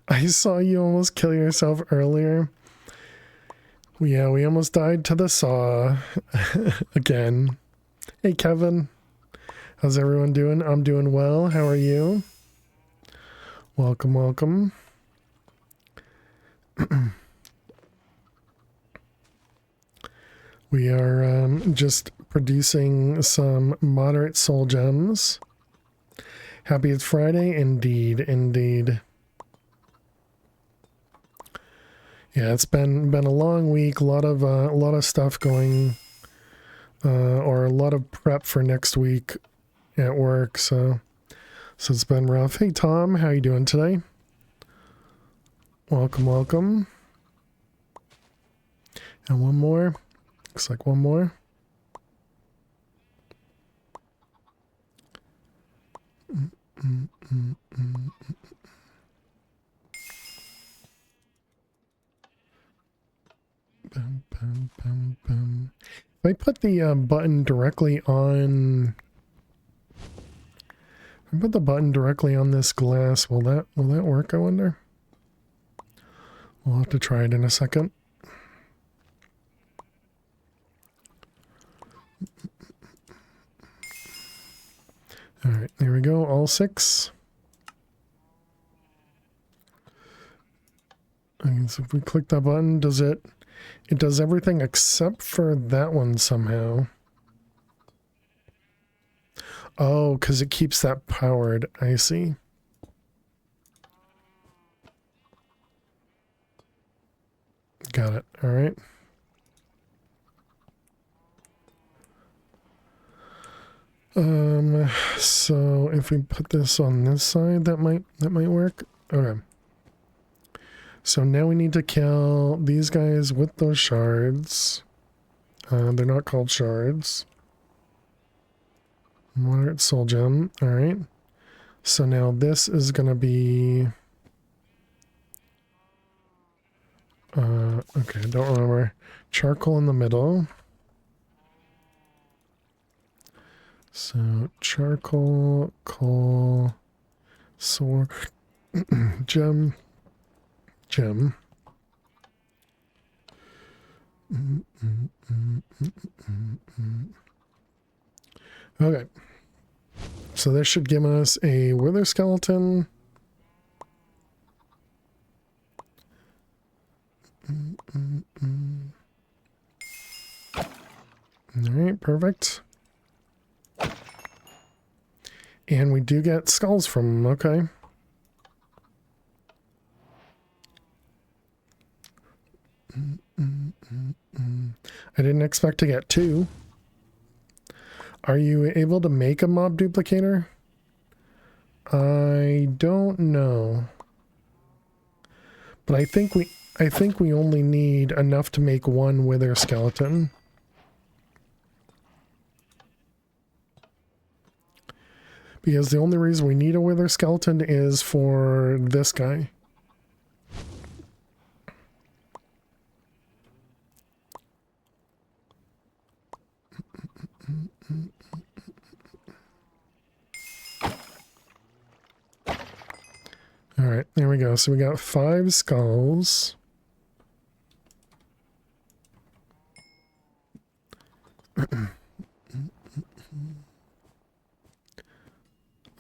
I saw you almost kill yourself earlier. Yeah, we almost died to the saw again. Hey, Kevin. How's everyone doing? I'm doing well. How are you? Welcome, welcome. We are just producing some moderate soul gems. Happy it's Friday. Indeed, indeed. Yeah, it's been a long week. A lot of stuff going, or a lot of prep for next week at work. So it's been rough. Hey Tom, how you doing today? Welcome, welcome. And one more. Looks like one more. Bum, bum, bum, bum. If I put the button directly on, if I put the button directly on this glass, will that work? I wonder. We'll have to try it in a second. All right, there we go. All 6. Okay, so if we click that button, does it? It does everything except for that one somehow. Oh, because it keeps that powered. I see. Got it. All right. So if we put this on this side, that might work. Okay. So now we need to kill these guys with those shards. They're not called shards. Moderate soul gem. All right. So now this is going to be... okay, I don't remember. Charcoal in the middle. So charcoal, coal, sword, gem. Okay. So this should give us a wither skeleton. All right, perfect. And we do get skulls from them, okay. I didn't expect to get 2. Are you able to make a mob duplicator? I don't know. But I think we only need enough to make 1 wither skeleton. Because the only reason we need a wither skeleton is for this guy. Alright, there we go. So we got 5 skulls.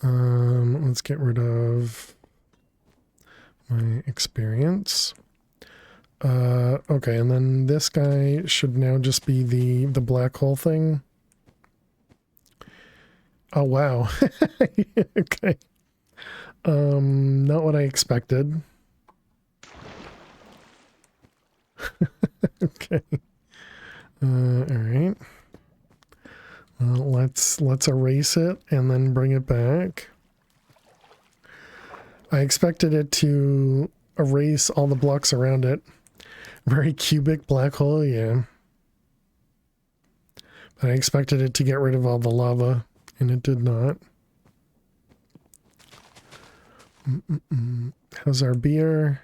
Let's get rid of my experience. Okay, and then this guy should now just be the black hole thing. Oh wow. Okay. Not what I expected. Okay. All right. Let's erase it and then bring it back. I expected it to erase all the blocks around it. Very cubic black hole, yeah. I expected it to get rid of all the lava, and it did not. How's our beer?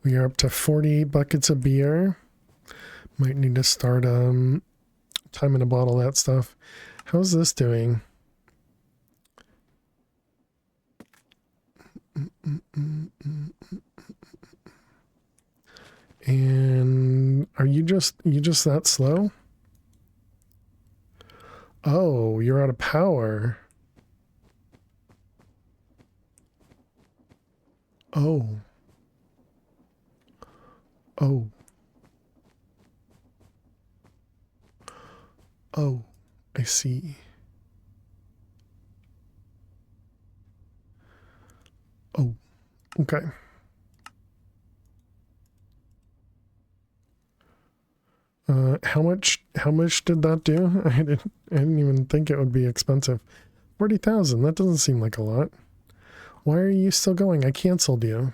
We are up to 48 buckets of beer. Might need to start timing a bottle, that stuff. How's this doing? And are you just that slow? Oh, you're out of power. Oh. Oh. Oh, I see. Oh, okay. How much did that do? I didn't even think it would be expensive. 40,000, that doesn't seem like a lot. Why are you still going? I canceled you.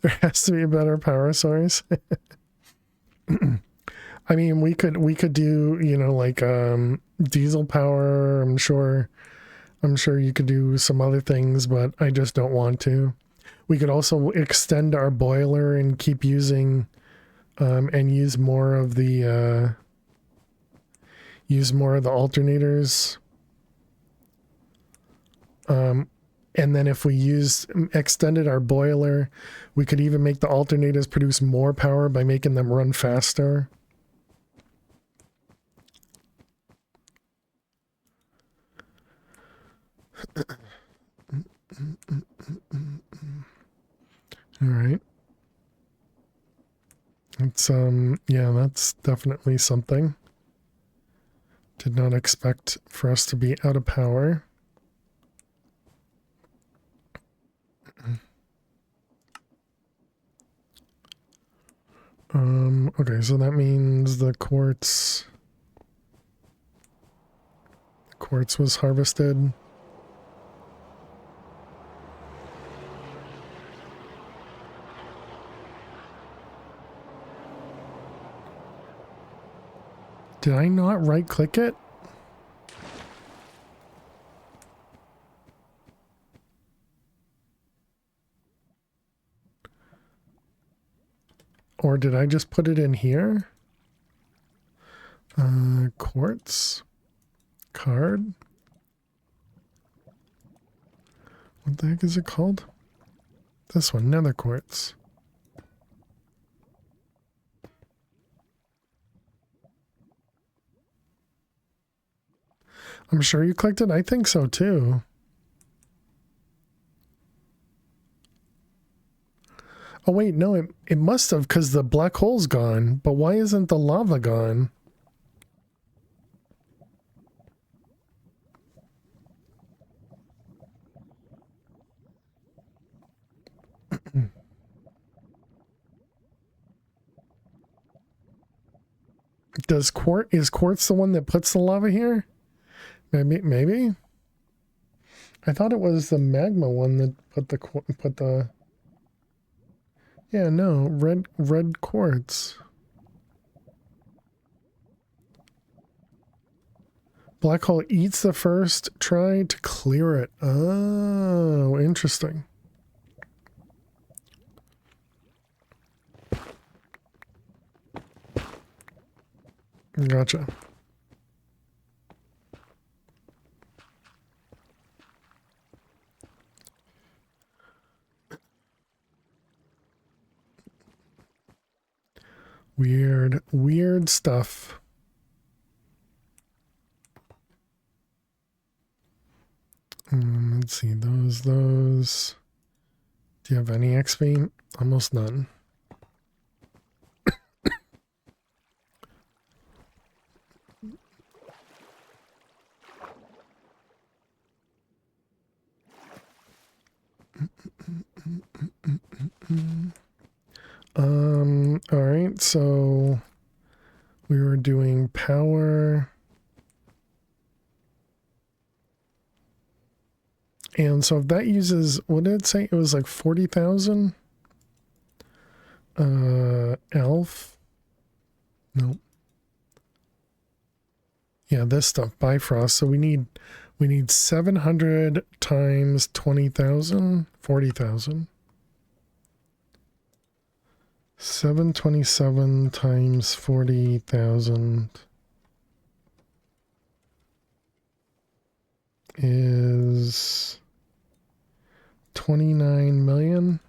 There has to be a better power source. I mean, we could do, you know, like diesel power. I'm sure you could do some other things, but I just don't want to. We could also extend our boiler and keep using and use more of the alternators. And then if we extended our boiler, we could even make the alternators produce more power by making them run faster. All right. It's yeah, that's definitely something. Did not expect for us to be out of power. Okay, so that means the quartz was harvested. Did I not right click it? Or did I just put it in here? Quartz card. What the heck is it called? This one, nether quartz. I'm sure you clicked it. I think so too. Oh wait, no, it must have, because the black hole's gone. But why isn't the lava gone? Is quartz the one that puts the lava here? Maybe. I thought it was the magma one that put the. Yeah, no, red quartz. Black hole eats the first try to clear it. Oh, interesting. Gotcha. Weird stuff. Let's see, those. Do you have any XP? Almost none. All right, so we were doing power. And so if that uses, what did it say? It was like 40,000? Elf? Nope. Yeah, this stuff, Bifrost. So we need 700 times 20,000, 40,000. 727 times 40,000 is 29 million.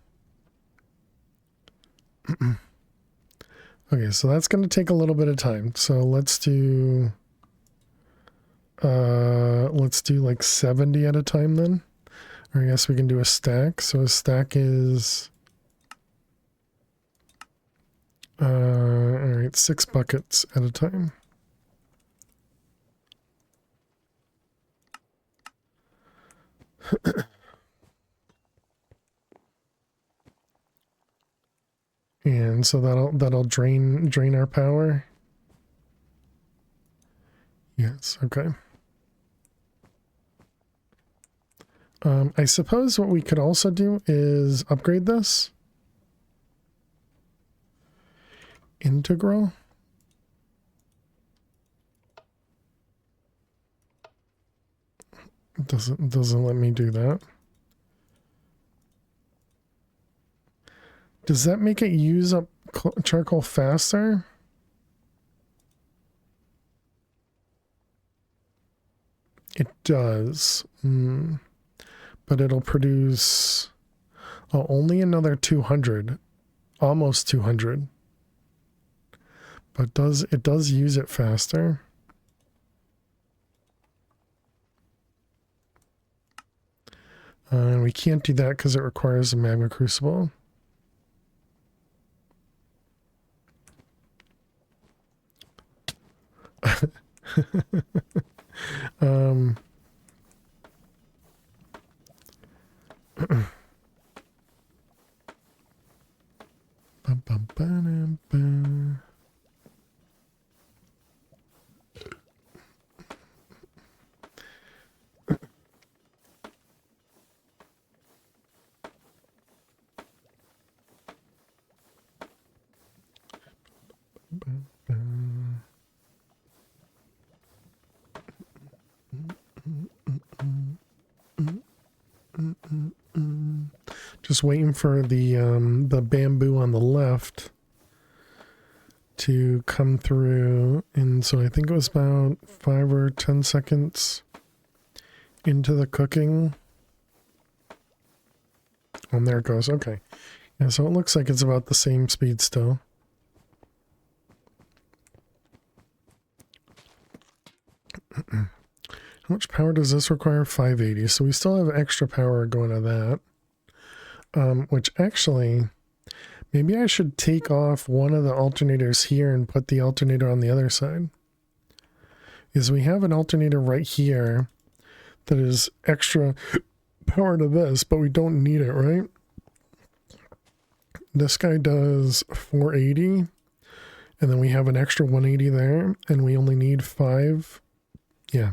Okay, so that's going to take a little bit of time. So let's do like 70 at a time then. Or I guess we can do a stack. So a stack is all right, 6 buckets at a time. And so that'll drain our power. Yes, okay. I suppose what we could also do is upgrade this. Integral. It doesn't let me do that. Does that make it use up charcoal faster? It does. But it'll produce only another 200. Almost 200. But it does use it faster. And we can't do that because it requires a magma crucible. Just waiting for the bamboo on the left to come through, and so I think it was about 5 or 10 seconds into the cooking. And there it goes. Okay, yeah. So it looks like it's about the same speed still. How much power does this require? 580. So we still have extra power going to that. Which actually, maybe I should take off one of the alternators here and put the alternator on the other side. Is we have an alternator right here that is extra power to this, but we don't need it, right? This guy does 480, And then we have an extra 180 there, and we only need 5. Yeah.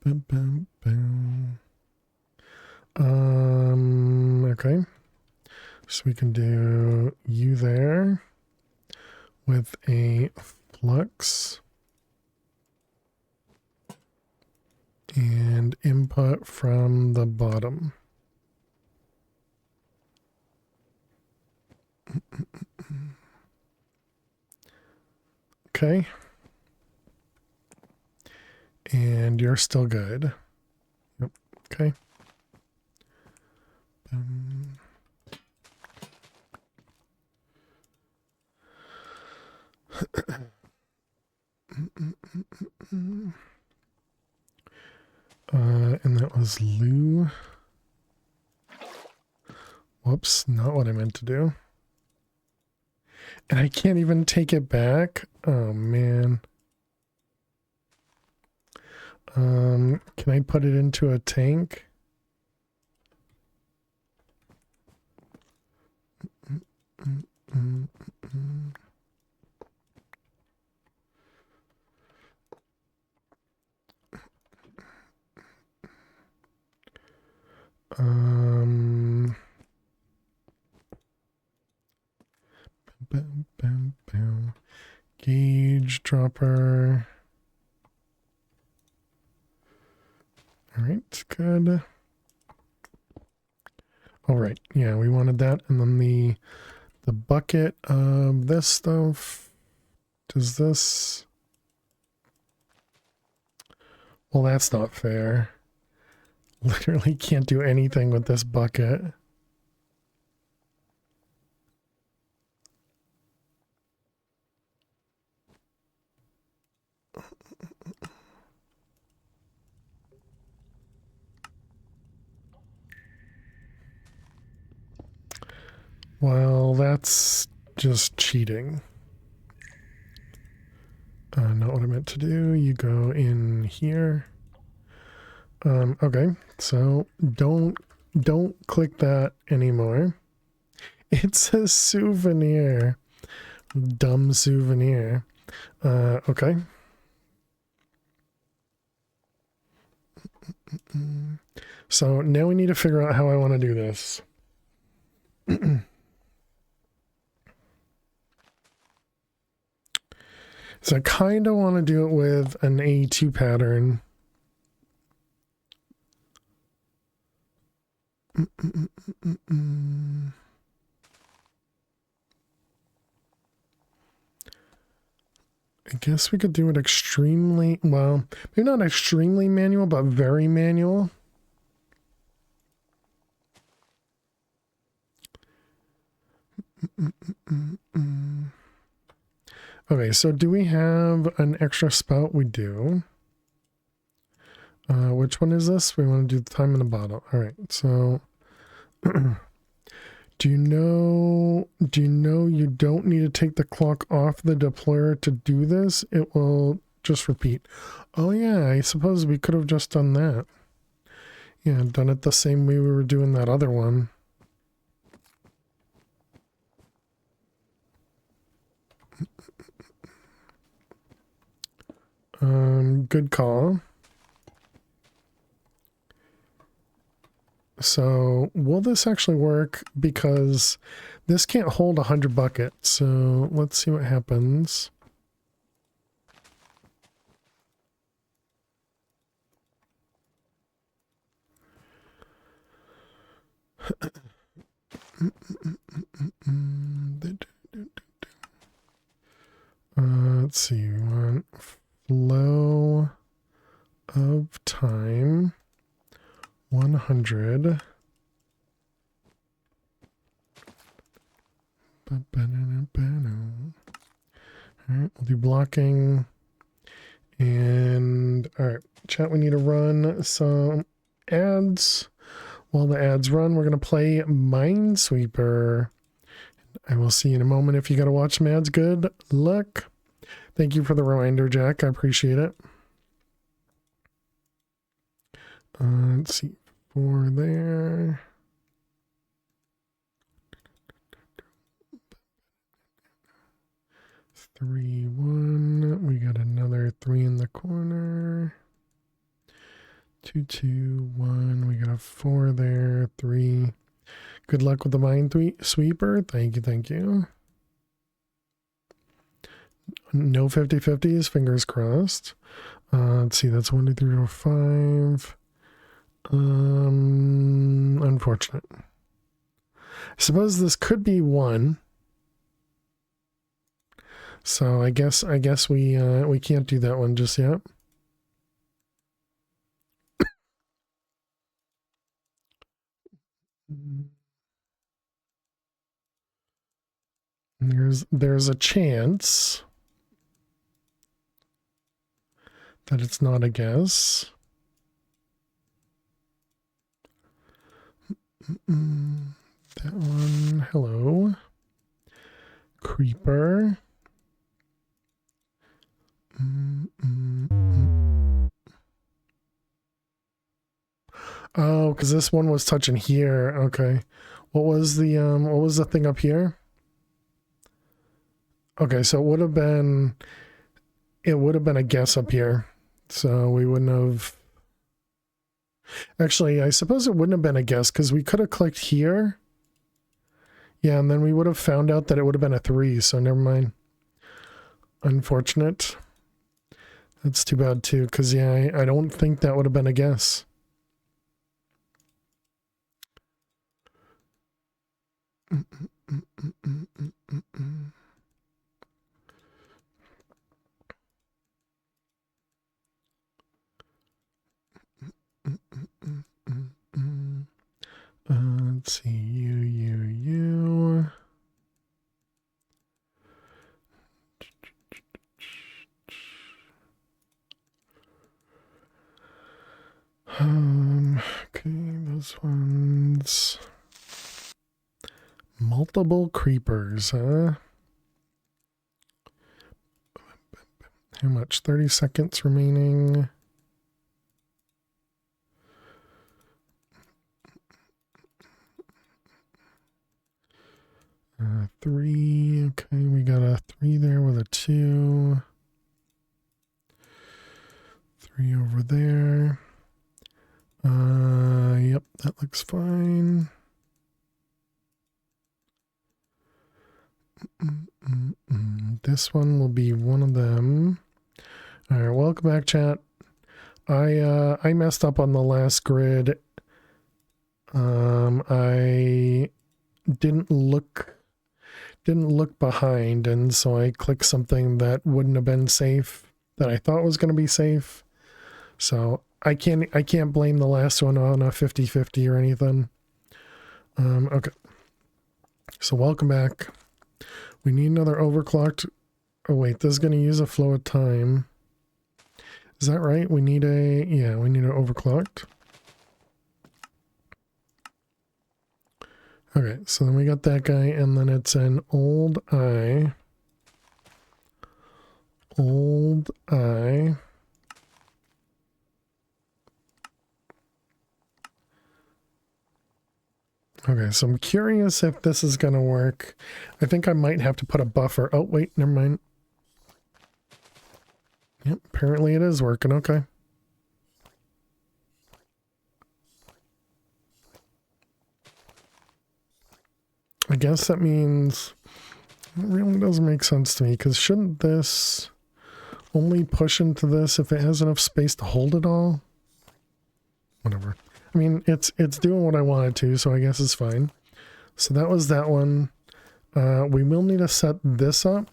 Bum, bum, bum. Okay. So we can do you there with a flux and input from the bottom. Okay. And you're still good. Yep. Okay. And that was Lou. Whoops, not what I meant to do. And I can't even take it back. Oh man. Can I put it into a tank? Gauge dropper. All right, good. All right, yeah, we wanted that, and then the bucket of this stuff. Does this? Well, that's not fair. Literally can't do anything with this bucket. Well, that's just cheating. Not what I meant to do. You go in here. Okay, so don't click that anymore. It's a souvenir. Dumb souvenir. Okay. So now we need to figure out how I want to do this. So I kind of want to do it with an A2 pattern. I guess we could do it extremely, well, maybe not extremely manual, but very manual. Okay, so do we have an extra spout? We do. Which one is this? We want to do the time in the bottle. All right, so do you know you don't need to take the clock off the deployer to do this? It will just repeat. Oh yeah, I suppose we could have just done that. Yeah, done it the same way we were doing that other one. Good call. So will this actually work? Because this can't hold 100 buckets. So let's see what happens. Let's see. We want flow of time 100. All right, we'll do blocking. And all right, chat, we need to run some ads. While the ads run, we're going to play Minesweeper. I will see you in a moment. If you got to watch some ads, good luck. Thank you for the reminder, Jack. I appreciate it. Let's see. 4 there. 3, 1. We got another 3 in the corner. 2, 2, 1. We got a 4 there. 3. Good luck with the mine sweeper. Thank you, thank you. No 50-50s, fingers crossed. Let's see, that's 1, 2, 3, 4, 5. Unfortunate. I suppose this could be 1. So I guess we can't do that one just yet. There's a chance that it's not a guess. That one, hello. Creeper. Oh, because this one was touching here. Okay. What was the thing up here? Okay, so it would have been a guess up here. So we wouldn't have. Actually, I suppose it wouldn't have been a guess because we could have clicked here. Yeah, and then we would have found out that it would have been a 3, so never mind. Unfortunate. That's too bad too, because yeah, I don't think that would have been a guess. Let's see, you. Okay, those ones. Multiple creepers, huh? How much? 30 seconds remaining. Three. Okay, we got a 3 there with a 2. 3 over there. Yep, that looks fine. This one will be one of them. All right, welcome back, chat. I messed up on the last grid. I didn't look behind, and so I clicked something that wouldn't have been safe, that I thought was going to be safe. So I can't blame the last one on a 50-50 or anything. Okay. So welcome back. We need another overclocked. Oh wait, this is going to use a flow of time. Is that right? We need an overclocked. Okay, so then we got that guy, and then it's an old eye. Old eye. Okay, so I'm curious if this is going to work. I think I might have to put a buffer. Oh, wait, never mind. Yep, apparently it is working. Okay. I guess that means it really doesn't make sense to me, because shouldn't this only push into this if it has enough space to hold it all? Whatever. I mean, it's doing what I wanted to, so I guess it's fine. So that was that one. We will need to set this up,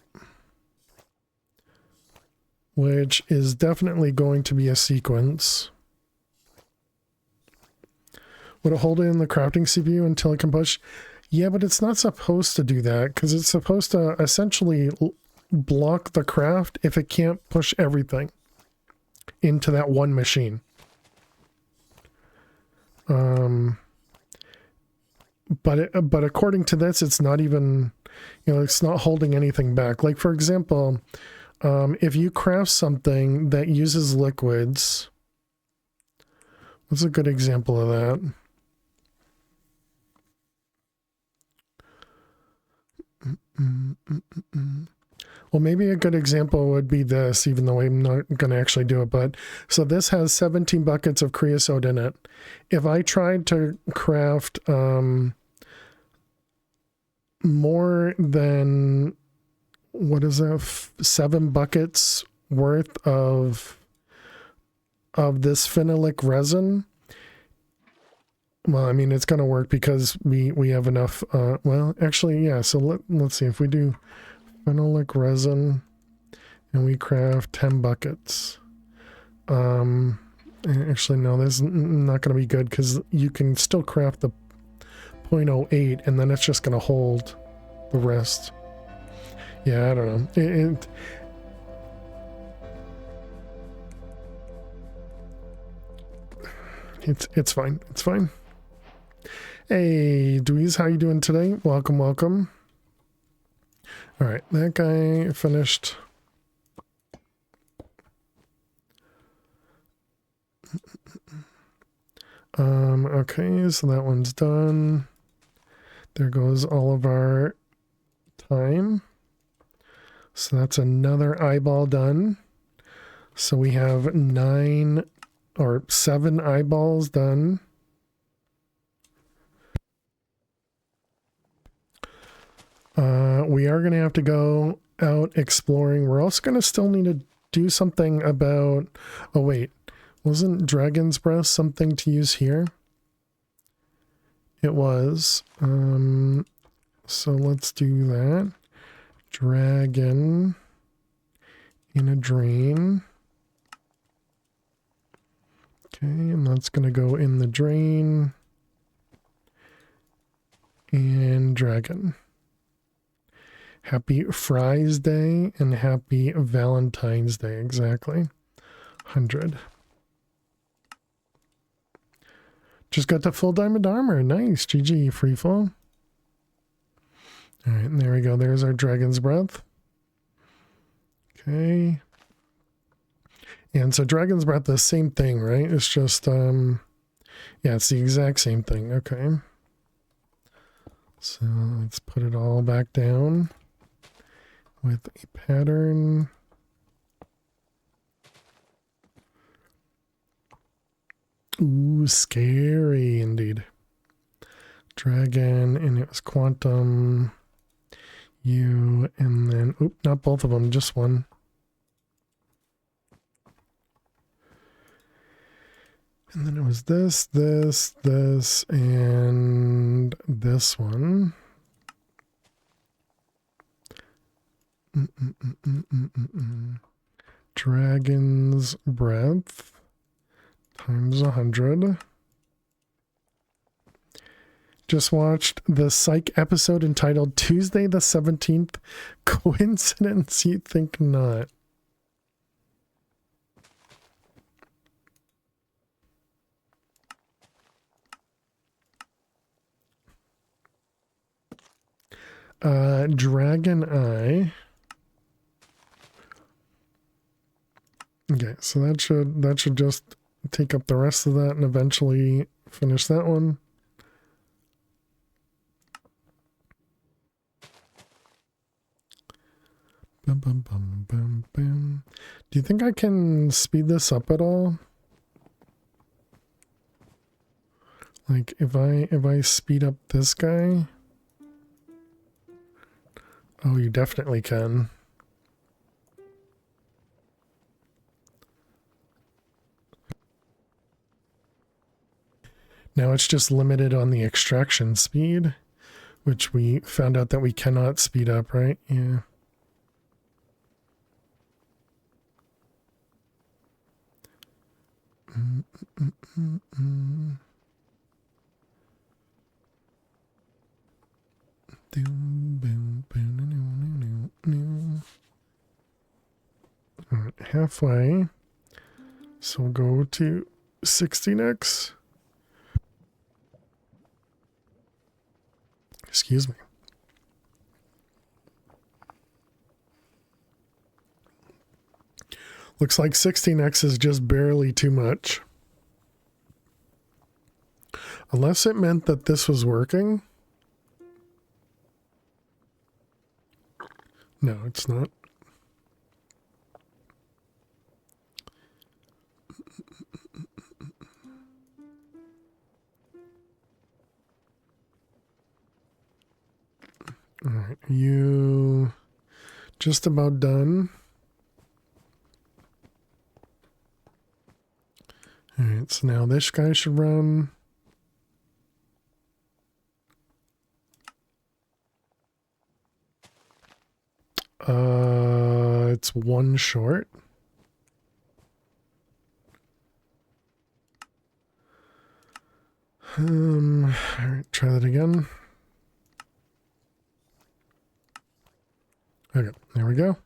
which is definitely going to be a sequence. Would it hold it in the crafting CPU until it can push? Yeah, but it's not supposed to do that, because it's supposed to essentially block the craft if it can't push everything into that one machine. But according to this, it's not even, it's not holding anything back. Like, for example, if you craft something that uses liquids, what's a good example of that? Well, maybe a good example would be this, even though I'm not going to actually do it. But so this has 17 buckets of creosote in it. If I tried to craft more than, what is that, 7 buckets worth of this phenolic resin, well, I mean, it's going to work because we have enough. Well, actually, yeah. So let's see if we do phenolic resin and we craft 10 buckets. Actually, no, this is not going to be good because you can still craft the 0.08 and then it's just going to hold the rest. Yeah, I don't know. It's fine. It's fine. Hey, Dweez, how you doing today? Welcome, welcome. All right, that guy finished. Okay, so that one's done. There goes all of our time. So that's another eyeball done. So we have 9 or 7 eyeballs done. We are going to have to go out exploring. We're also going to still need to do something about... Oh, wait. Wasn't Dragon's Breath something to use here? It was. So let's do that. Dragon in a drain. Okay, and that's going to go in the drain. And dragon. Happy Fries Day and happy Valentine's Day, exactly. 100. Just got the full diamond armor. Nice. GG, free fall. All right, and there we go. There's our Dragon's Breath. Okay. And so Dragon's Breath, the same thing, right? It's just, yeah, it's the exact same thing. Okay. So let's put it all back down with a pattern. Ooh, scary indeed. Dragon, and it was quantum, you, and then, oop, not both of them, just one. And then it was this, and this one. Dragon's Breath times 100. Just watched the Psych episode entitled Tuesday the 17th. Coincidence? You think not? Dragon Eye. Okay, so that should just take up the rest of that and eventually finish that one. Bum, bum, bum, bum, bum. Do you think I can speed this up at all? Like if I speed up this guy? Oh, you definitely can. Now it's just limited on the extraction speed, which we found out that we cannot speed up, right? Yeah. All right, halfway. So we'll go to 60 next. Excuse me. Looks like 16x is just barely too much. Unless it meant that this was working. No, it's not. All right, are you just about done? All right, so now this guy should run. It's one short. All right, try that again. Okay, there we go.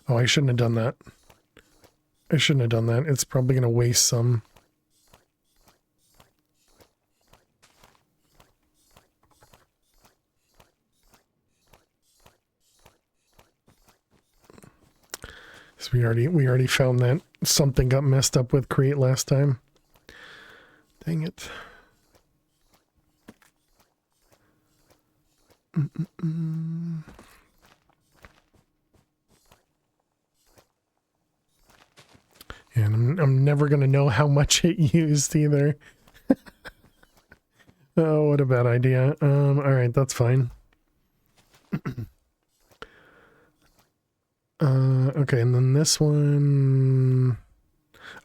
Oh, I shouldn't have done that. I shouldn't have done that. It's probably going to waste some. So we already found that something got messed up with create last time. Dang it. And I'm never going to know how much it used either. Oh, what a bad idea. All right, that's fine. Okay, and then this one...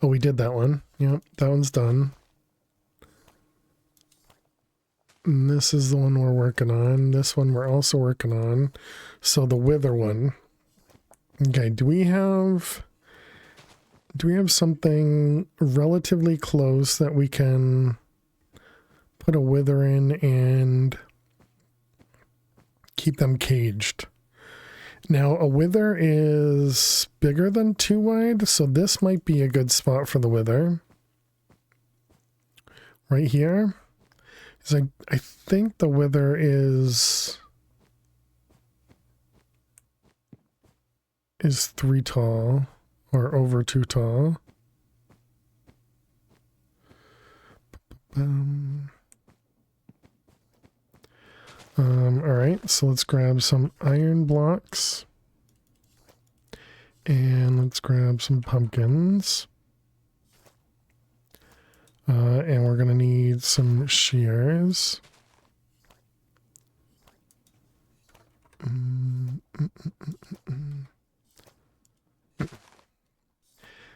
Oh, we did that one. Yep, that one's done. And this is the one we're working on. This one we're also working on. So the wither one. Okay, do we have something relatively close that we can put a wither in and keep them caged? Now, a wither is bigger than 2 wide, so this might be a good spot for the wither. Right here. I think the wither is 3 tall, or over 2 tall. Alright, so let's grab some iron blocks. And let's grab some pumpkins. And we're going to need some shears.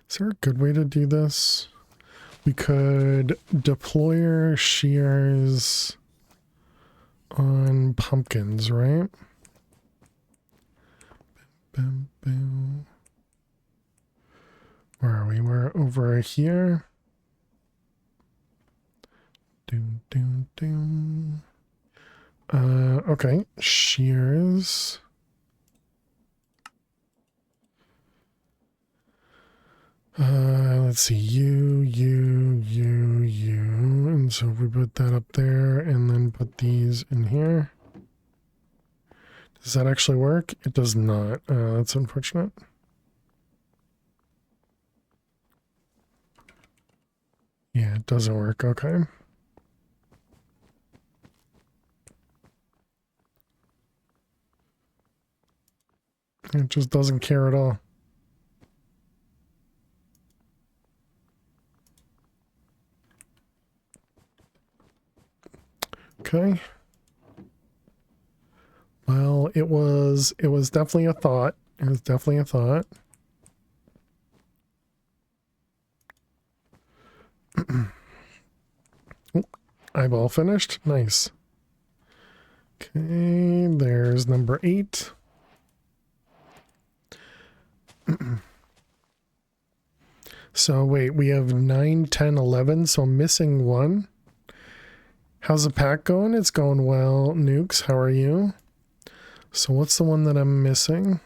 Is there a good way to do this? We could deploy our shears on pumpkins, right? Bam, bam. Where are we? We're over here. Okay, shears. Let's see, you, and so we put that up there and then put these in here. Does that actually work? It does not. That's unfortunate. Yeah, it doesn't work. Okay. It just doesn't care at all. Okay. Well, it was definitely a thought. It was definitely a thought. Oh, eyeball finished. Nice. Okay, there's number 8. So wait, we have 9, 10, 11, so I'm missing 1. How's the pack going? It's going well. Nukes, how are you? So what's the one that I'm missing?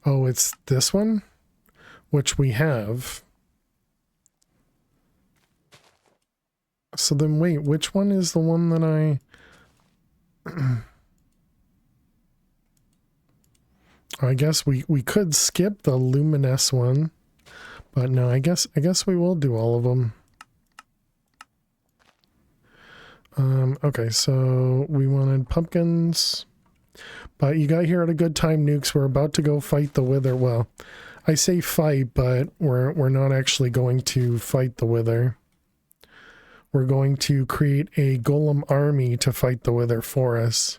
Oh, it's this one, which we have. So then wait, which one is the one that I... I guess we could skip the luminous one, but no, I guess we will do all of them. Okay, so we wanted pumpkins, but you got here at a good time, Nukes. We're about to go fight the wither. Well, I say fight, but we're not actually going to fight the wither. we're going to create a golem army to fight the wither for us.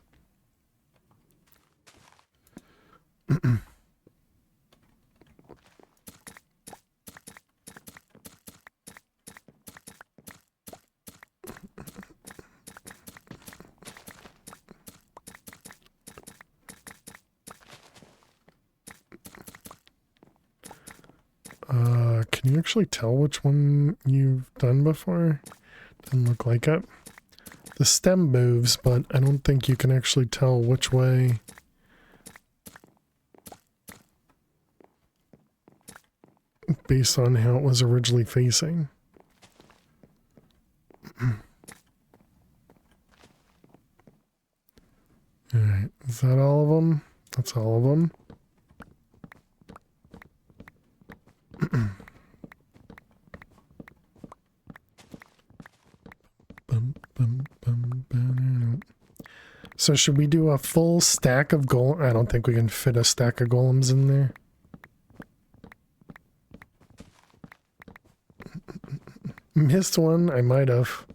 Can you actually tell which one you've done before? Doesn't look like it. The stem moves, but I don't think you can actually tell which way. Based on how it was originally facing. Alright, is that all of them? That's all of them. So should we do a full stack of golem? I don't think we can fit a stack of golems in there. Missed one? I might have.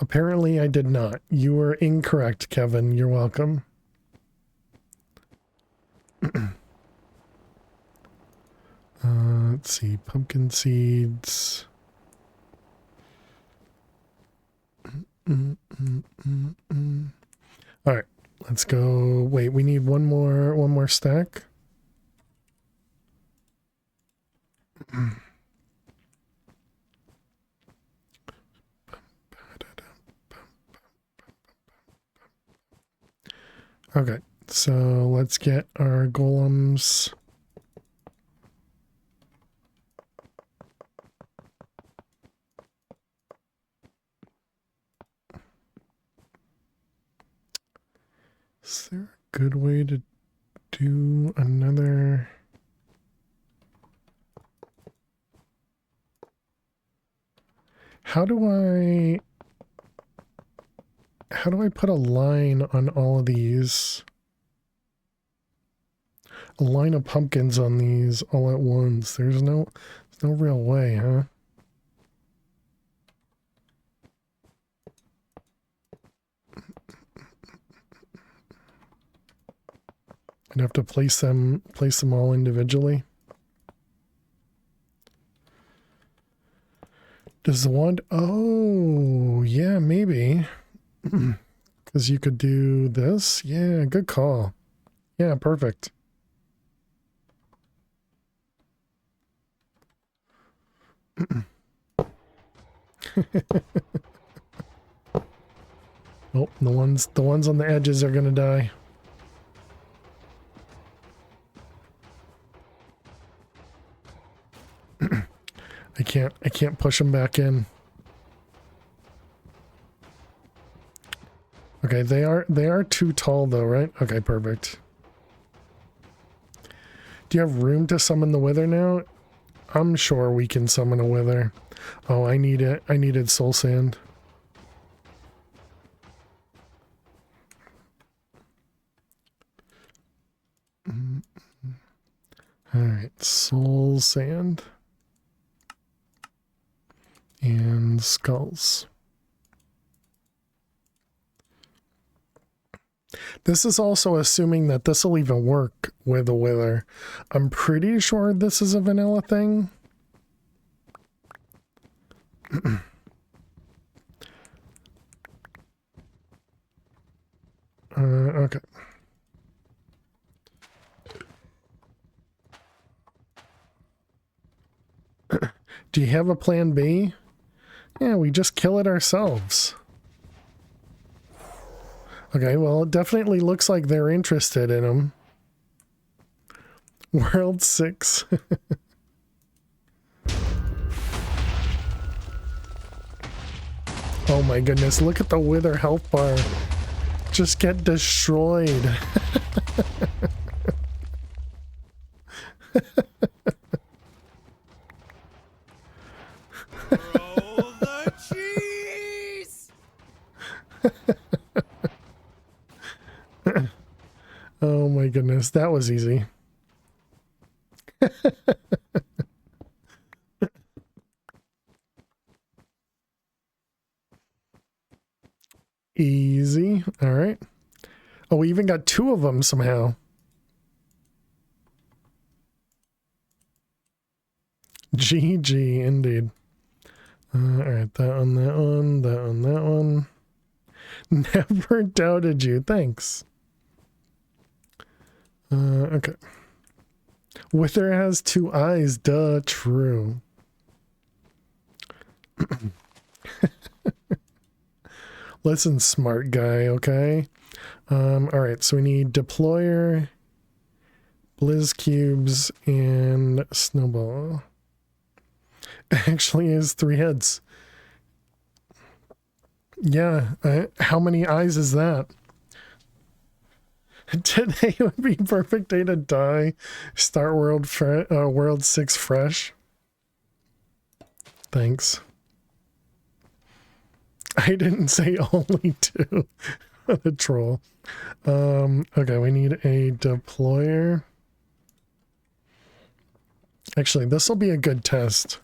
Apparently I did not. You were incorrect, Kevin. You're welcome. Let's see. Pumpkin seeds. All right. Let's go. Wait, we need one more stack. Okay, so let's get our golems. Is there a good way to do another? How do I put a line on all of these? A line of pumpkins on these all at once. There's no real way, huh? I'd have to place them all individually. Does the wand? Oh, yeah, maybe. Because you could do this. Yeah, good call. Yeah, perfect. Oh, the ones on the edges are gonna die. I can't push them back in. Okay, they are too tall though, right? Okay, perfect. Do you have room to summon the wither now? I'm sure we can summon a wither. Oh, I need it. I needed soul sand. Alright, soul sand. And skulls. This is also assuming that this will even work with a wither. I'm pretty sure this is a vanilla thing. Okay. Do you have a plan B? Yeah, we just kill it ourselves. Okay, well, it definitely looks like they're interested in them. World 6. Oh my goodness, look at the wither health bar. Just get destroyed. Roll the cheese! Oh my goodness, that was easy. Easy. All right. Oh, we even got 2 of them somehow. GG, indeed. All right, that one, that one, that one, that one. Never doubted you. Thanks. Okay. Wither has 2 eyes. Duh, true. Listen, smart guy, okay? All right, so we need deployer, blizz cubes, and snowball. Actually has 3 heads. Yeah, how many eyes is that? Today would be perfect day to die. Start World 6 fresh. Thanks. I didn't say only 2. The troll. Okay, we need a deployer. Actually, this will be a good test.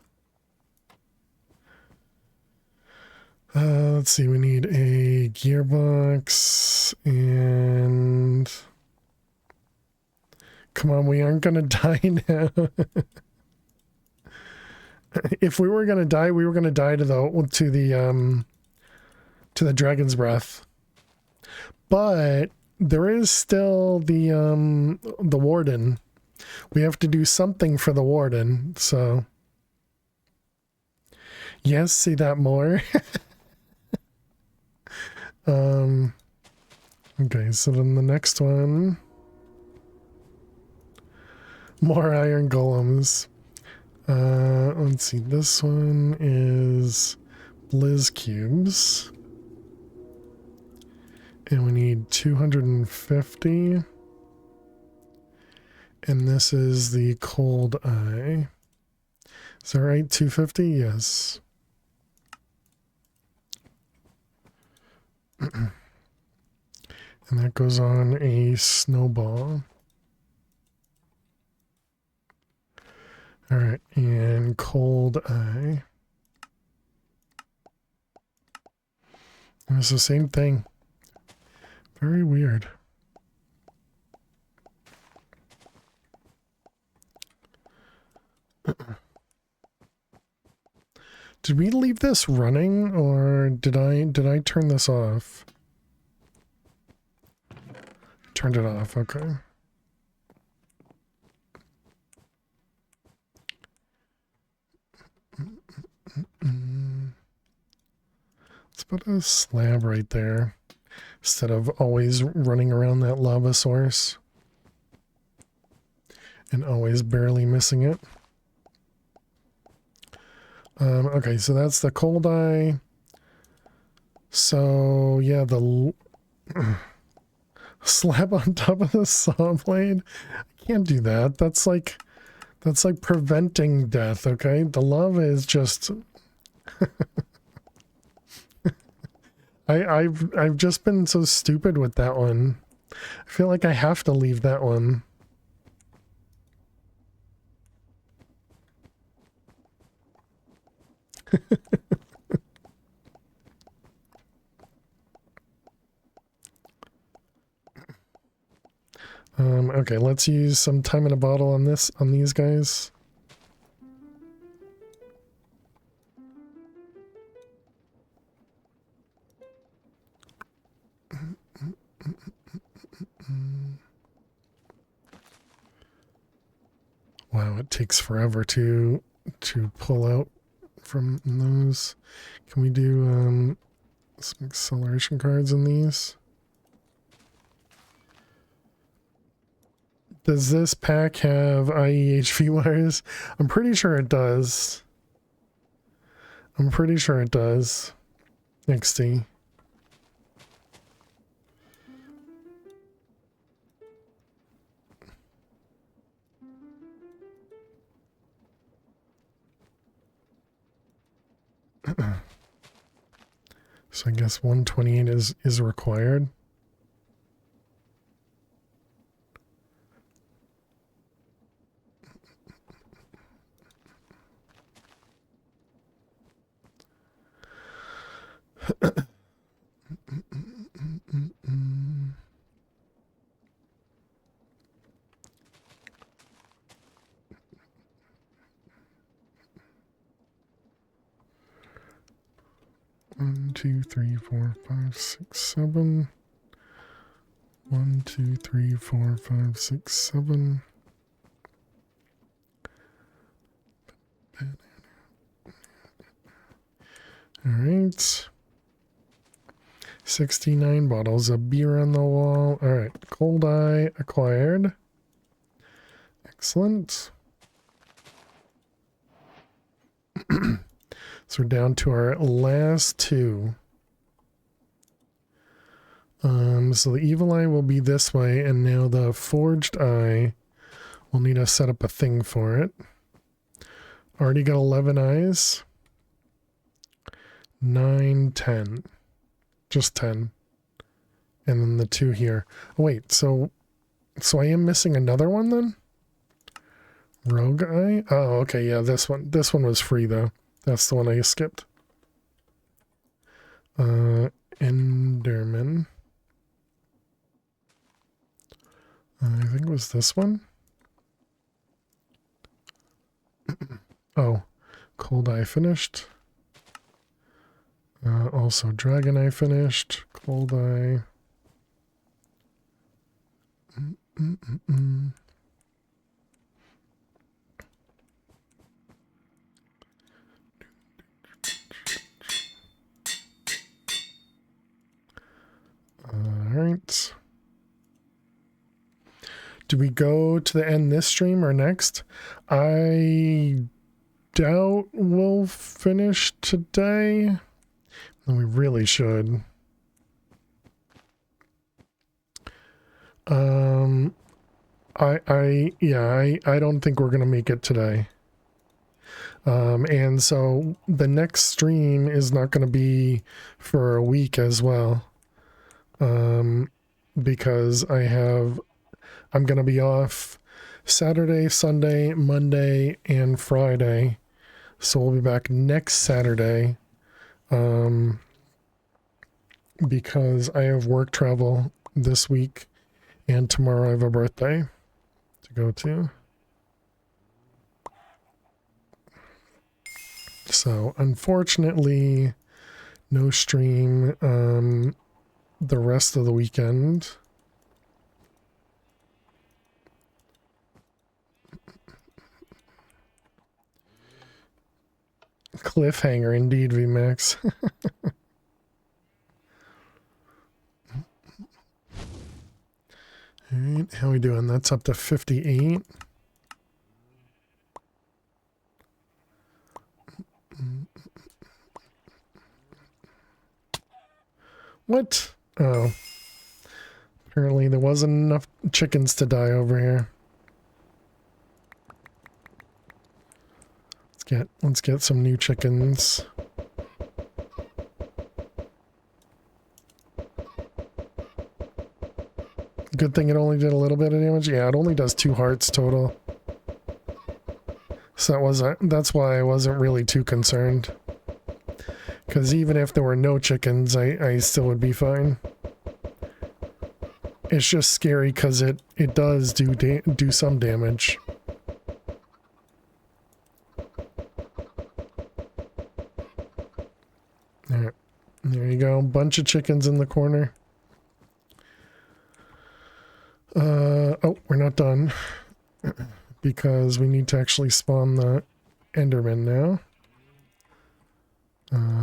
Let's see, we need a gearbox and... Come on, we aren't gonna die now. If we were gonna die, we were gonna die to the dragon's breath. But there is still the warden. We have to do something for the warden, so... Yes, see that more. Okay, so then the next one, more iron golems. Let's see, this one is blizz cubes, and we need 250, and this is the cold eye. Is that right? 250? Yes. And that goes on a snowball. All right, and cold eye. It's the same thing. Very weird. Did we leave this running, or did I turn this off? Turned it off, okay. Let's put a slab right there instead of always running around that lava source and always barely missing it. Okay, so that's the cold eye. So yeah, the slab on top of the saw blade. I can't do that. That's like preventing death, okay? The lava is just I've just been so stupid with that one. I feel like I have to leave that one. Okay, let's use some time in a bottle on these guys. Wow, it takes forever to pull out from those. Can we do some acceleration cards in these? Does this pack have IEHV wires? I'm pretty sure it does. I'm pretty sure it does. XT. So I guess 128 is required. One, two, three, four, five, six, seven. 1, 2, 3, 4, 5, 6, 7. All right. 69 bottles of beer on the wall. All right. Cold eye acquired. Excellent. So we're down to our last two. So the evil eye will be this way, and now the forged eye, we'll need to set up a thing for it. Already got 11 eyes. 9, 10. Just 10. And then the 2 here. Oh, wait, so I am missing another one then? Rogue eye? Oh, okay, yeah, this one. This one was free though. That's the one I skipped. Enderman. I think it was this one. Oh, cold eye finished. Also dragon eye finished. Cold eye. Alright. Do we go to the end this stream or next? I doubt we'll finish today. And we really should. I don't think we're gonna make it today. And so the next stream is not gonna be for a week as well. Because I'm gonna be off Saturday, Sunday, Monday, and Friday. So we'll be back next Saturday. Because I have work travel this week, and tomorrow I have a birthday to go to. So unfortunately, no stream the rest of the weekend. Cliffhanger indeed, VMAX. Alright, how we doing? That's up to 58. What? Oh. Apparently there wasn't enough chickens to die over here. Let's get some new chickens. Good thing it only did a little bit of damage. Yeah, it only does 2 hearts total. So that's why I wasn't really too concerned. Because even if there were no chickens, I still would be fine. It's just scary because it does do some damage. Alright, there you go. Bunch of chickens in the corner. Oh, we're not done. Because we need to actually spawn the Enderman now.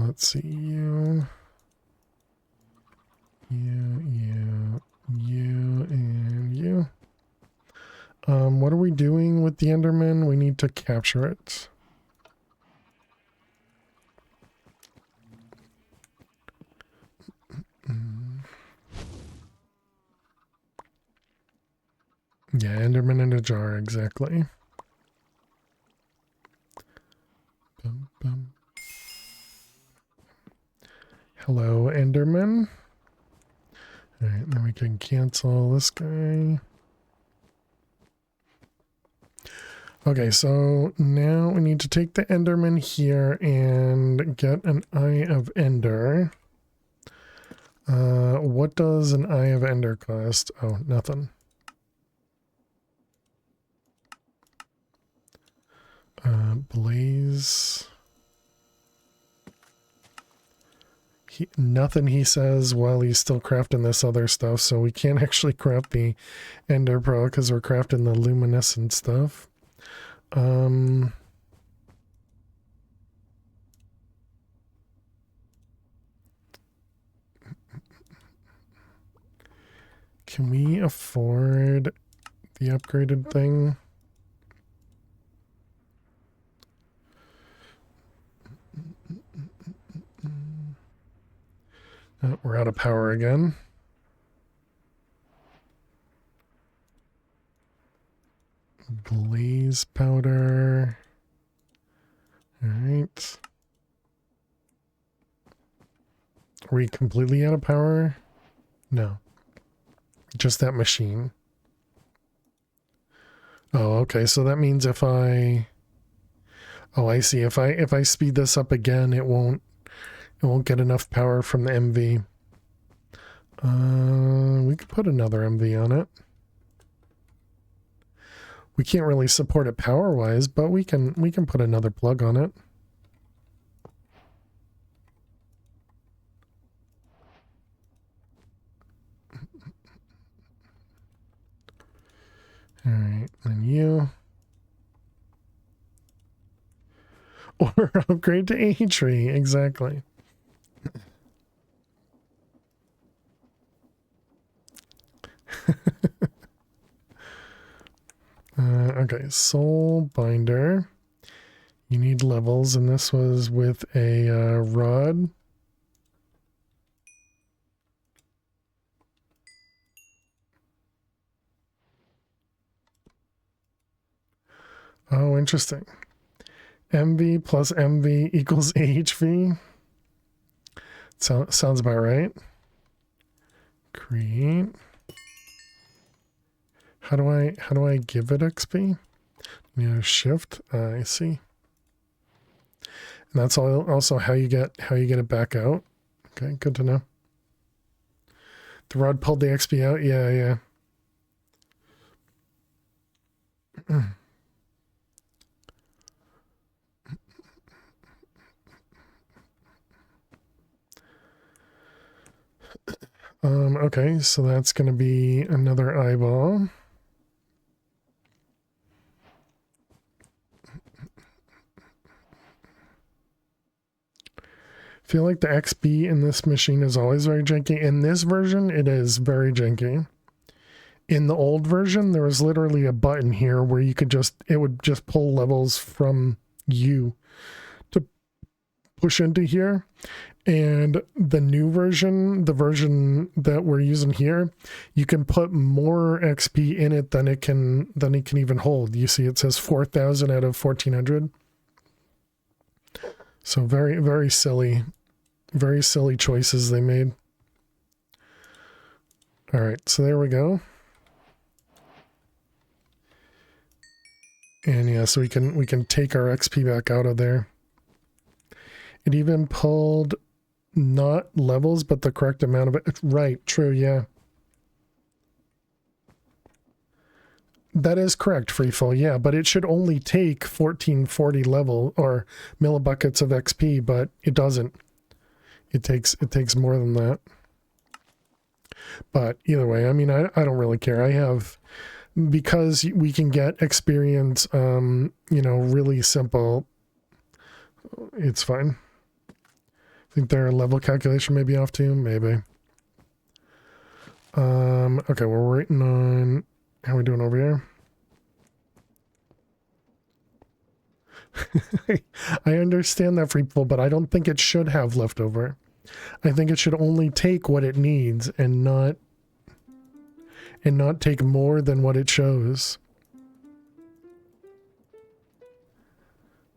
Let's see, you, and you. What are we doing with the Enderman? We need to capture it. Yeah, Enderman in a jar, exactly. Bum, bum. Hello, Enderman. Alright, then we can cancel this guy. Okay, so now we need to take the Enderman here and get an Eye of Ender. What does an Eye of Ender cost? Oh, nothing. Blaze. Nothing he says while he's still crafting this other stuff, so we can't actually craft the Ender Pearl because we're crafting the luminescent stuff. Can we afford the upgraded thing? We're out of power again. Glaze powder. All right. Are we completely out of power? No. Just that machine. Oh, okay. So that means if I... Oh, I see. If I speed this up again, it won't get enough power from the MV. We could put another MV on it. We can't really support it power-wise, but we can put another plug on it. All right, and you. Or upgrade to A-Tree, exactly. Okay, Soul Binder. You need levels, and this was with a rod. Oh, interesting. MV plus MV equals AHV. Sounds about right. Create. How do I give it XP? Shift. I see. And that's also how you get it back out. Okay, good to know. The rod pulled the XP out. Yeah. Okay, so that's going to be another eyeball. I feel like the XP in this machine is always very janky. In this version, it is very janky. In the old version, there was literally a button here where you could it would just pull levels from you to push into here. And the new version, the version that we're using here, you can put more XP in it than it can even hold. You see, it says 4,000 out of 1,400. So very, very silly choices they made. All right, so there we go. And yeah, so we can take our XP back out of there. It even pulled not levels, but the correct amount of it. Right, true, yeah. That is correct, Freefall, yeah, but it should only take 1440 level or millibuckets of XP, but it doesn't. It takes more than that. But either way, I mean, I don't really care. I have, because we can get experience, really simple, it's fine. I think their level calculation may be off too, maybe. Okay, we're waiting on, how are we doing over here? I understand that, Freefall, but I don't think it should have leftover. I think it should only take what it needs and not take more than what it shows.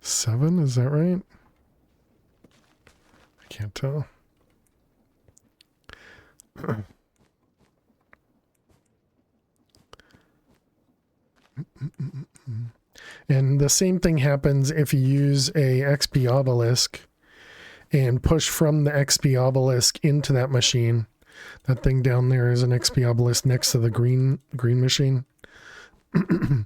7, is that right? I can't tell. And the same thing happens if you use a XP obelisk and push from the XP obelisk into that machine. That thing down there is an XP obelisk next to the green machine. And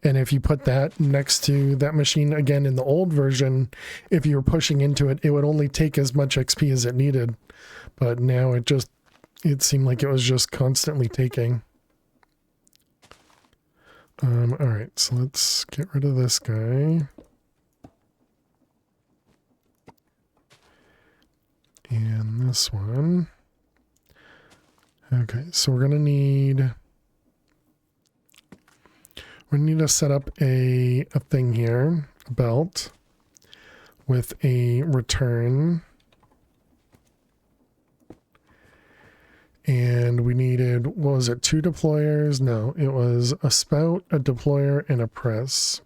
if you put that next to that machine again in the old version, if you were pushing into it, it would only take as much XP as it needed. But now it seemed like it was just constantly taking. All right, so let's get rid of this guy. And this one. Okay, so we're gonna need to set up a thing here, a belt with a return. And we needed, what was it, 2 deployers? No, it was a spout, a deployer, and a press.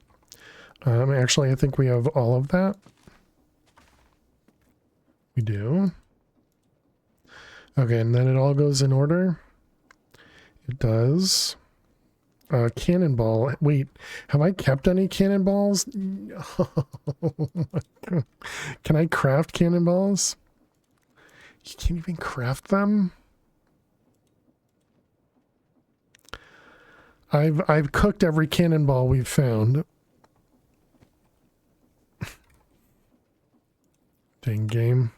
Actually, I think we have all of that. We do. Okay, and then it all goes in order. It does. Cannonball. Wait, have I kept any cannonballs? Can I craft cannonballs? You can't even craft them? I've cooked every cannonball we've found. Dang game.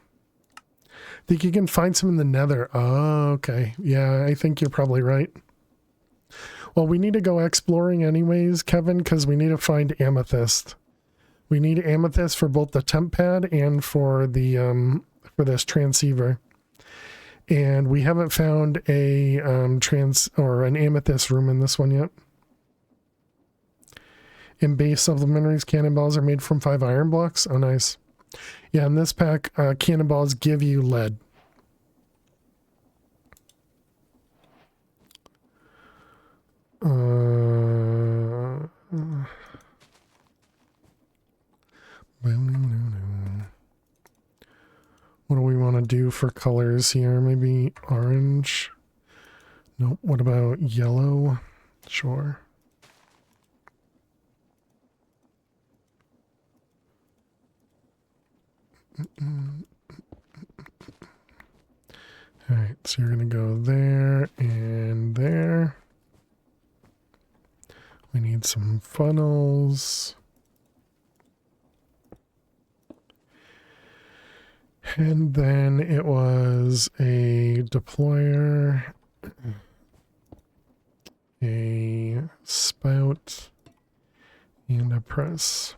Think you can find some in the nether. Oh, okay. Yeah, I think you're probably right. Well, we need to go exploring anyways, Kevin, because we need to find amethyst. We need amethyst for both the temp pad and for the for this transceiver. And we haven't found a an amethyst room in this one yet. In base supplementaries, cannonballs are made from 5 iron blocks. Oh, nice. Yeah, in this pack, cannonballs give you lead. What do we want to do for colors here? Maybe orange? Nope. What about yellow? Sure. Alright, so you're going to go there and there. We need some funnels. And then it was a deployer, a spout, and a press.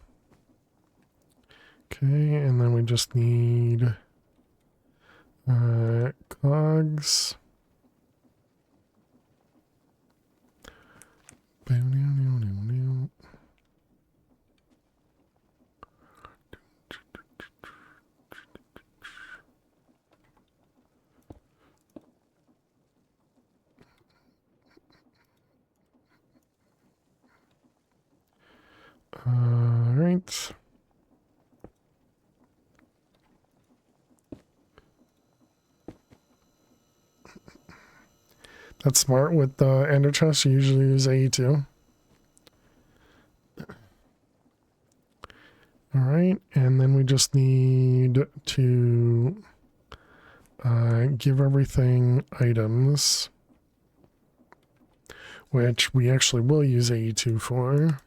Okay, and then we just need cogs. All right. That's smart. With the ender chest, you usually use AE2. All right, and then we just need to give everything items, which we actually will use AE2 for.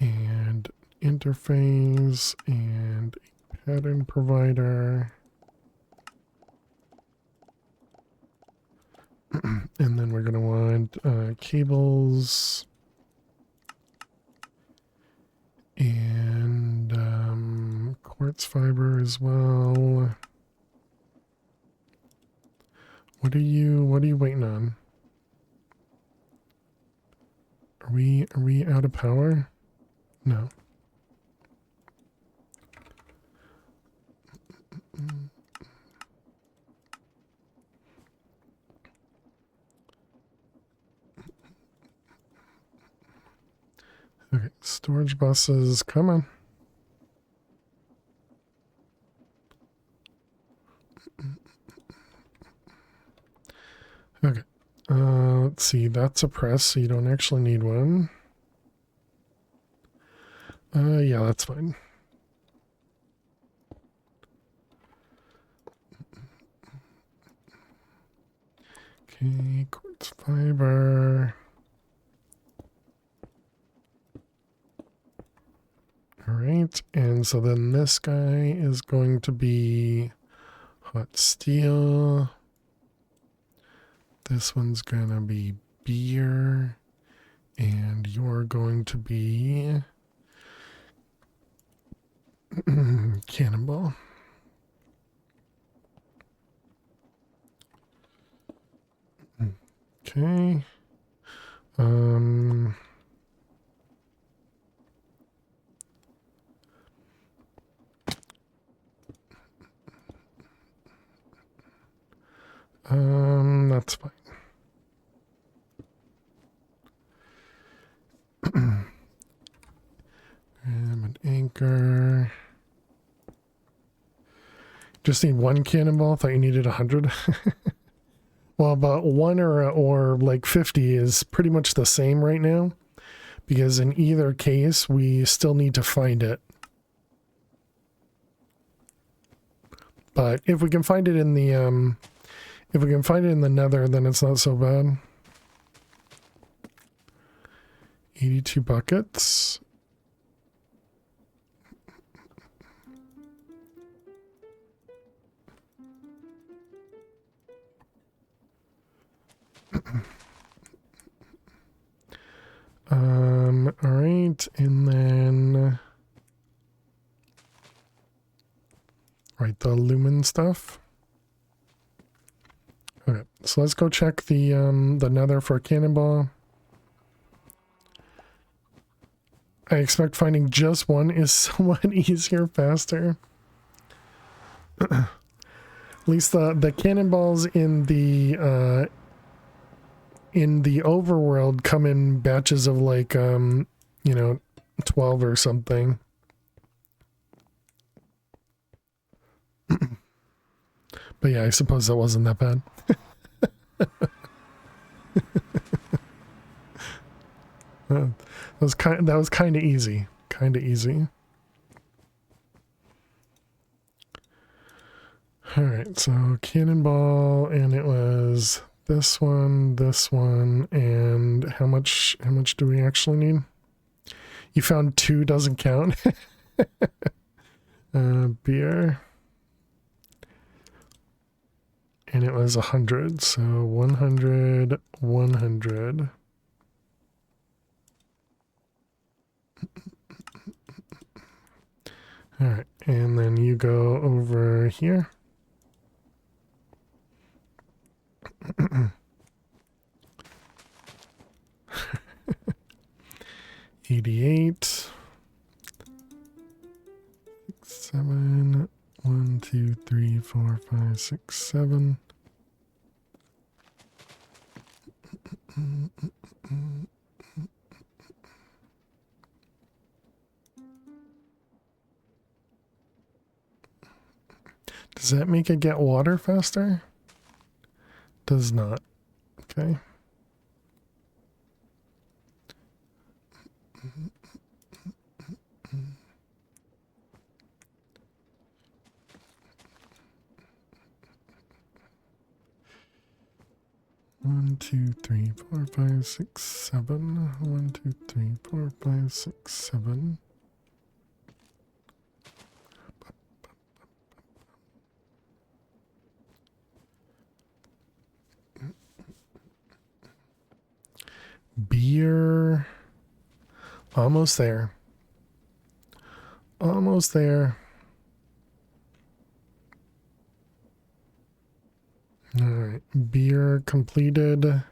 And interface and pattern provider. And then we're going to want cables and quartz fiber as well. What are you waiting on? Are we out of power? No. Okay, storage buses, come on. Okay, let's see, that's a press, so you don't actually need one. Yeah, that's fine. Okay, quartz fiber. All right, and so then this guy is going to be hot steel. This one's gonna be beer, and you're going to be cannonball. Okay. That's fine. An anchor. Just need one cannonball. Thought you needed 100. Well, about one or like 50 is pretty much the same right now, because in either case we still need to find it. But if we can find it in the nether, then it's not so bad. 82 buckets. All right, and then right, the lumen stuff. Okay, so let's go check the nether for a cannonball. I expect finding just one is somewhat easier, faster. At least the cannonballs in the overworld come in batches of like 12 or something. But yeah, I suppose that wasn't that bad. That was kind of easy. Kind of easy. All right, so cannonball, and it was this one, and how much do we actually need? You found 2, doesn't count. Beer. And it was 100, so 100, 100. All right, and then you go over here. $88. 7. 1, 2, 3, 4, 5, 6, 7. Does that make it get water faster? Does not. Okay. One, 2, 3, 4, 5, 6, 7. 1, 2, 3, 4, 5, 6, 7. Beer. Almost there. Almost there. All right. Beer completed.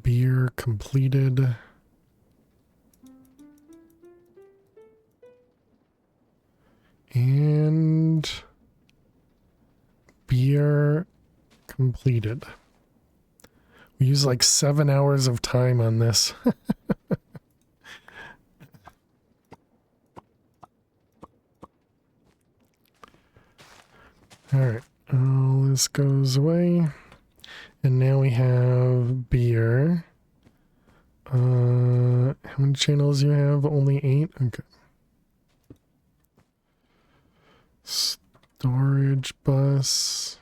Beer completed. And beer completed. We use like 7 hours of time on this. All right. All this goes away. And now we have beer. How many channels you have? Only 8? Okay. Storage bus.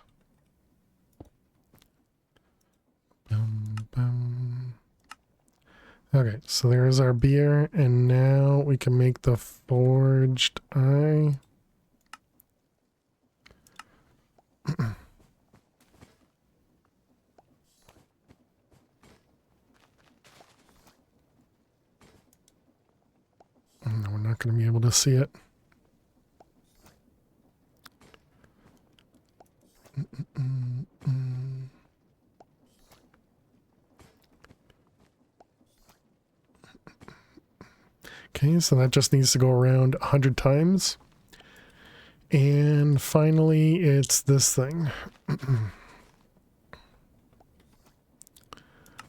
Bum. Okay, so there's our beer, and now we can make the forged eye. No, we're not going to be able to see it. Okay, so that just needs to go around 100 times. And finally, it's this thing.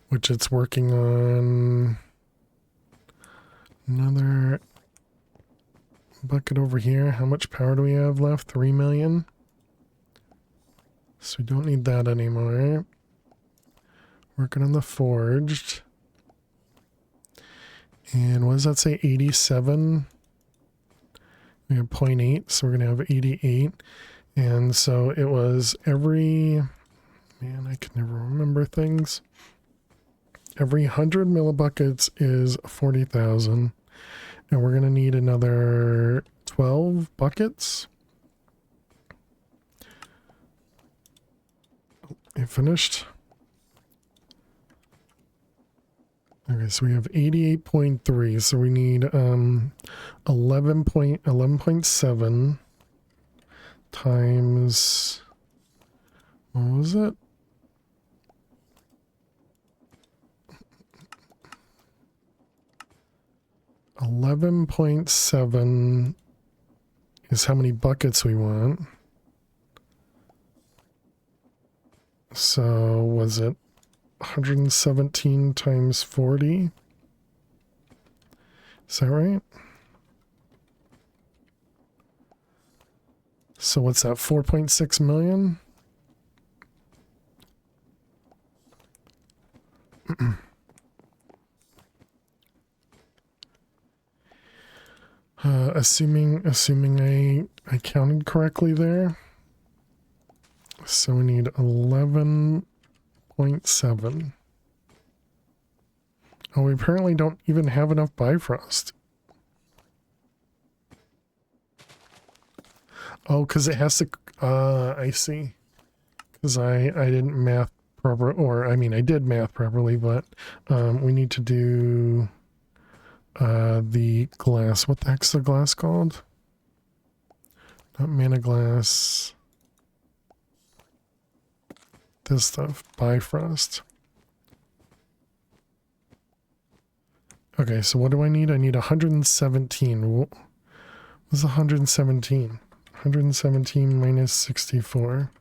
Which it's working on. Another bucket over here. How much power do we have left? 3 million. So we don't need that anymore. Working on the forged. And what does that say? 87. We have 0.8, so we're going to have 88. And so it was every... Man, I can never remember things. Every 100 millibuckets is 40,000. And we're going to need another 12 buckets. I finished. Okay, so we have 88.3, so we need 11.7 times, what was it? $11.7 is how many buckets we want. So was it 117 times 40? Is that right? So what's that, 4.6 million? Assuming I counted correctly there. So we need 11.7. Oh, we apparently don't even have enough Bifrost. Oh, because it has to... I see. Because I didn't math proper... Or, I mean, I did math properly, but we need to do the glass. What the heck's the glass called? Not mana glass. This stuff. Bifrost. Okay, so what do I need? I need 117. What was 117? 117 minus 64.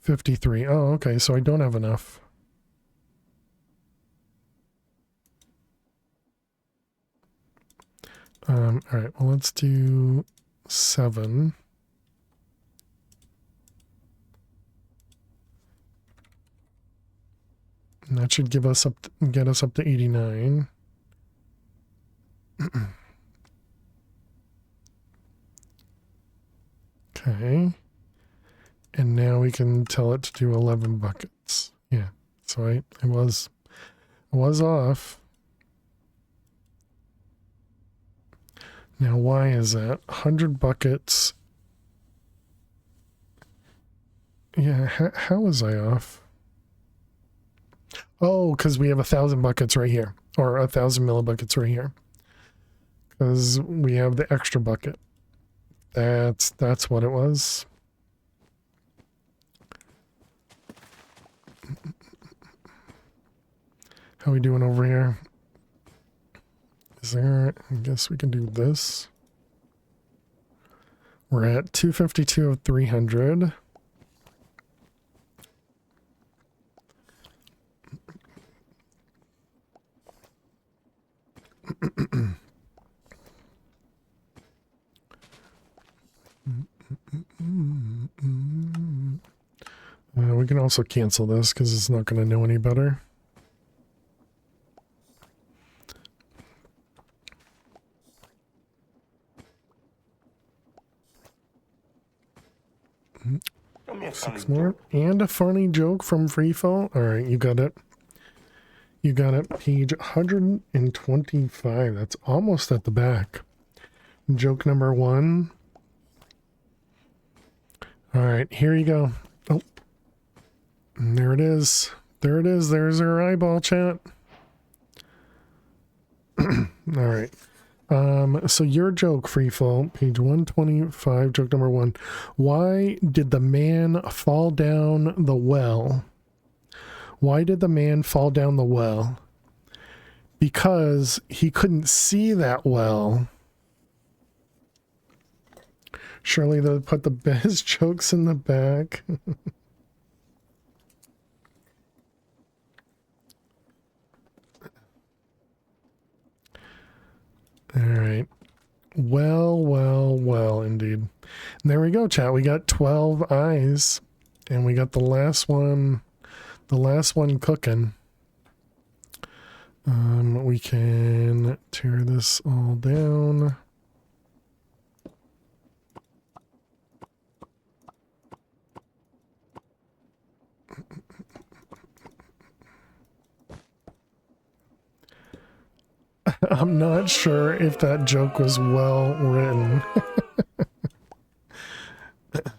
53. Oh, okay, so I don't have enough. Alright, well, let's do 7. And that should give us get us up to 89. Okay. And now we can tell it to do 11 buckets. Yeah. So I was off. Now why is that? 100 buckets. Yeah, how was I off? Oh, because we have 1,000 buckets right here. Or 1,000 millibuckets right here. Because we have the extra bucket. That's what it was. How we doing over here? Is there... I guess we can do this. We're at 252 of 300. We can also cancel this because it's not going to know any better. 6 more. And a funny joke from Freefall. Alright, you got it. You got it. Page 125. That's almost at the back. Joke number 1. Alright, here you go. Oh. And there it is. There it is. There's our eyeball, chat. Alright. So your joke, Freefall, page 125, joke number 1. Why did the man fall down the well? Why did the man fall down the well? Because he couldn't see that well. Surely they'll put the best jokes in the back. All right. Well, indeed. And there we go, chat. We got 12 eyes, and we got the last one cooking. We can tear this all down. I'm not sure if that joke was well written.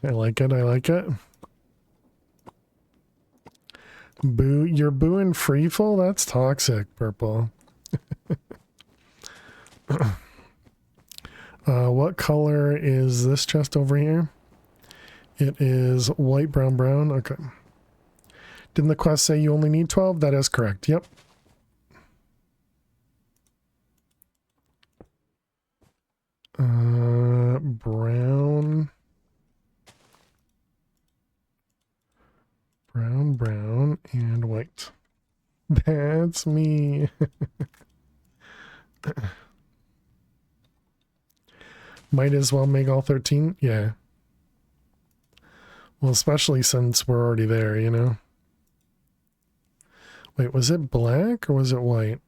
I like it. I like it. Boo, you're booing Freefall? That's toxic, Purple. What color is this chest over here? It is white, brown, brown. Okay. Didn't the quest say you only need 12? That is correct. Yep. Brown. Brown, and white. That's me. Might as well make all 13. Yeah. Well, especially since we're already there, you know? Wait, was it black or was it white?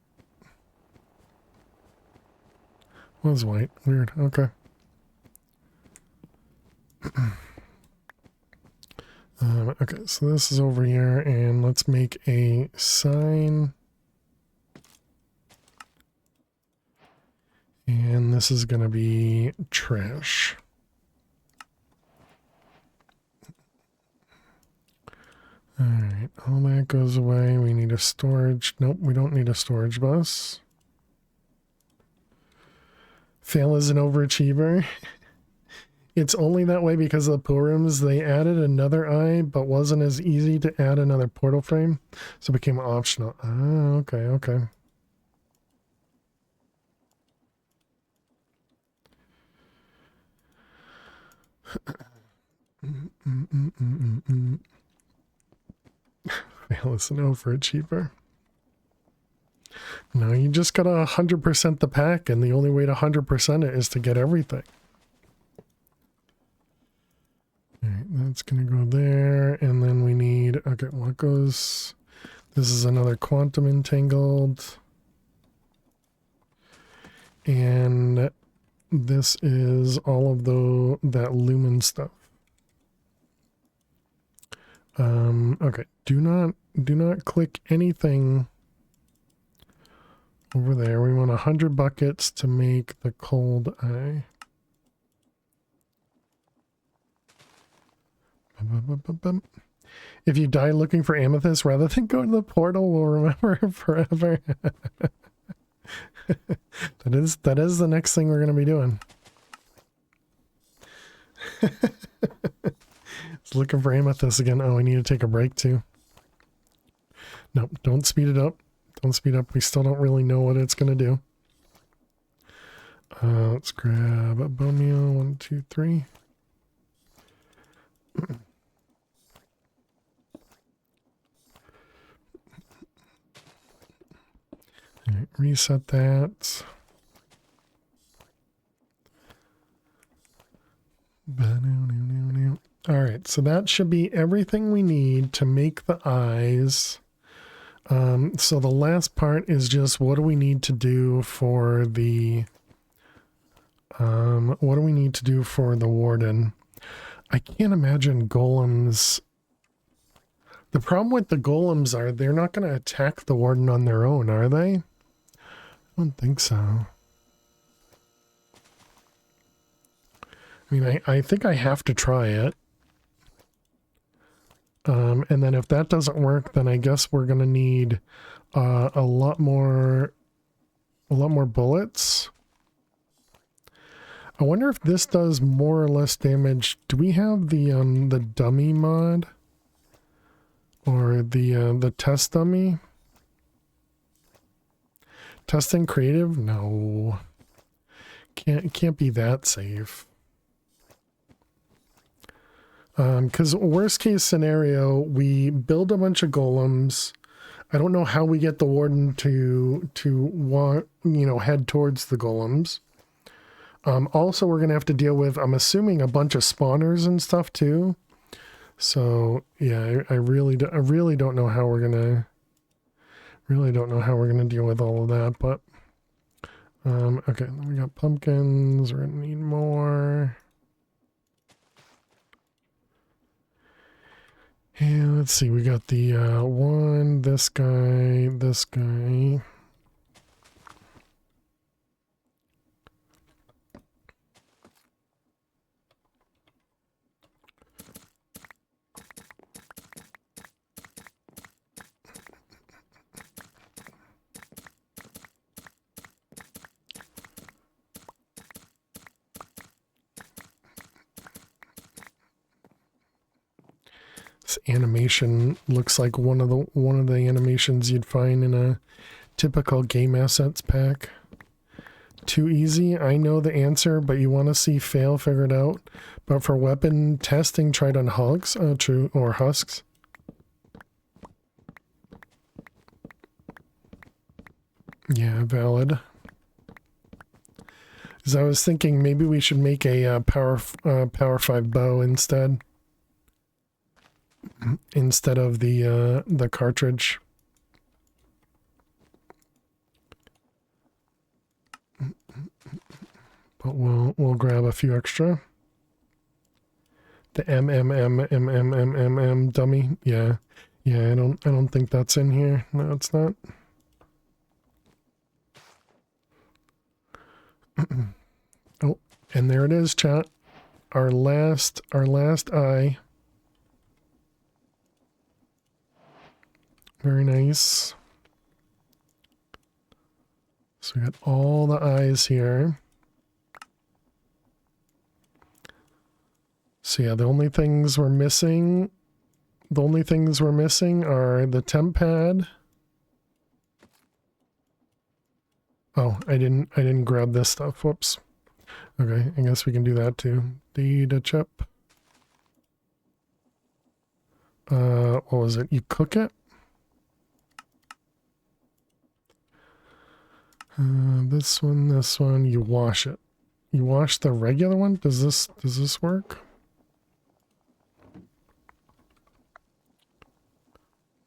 It was white. Weird. Okay. Okay, so this is over here, and let's make a sign. And this is going to be trash. Alright, all that goes away. We need a storage. Nope, we don't need a storage bus. Fail is an overachiever. It's only that way because of the pool rooms. They added another eye, but wasn't as easy to add another portal frame, so it became optional. Ah, okay, okay. Fail is an overachiever. No, you just gotta 100% the pack, and the only way to 100% it is to get everything. Alright, that's gonna go there, and then we need, okay, what goes, this is another quantum entangled, and this is all of that lumen stuff. Okay, do not click anything over there. We want 100 buckets to make the cold eye. If you die looking for amethyst rather than go to the portal, we'll remember it forever. that is the next thing we're going to be doing. It's looking for amethyst again. Oh, I need to take a break too. Nope, don't speed it up. Don't speed up. We still don't really know what it's going to do. Let's grab a bone meal. 1, 2, 3. All right, reset that. All right, so that should be everything we need to make the eyes. So the last part is just what do we need to do for the warden? I can't imagine golems. The problem with the golems are they're not going to attack the warden on their own, are they? I don't think so. I mean, I think I have to try it. And then if that doesn't work, then I guess we're going to need a lot more bullets. I wonder if this does more or less damage. Do we have the dummy mod? Or the test dummy? Testing creative? No. Can't be that safe. Because worst case scenario, we build a bunch of golems. I don't know how we get the warden to want, you know, head towards the golems. Also, we're gonna have to deal with, I'm assuming, a bunch of spawners and stuff too. So yeah, I really don't know how we're gonna deal with all of that. But okay, then we got pumpkins. We're gonna need more. And let's see, we got the one, this guy, this guy. This animation looks like one of the animations you'd find in a typical game assets pack. Too easy? I know the answer, but you want to see fail figured out. But for weapon testing, tried on hogs, true, or husks. Yeah, valid. As I was thinking, maybe we should make a power 5 bow instead of the cartridge. But we'll grab a few extra. The MMM dummy. Yeah. I don't think that's in here. No, it's not. Oh, and there it is, chat. Our last eye. Very nice. So we got all the eyes here. So yeah, the only things we're missing are the temp pad. Oh, I didn't grab this stuff. Whoops. Okay, I guess we can do that too. Data chip. What was it? You cook it? This one, you wash it. You wash the regular one? Does this work?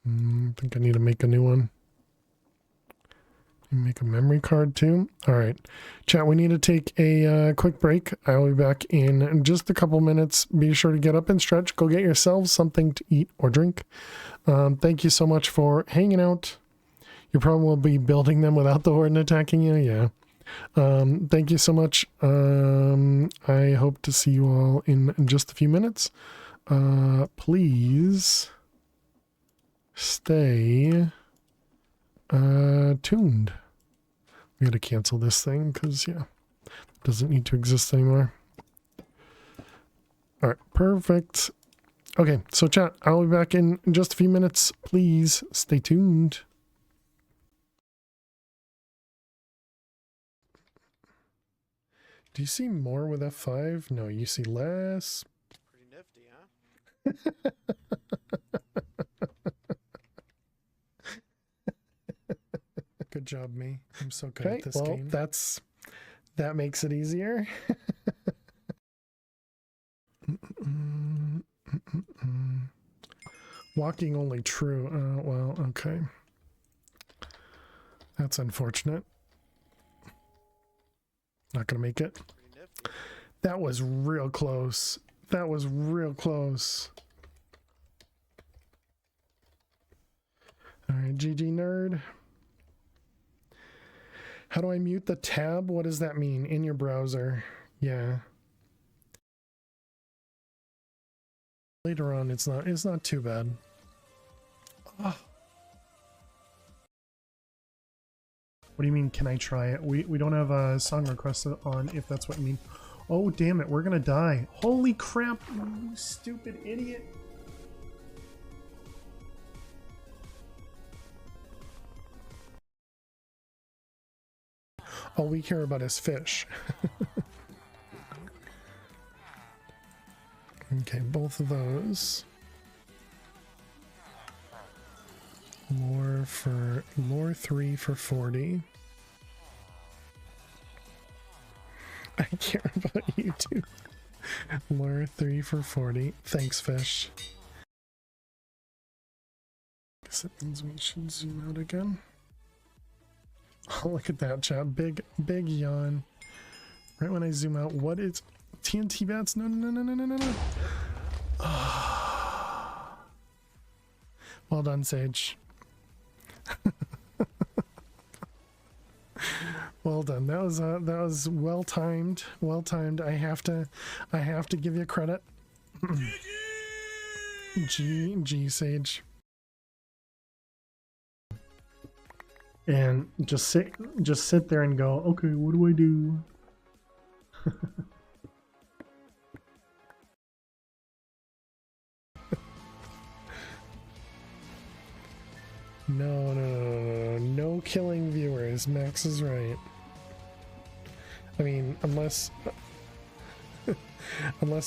I think I need to make a new one. Make a memory card too. All right, chat, we need to take a quick break. I'll be back in just a couple minutes. Be sure to get up and stretch. Go get yourselves something to eat or drink. Thank you so much for hanging out. You probably will be building them without the warden attacking you. Yeah. Thank you so much. I hope to see you all in just a few minutes. Please stay tuned. We gotta cancel this thing because yeah, it doesn't need to exist anymore. All right, perfect. Okay, so chat, I'll be back in just a few minutes. Please stay tuned. Do you see more with F5? No, you see less. Pretty nifty, huh? Good job, me. I'm so good at this game. That makes it easier. Walking only true. Well, okay. That's unfortunate. Not gonna make it. That was real close. That was real close. All right, GG nerd. How do I mute the tab? What does that mean? In your browser. Yeah. Later on, it's not too bad. Oh. What do you mean, can I try it? We don't have a song request on, if that's what you mean. Oh, damn it, we're gonna die. Holy crap, you stupid idiot. All we care about is fish. Okay, both of those. Lore 3 for 40. I care about you too. Lure 3 for 40. Thanks, fish. Guess that means we should zoom out again. Oh, look at that, chat. Big yawn. Right when I zoom out, what is TNT bats? No. Well done, Sage. Well done. That was well timed. Well timed. I have to give you credit. G Sage. And just sit there and go, okay, what do I do? No killing viewers. Max is right. I mean, unless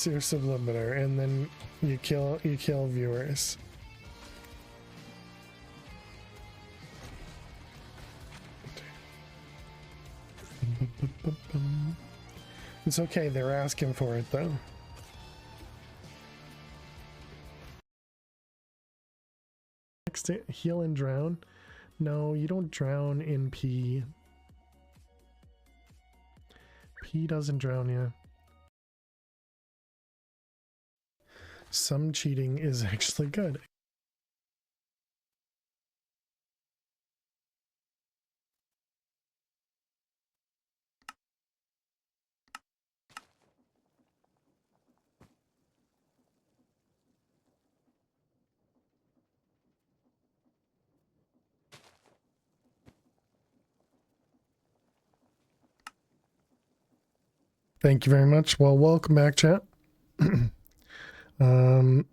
you're subliminal and then you kill viewers. It's okay, they're asking for it though. Next, heal and drown. No, you don't drown in P. P doesn't drown you. Some cheating is actually good. Thank you very much. Well, welcome back, chat. I don't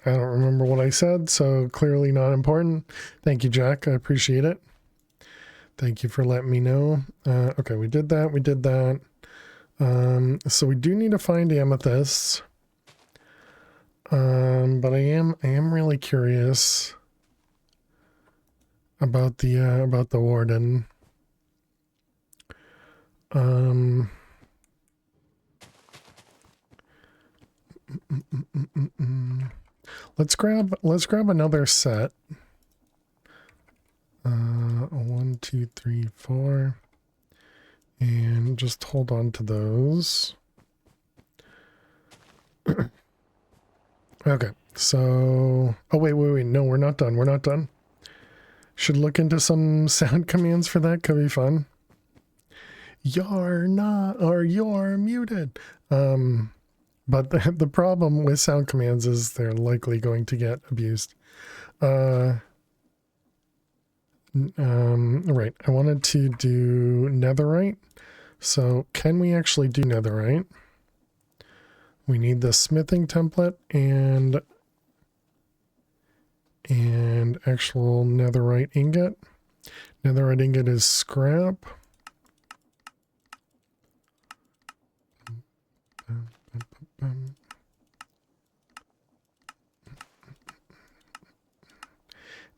remember what I said, so clearly not important. Thank you, Jack. I appreciate it. Thank you for letting me know. Okay, we did that. So we do need to find amethysts. But I am really curious about the warden. Let's grab another set. 1, 2, 3, 4, and just hold on to those. Okay, so wait, no, we're not done. Should look into some sound commands for that. Could be fun. You're muted. But the problem with sound commands is they're likely going to get abused. Right, I wanted to do netherite. So can we actually do netherite? We need the smithing template and actual netherite ingot. Netherite ingot is scrap.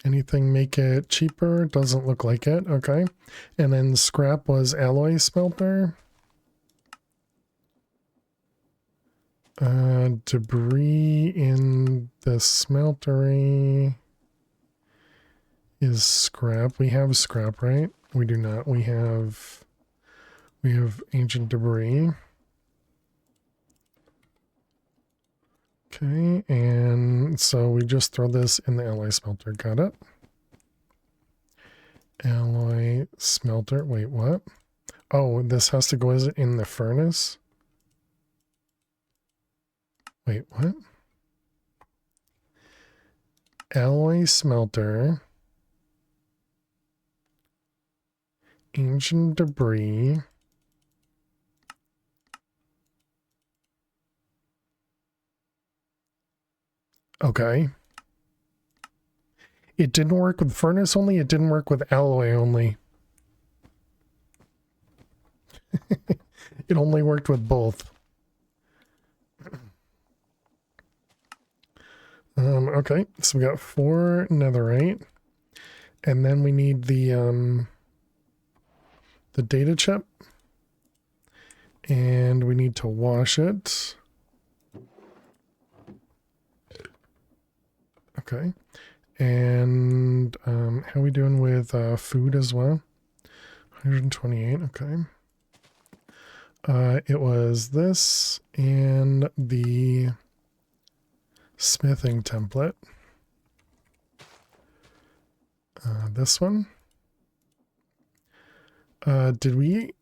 Anything make it cheaper? Doesn't look like it. Okay. And then scrap was alloy smelter. Debris in the smeltery is scrap. We have scrap, right? We do not. We have ancient debris. Okay, and so we just throw this in the alloy smelter. Got it. Alloy smelter. Wait, what? Oh, this has to go in the furnace? Wait, what? Alloy smelter. Ancient debris. Okay. It didn't work with furnace only, it didn't work with alloy only. It only worked with both. Okay, so we got 4 netherite. And then we need the data chip. And we need to wash it. Okay. And how are we doing with food as well? 128, okay. It was this and the smithing template. This one. Did we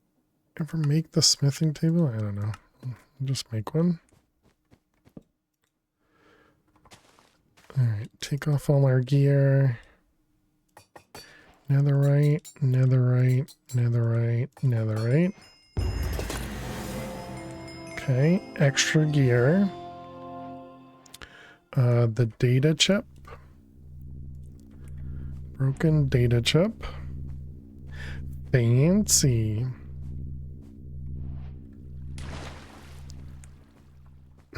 ever make the smithing table? I don't know. I'll just make one. Alright, take off all our gear. Netherite, netherite, netherite, netherite. Okay, extra gear. The data chip. Broken data chip. Fancy.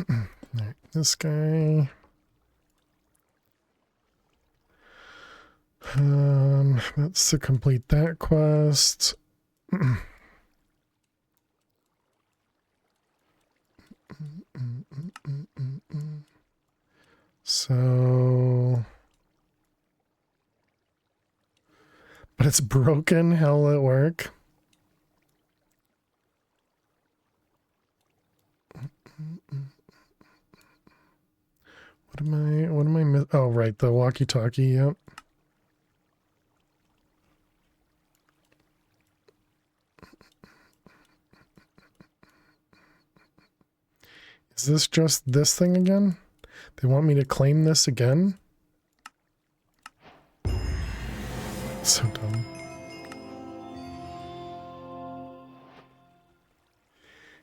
Alright, this guy. That's to complete that quest. So, but it's broken. How will it work? What am I missing? Oh, right. The walkie-talkie. Yep. Is this just this thing again? They want me to claim this again? So dumb.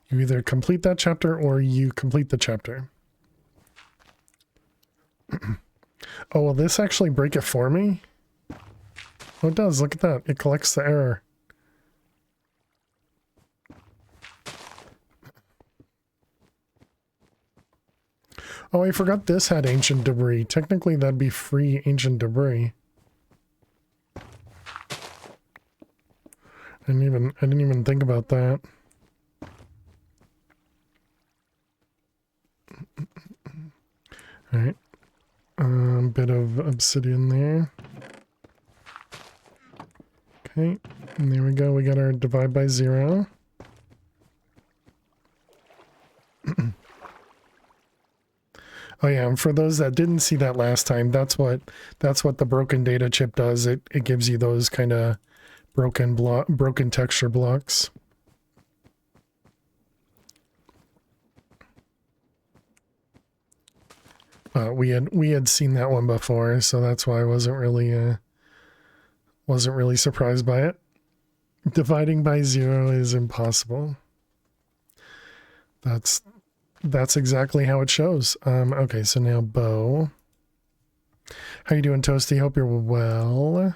You either complete that chapter or you complete the chapter. Oh, will this actually break it for me? Oh, it does. Look at that. It collects the error. Oh, I forgot this had ancient debris. Technically, that'd be free ancient debris. I didn't even think about that. All right. Bit of obsidian there. Okay, and there we go. We got our divide by 0. Oh yeah, and for those that didn't see that last time, that's what the broken data chip does. It gives you those kind of broken texture blocks. We had seen that one before, so that's why I wasn't really surprised by it. Dividing by 0 is impossible. That's exactly how it shows. Okay, so now bow. How you doing, Toasty? Hope you're well.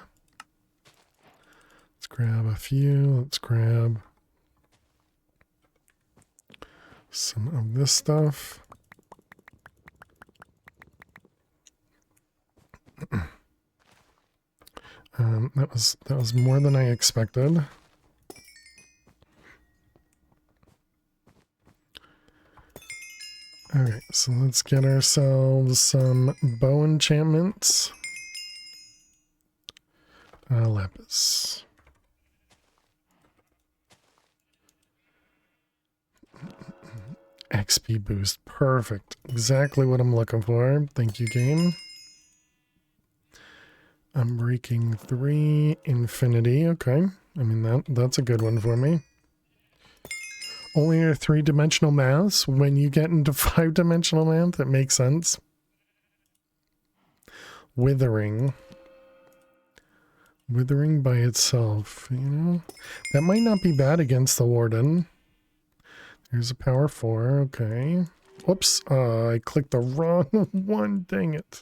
Let's grab a few. Let's grab some of this stuff. That was more than I expected. Alright, so let's get ourselves some bow enchantments. Lapis. XP boost. Perfect. Exactly what I'm looking for. Thank you, game. I'm breaking 3 infinity. Okay. I mean, that's a good one for me. Only a 3-dimensional maths. When you get into 5-dimensional math, it makes sense. Withering. Withering by itself, you know? That might not be bad against the Warden. There's a power 4, okay. Whoops, I clicked the wrong one, dang it.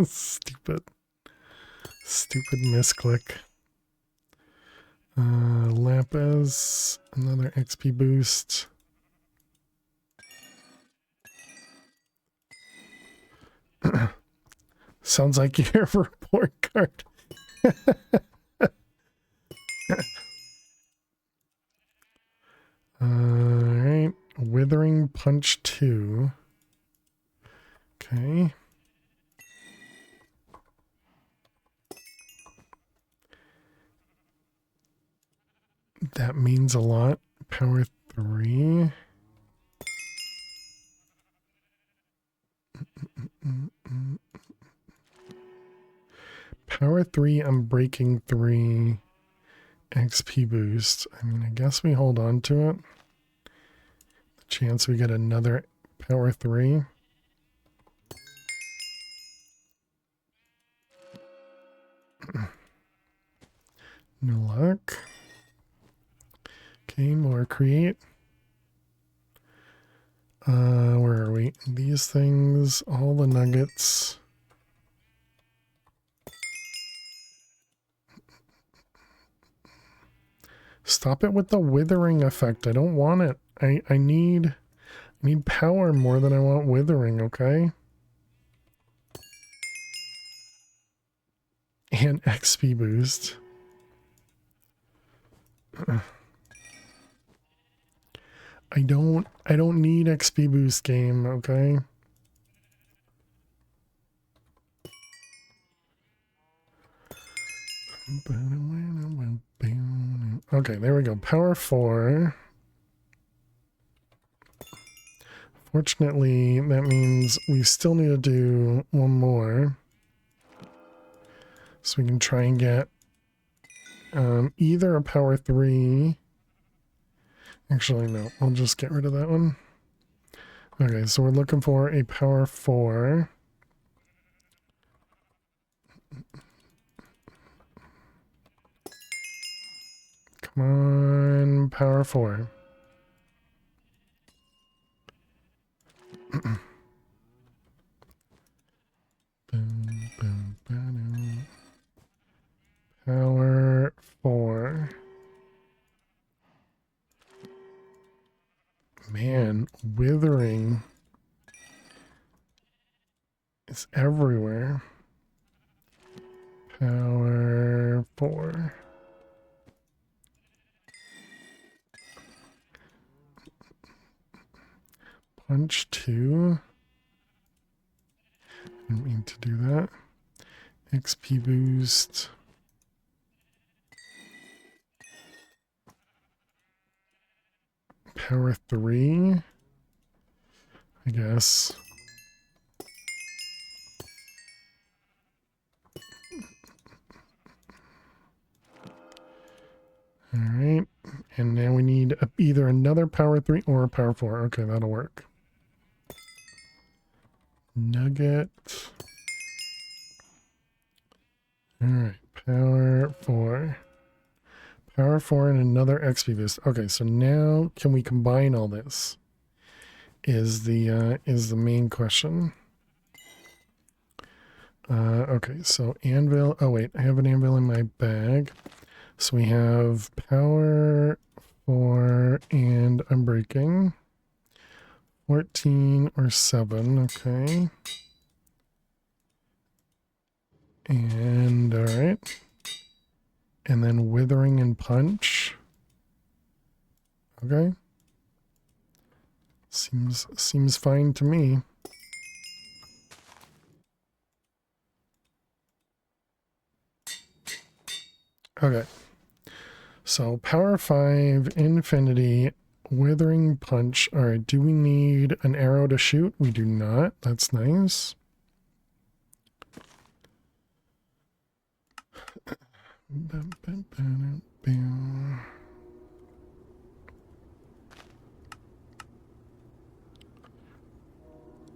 Stupid. Stupid misclick. Lapis, another XP boost. Sounds like your report card. Alright, Withering Punch 2. Okay. That means a lot. Power 3. Power 3, I'm breaking 3 XP boost. I mean, I guess we hold on to it. The chance we get another power 3. No luck. Okay, more create. Where are we? These things, all the nuggets. Stop it with the withering effect. I don't want it. I need power more than I want withering, okay? And XP boost. I don't need XP boost, game, okay? Okay, there we go. Power 4. Fortunately, that means we still need to do one more. So we can try and get either a power 3. Actually, no. I'll just get rid of that one. Okay, so we're looking for a power 4. Come on, power 4. Boom, boom, boom. Power 4. Man, withering is everywhere. Power 4. Punch 2. Didn't mean to do that. XP boost. Power 3. I guess. Alright. And now we need either another power 3 or a power 4. Okay, that'll work. Nugget. Alright, power 4. Power 4 and another XP boost. Okay, so now can we combine all this? Is the main question. Okay, so anvil. Oh wait, I have an anvil in my bag. So we have power 4 and I'm breaking 14 or 7. Okay. And all right. And then withering and punch. Okay. Seems fine to me. Okay. So power 5 infinity Withering punch. All right, do we need an arrow to shoot? We do not. That's nice.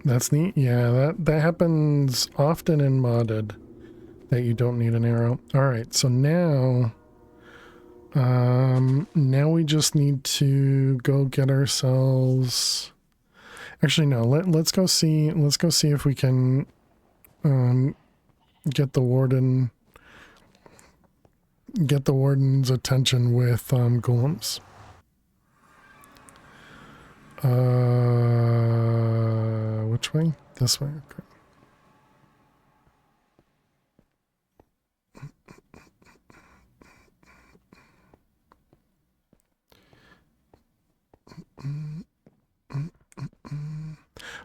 That's neat. Yeah, that happens often in modded, that you don't need an arrow. All right, so now now we just need to go get ourselves, actually no, let's go see if we can get the warden's attention with golems. Which way? This way. Okay.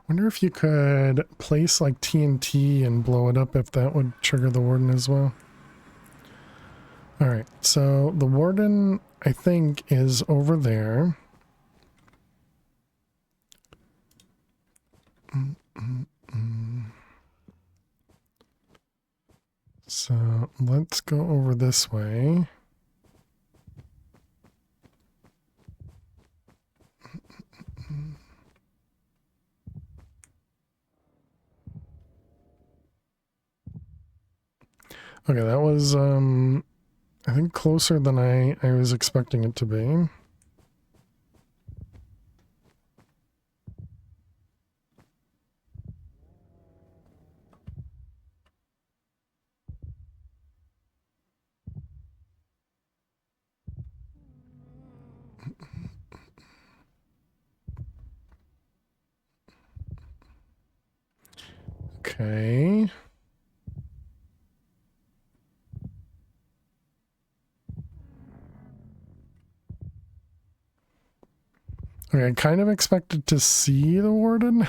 Wonder if you could place like TNT and blow it up, if that would trigger the warden as well. All right, so the warden, I think, is over there. So let's go over this way. Okay, that was I think closer than I was expecting it to be. Okay. Okay, I kind of expected to see the warden.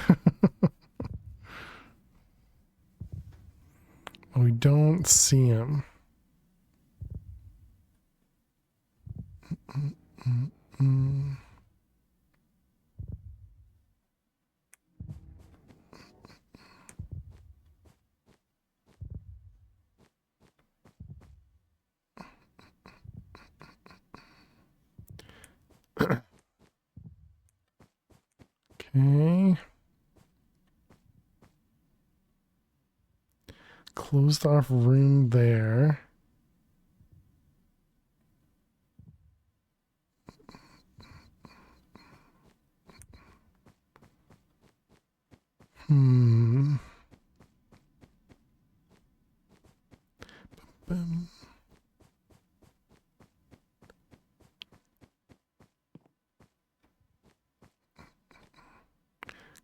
We don't see him. Okay. Closed off room there. Hmm. Bum.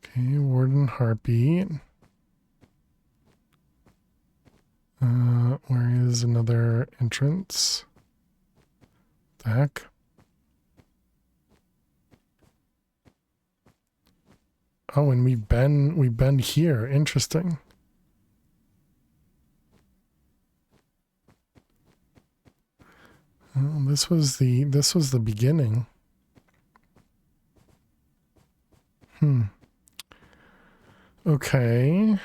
Okay, warden heartbeat. Where is another entrance? The heck? Oh, and we've been here. Interesting. Oh, this was the beginning. Okay.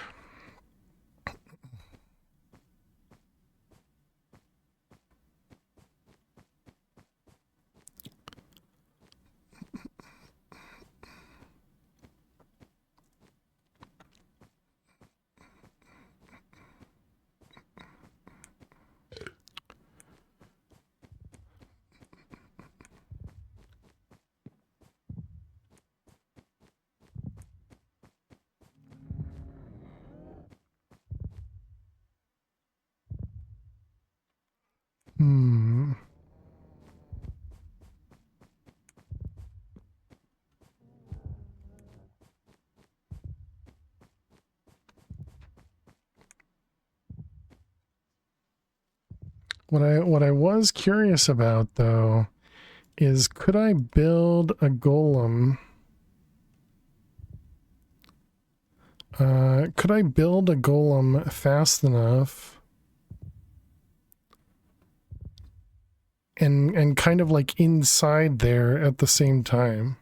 Hmm. What I was curious about though is, could I build a golem? Could I build a golem fast enough and kind of like inside there at the same time.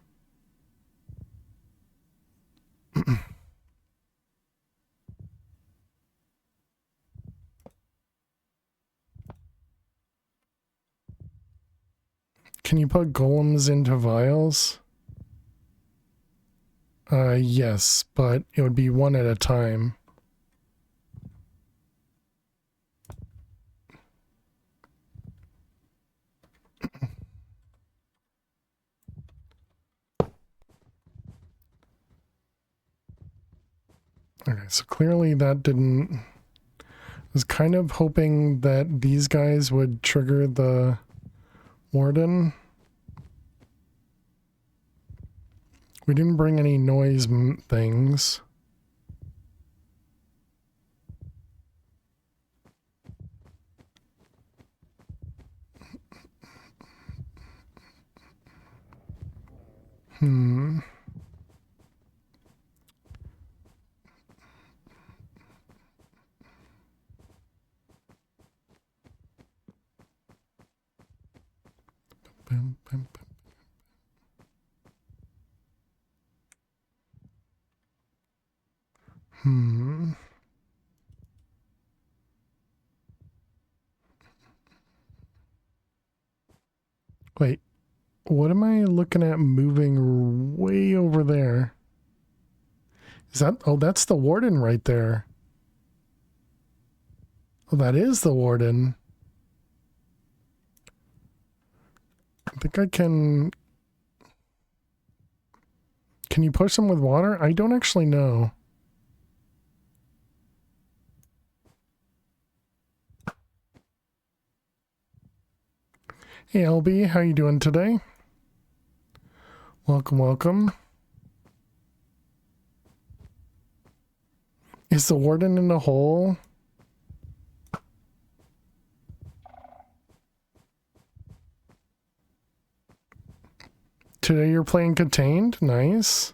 Can you put golems into vials? Yes, but it would be one at a time. Okay, so clearly that didn't... I was kind of hoping that these guys would trigger the warden. We didn't bring any noise things. Bum, bum, bum. Wait, what am I looking at moving way over there? Is that... Oh, that's the warden right there. Oh, that is the warden. I think I can... Can you push them with water? I don't actually know. Hey LB, how you doing today? Welcome, welcome. Is the warden in the hole? Today you're playing Contained? Nice.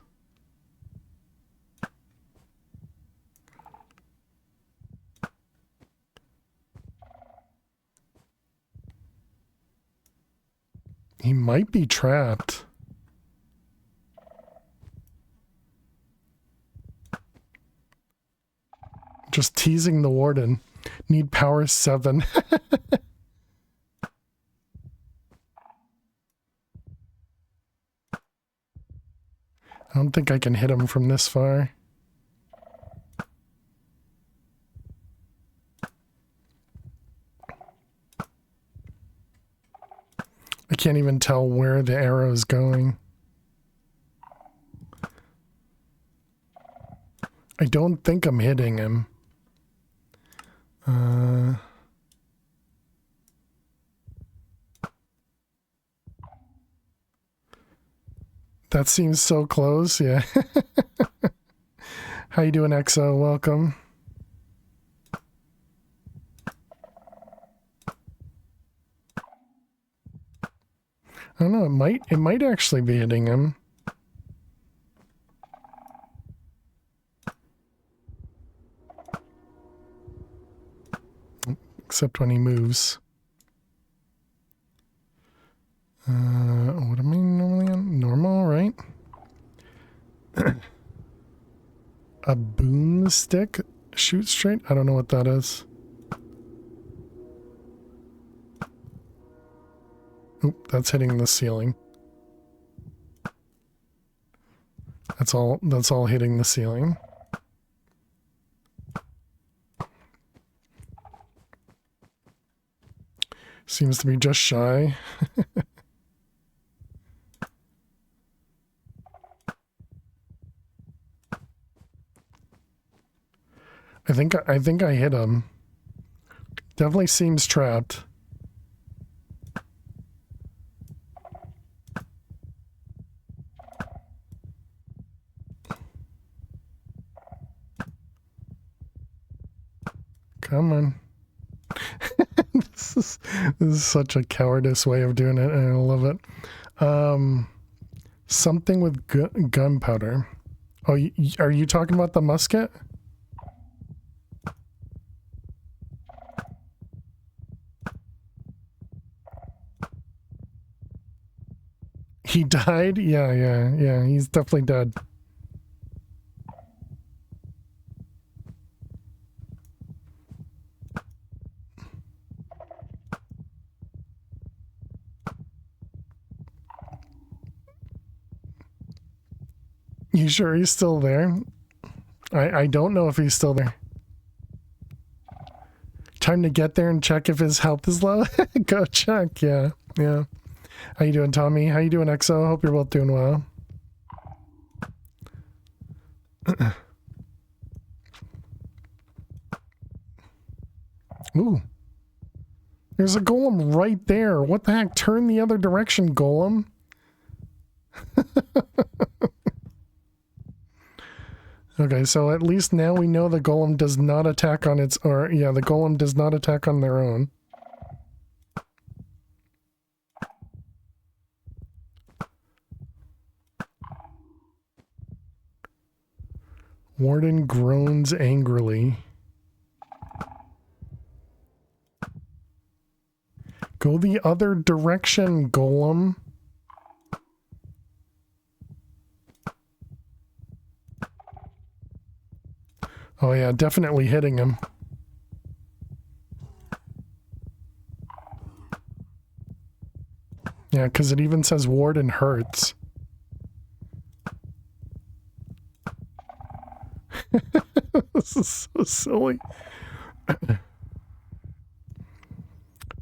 He might be trapped. Just teasing the warden. Need power 7. I don't think I can hit him from this far. I can't even tell where the arrow is going. I don't think I'm hitting him. That seems so close, yeah. How you doing, EXO? Welcome. I don't know, it might actually be hitting him. Except when he moves. What am I normally on? Normal, right? A boomstick? Shoot straight? I don't know what that is. Oop, that's hitting the ceiling. That's all hitting the ceiling. Seems to be just shy. I think I hit him. Definitely seems trapped. Come on. This is such a cowardice way of doing it, and I love it. Something with gunpowder. Oh, are you talking about the musket? He died? Yeah. He's definitely dead. You sure he's still there? I don't know if he's still there. Time to get there and check if his health is low. Go check, yeah. How you doing, Tommy? How you doing, EXO? Hope you're both doing well. Ooh. There's a golem right there. What the heck? Turn the other direction, golem. Okay, so at least now we know the golem does not attack on its... Or, yeah, the golem does not attack on their own. Warden groans angrily. Go the other direction, golem. Oh yeah, definitely hitting him. Yeah, because it even says Warden hurts. This is so silly.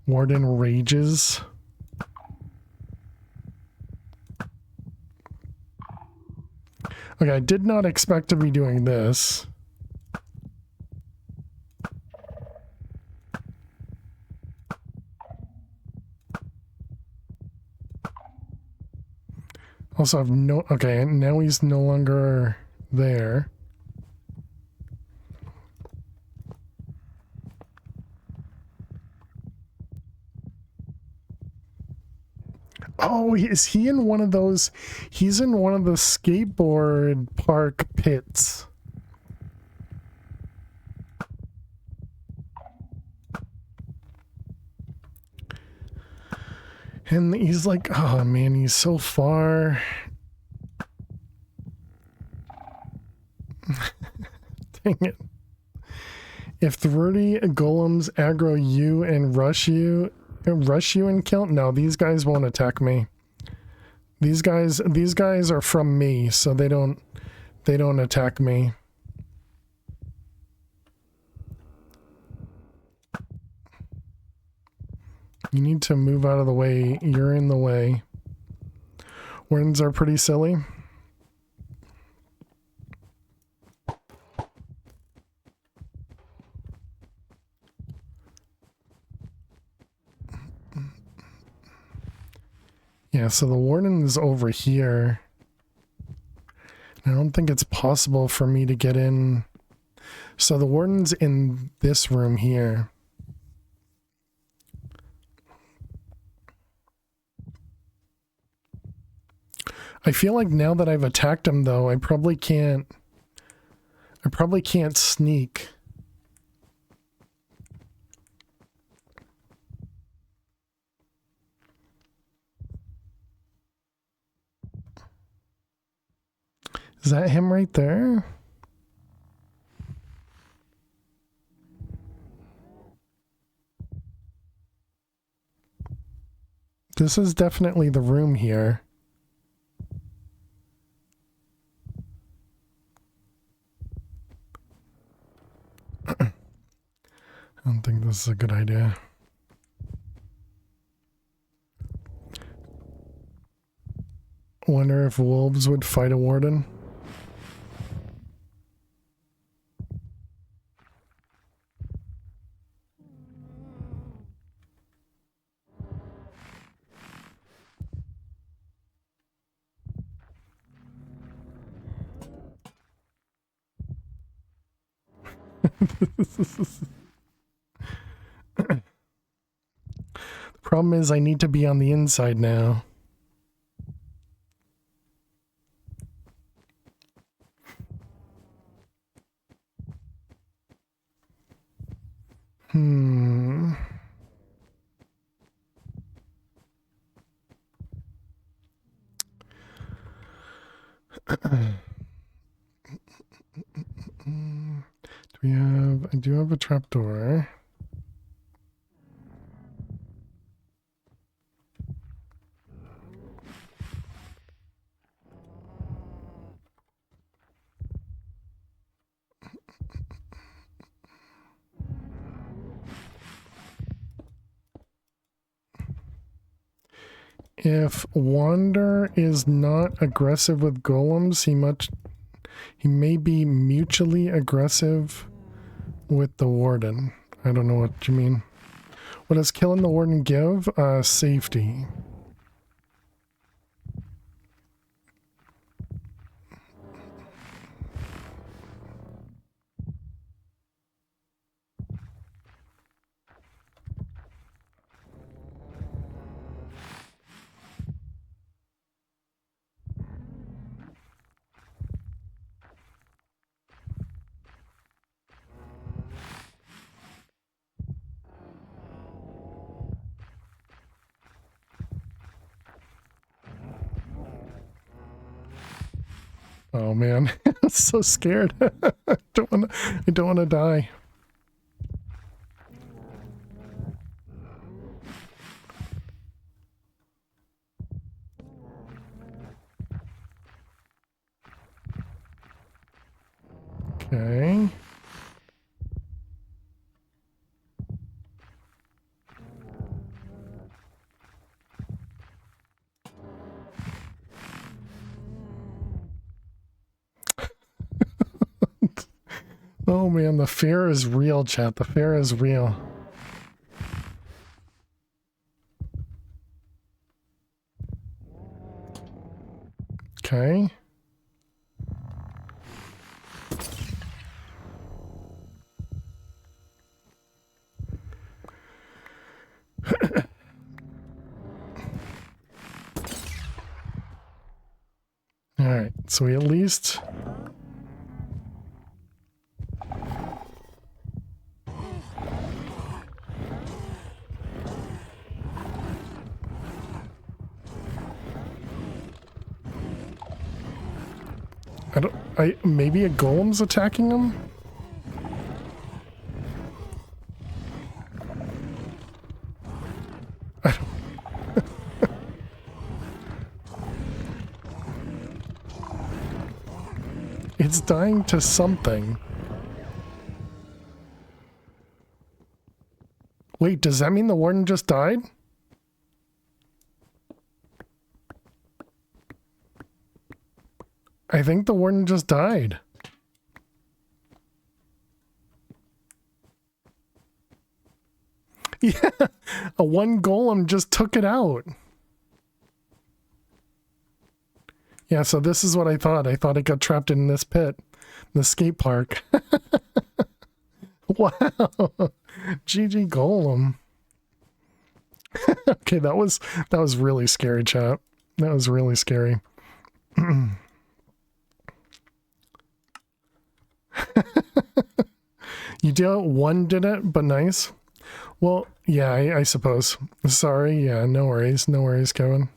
Warden rages. Okay, I did not expect to be doing this. Also, I've no... Okay, now he's no longer there. Oh, is he in one of those... He's in one of the skateboard park pits. And he's like, oh man, he's so far. Dang it. If 30 golems aggro you and rush you and kill... No, these guys won't attack me. These guys are from me, so they don't attack me. You need to move out of the way. You're in the way. Wardens are pretty silly. Yeah, so the warden is over here. I don't think it's possible for me to get in. So the warden's in this room here. I feel like now that I've attacked him though, I probably can't sneak. Is that him right there? This is definitely the room here. I don't think this is a good idea. Wonder if wolves would fight a warden. The problem is I need to be on the inside now. I do have a trapdoor. If Wander is not aggressive with golems, he may be mutually aggressive with the warden. I don't know what you mean. What does killing the warden give? Safety. Oh man, I'm so scared. I don't want to die. Okay. Oh man, the fear is real, chat. The fear is real. Okay. All right, so we at least... maybe a golem's attacking him? I don't... It's dying to something. Wait, does that mean the warden just died? I think the warden just died. Yeah, a one golem just took it out. Yeah, so this is what I thought. I thought it got trapped in this pit, the skate park. Wow. GG golem. Okay, that was really scary, chat. That was really scary. You did one did it, but nice. Well, yeah, I suppose. Sorry, yeah, no worries, Kevin.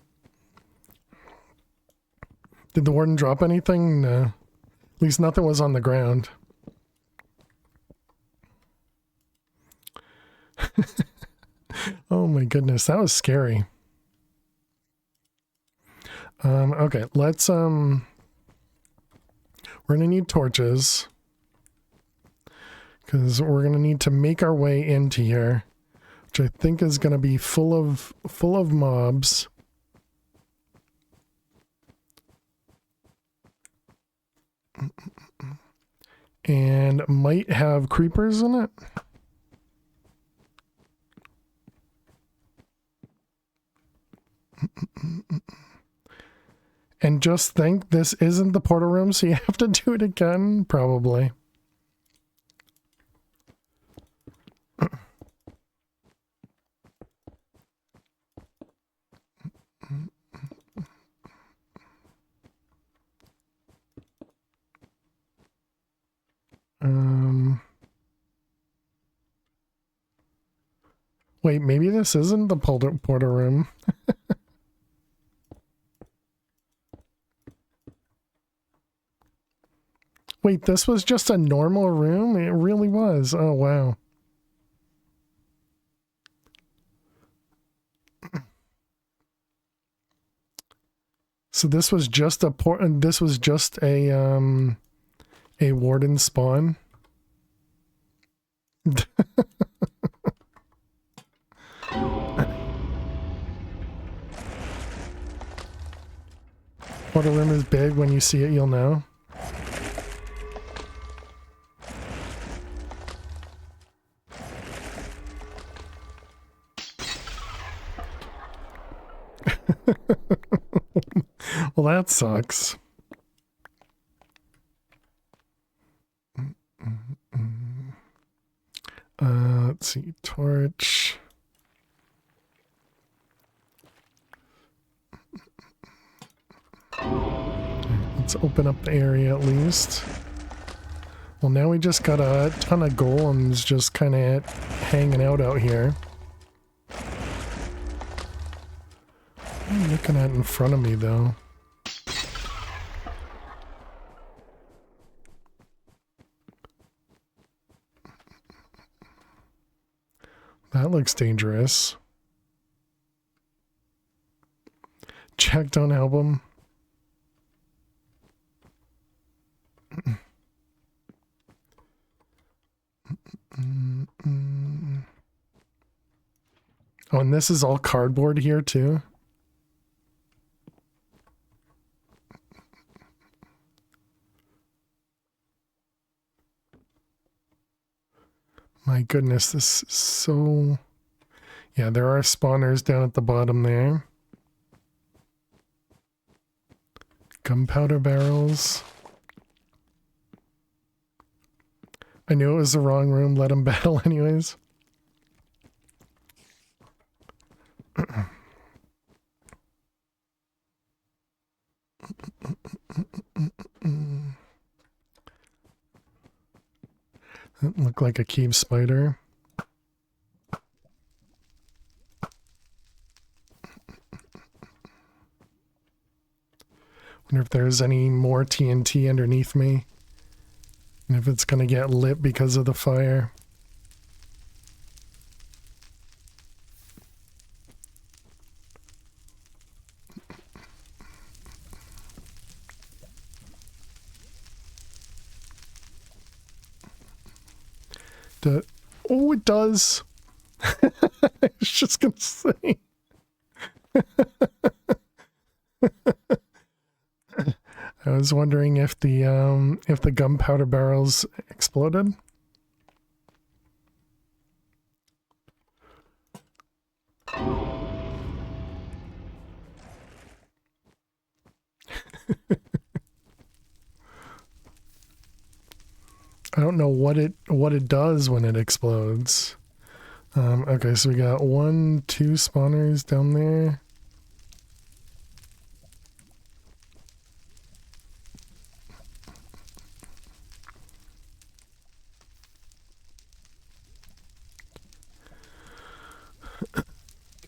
Did the warden drop anything? No. At least nothing was on the ground. Oh my goodness, that was scary. Okay, let's we're gonna need torches. Because we're gonna need to make our way into here, which I think is gonna be full of mobs. And might have creepers in it. And just think, this isn't the portal room, so you have to do it again, probably. Wait, maybe this isn't the portal room. Wait, this was just a normal room? It really was. Oh, wow. So this was just a warden spawn. What a room is big. When you see it, you'll know. Well, that sucks. Let's see, torch. Let's open up the area at least. Well, now we just got a ton of golems just kind of hanging out here. What am I looking at in front of me, though? That looks dangerous. Jack, don't help him. Oh, and this is all cardboard here, too? My goodness, this is so... Yeah, there are spawners down at the bottom there. Gunpowder barrels. I knew it was the wrong room, let him battle anyways. That looked like a cave spider. Wonder if there's any more TNT underneath me. And if it's gonna get lit because of the fire. Oh, it does. I was just gonna say. I was wondering if the gunpowder barrels exploded. I don't know what it does when it explodes. Okay, so we got 1, 2 spawners down there.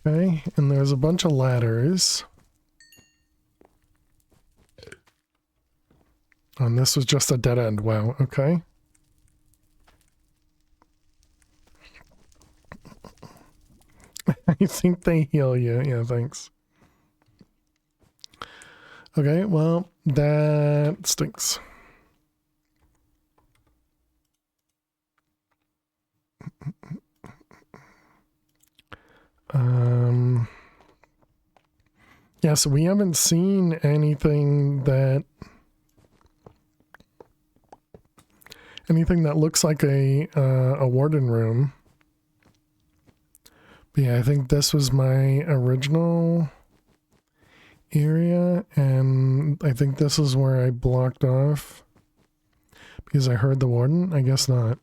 Okay, and there's a bunch of ladders. Oh, and this was just a dead end. Wow, okay. I think they heal you. Yeah, thanks. Okay, well, that stinks. Yeah, so we haven't seen anything that looks like a warden room. But yeah, I think this was my original area, and I think this is where I blocked off because I heard the warden. I guess not.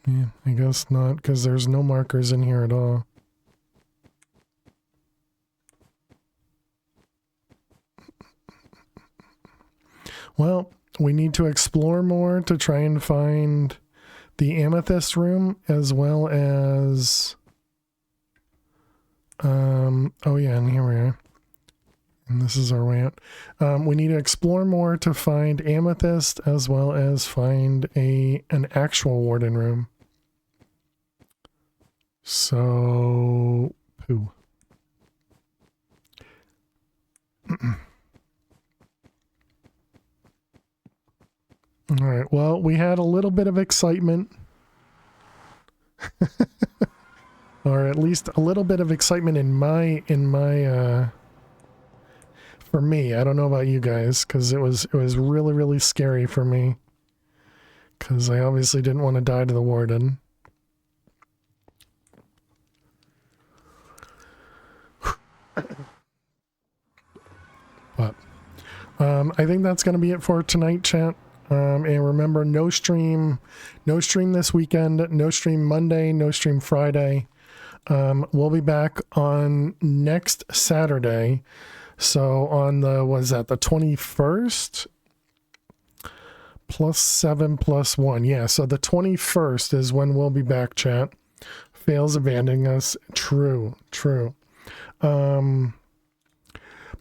Yeah, I guess not, because there's no markers in here at all. Well, we need to explore more to try and find the amethyst room, as well as oh yeah, and here we are. And this is our way out. We need to explore more to find amethyst as well as find an actual warden room. So, poo. All right. Well, we had a little bit of excitement. Or at least a little bit of excitement in my for me. I don't know about you guys, because it was really, really scary for me. Because I obviously didn't want to die to the warden. But I think that's going to be it for tonight, chat. And remember, no stream this weekend, no stream Monday, no stream Friday. We'll be back on next Saturday. So on the, what is that, the 21st? Plus 7 plus 1. Yeah, so the 21st is when we'll be back, chat. Fails abandoning us. True. But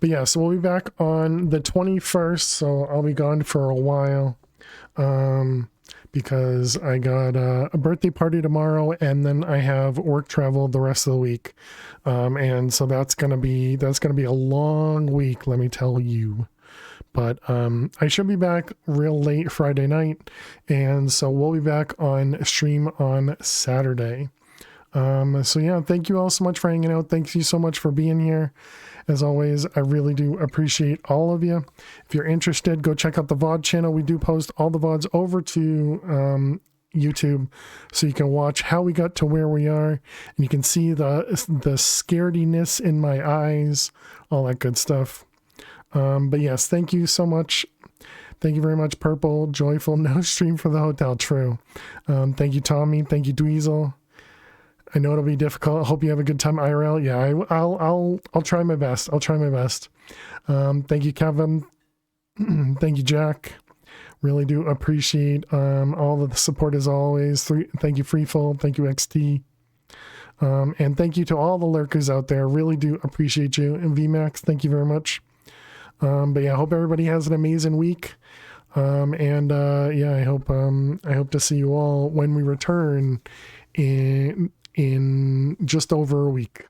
yeah, so we'll be back on the 21st, so I'll be gone for a while. Because I got a birthday party tomorrow, and then I have work travel the rest of the week. And so that's gonna be a long week, let me tell you. But I should be back real late Friday night, and so we'll be back on stream on Saturday. So yeah, thank you all so much for hanging out. Thank you so much for being here. As always, I really do appreciate all of you. If you're interested, go check out the VOD channel. We do post all the VODs over to YouTube, so you can watch how we got to where we are, and you can see the scarediness in my eyes, all that good stuff. But yes, thank you so much. Thank you very much, Purple. Joyful no stream for the hotel. True. Thank you, Tommy. Thank you, Dweezil. I know it'll be difficult. I hope you have a good time, IRL. Yeah, I'll try my best. I'll try my best. Thank you, Kevin. Thank you, Jack. Really do appreciate all of the support as always. Thank you, Freefall. Thank you, XT. And thank you to all the lurkers out there. Really do appreciate you. And VMAX, thank you very much. But yeah, I hope everybody has an amazing week. Yeah, I hope to see you all when we return in just over a week.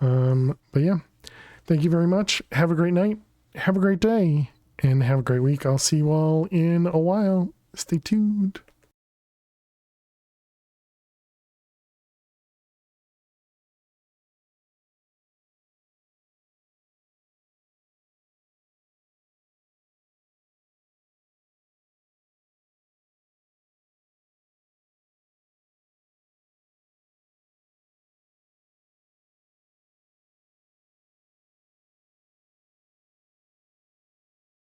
But yeah, thank you very much. Have a great night. Have a great day. And have a great week. I'll see you all in a while. Stay tuned.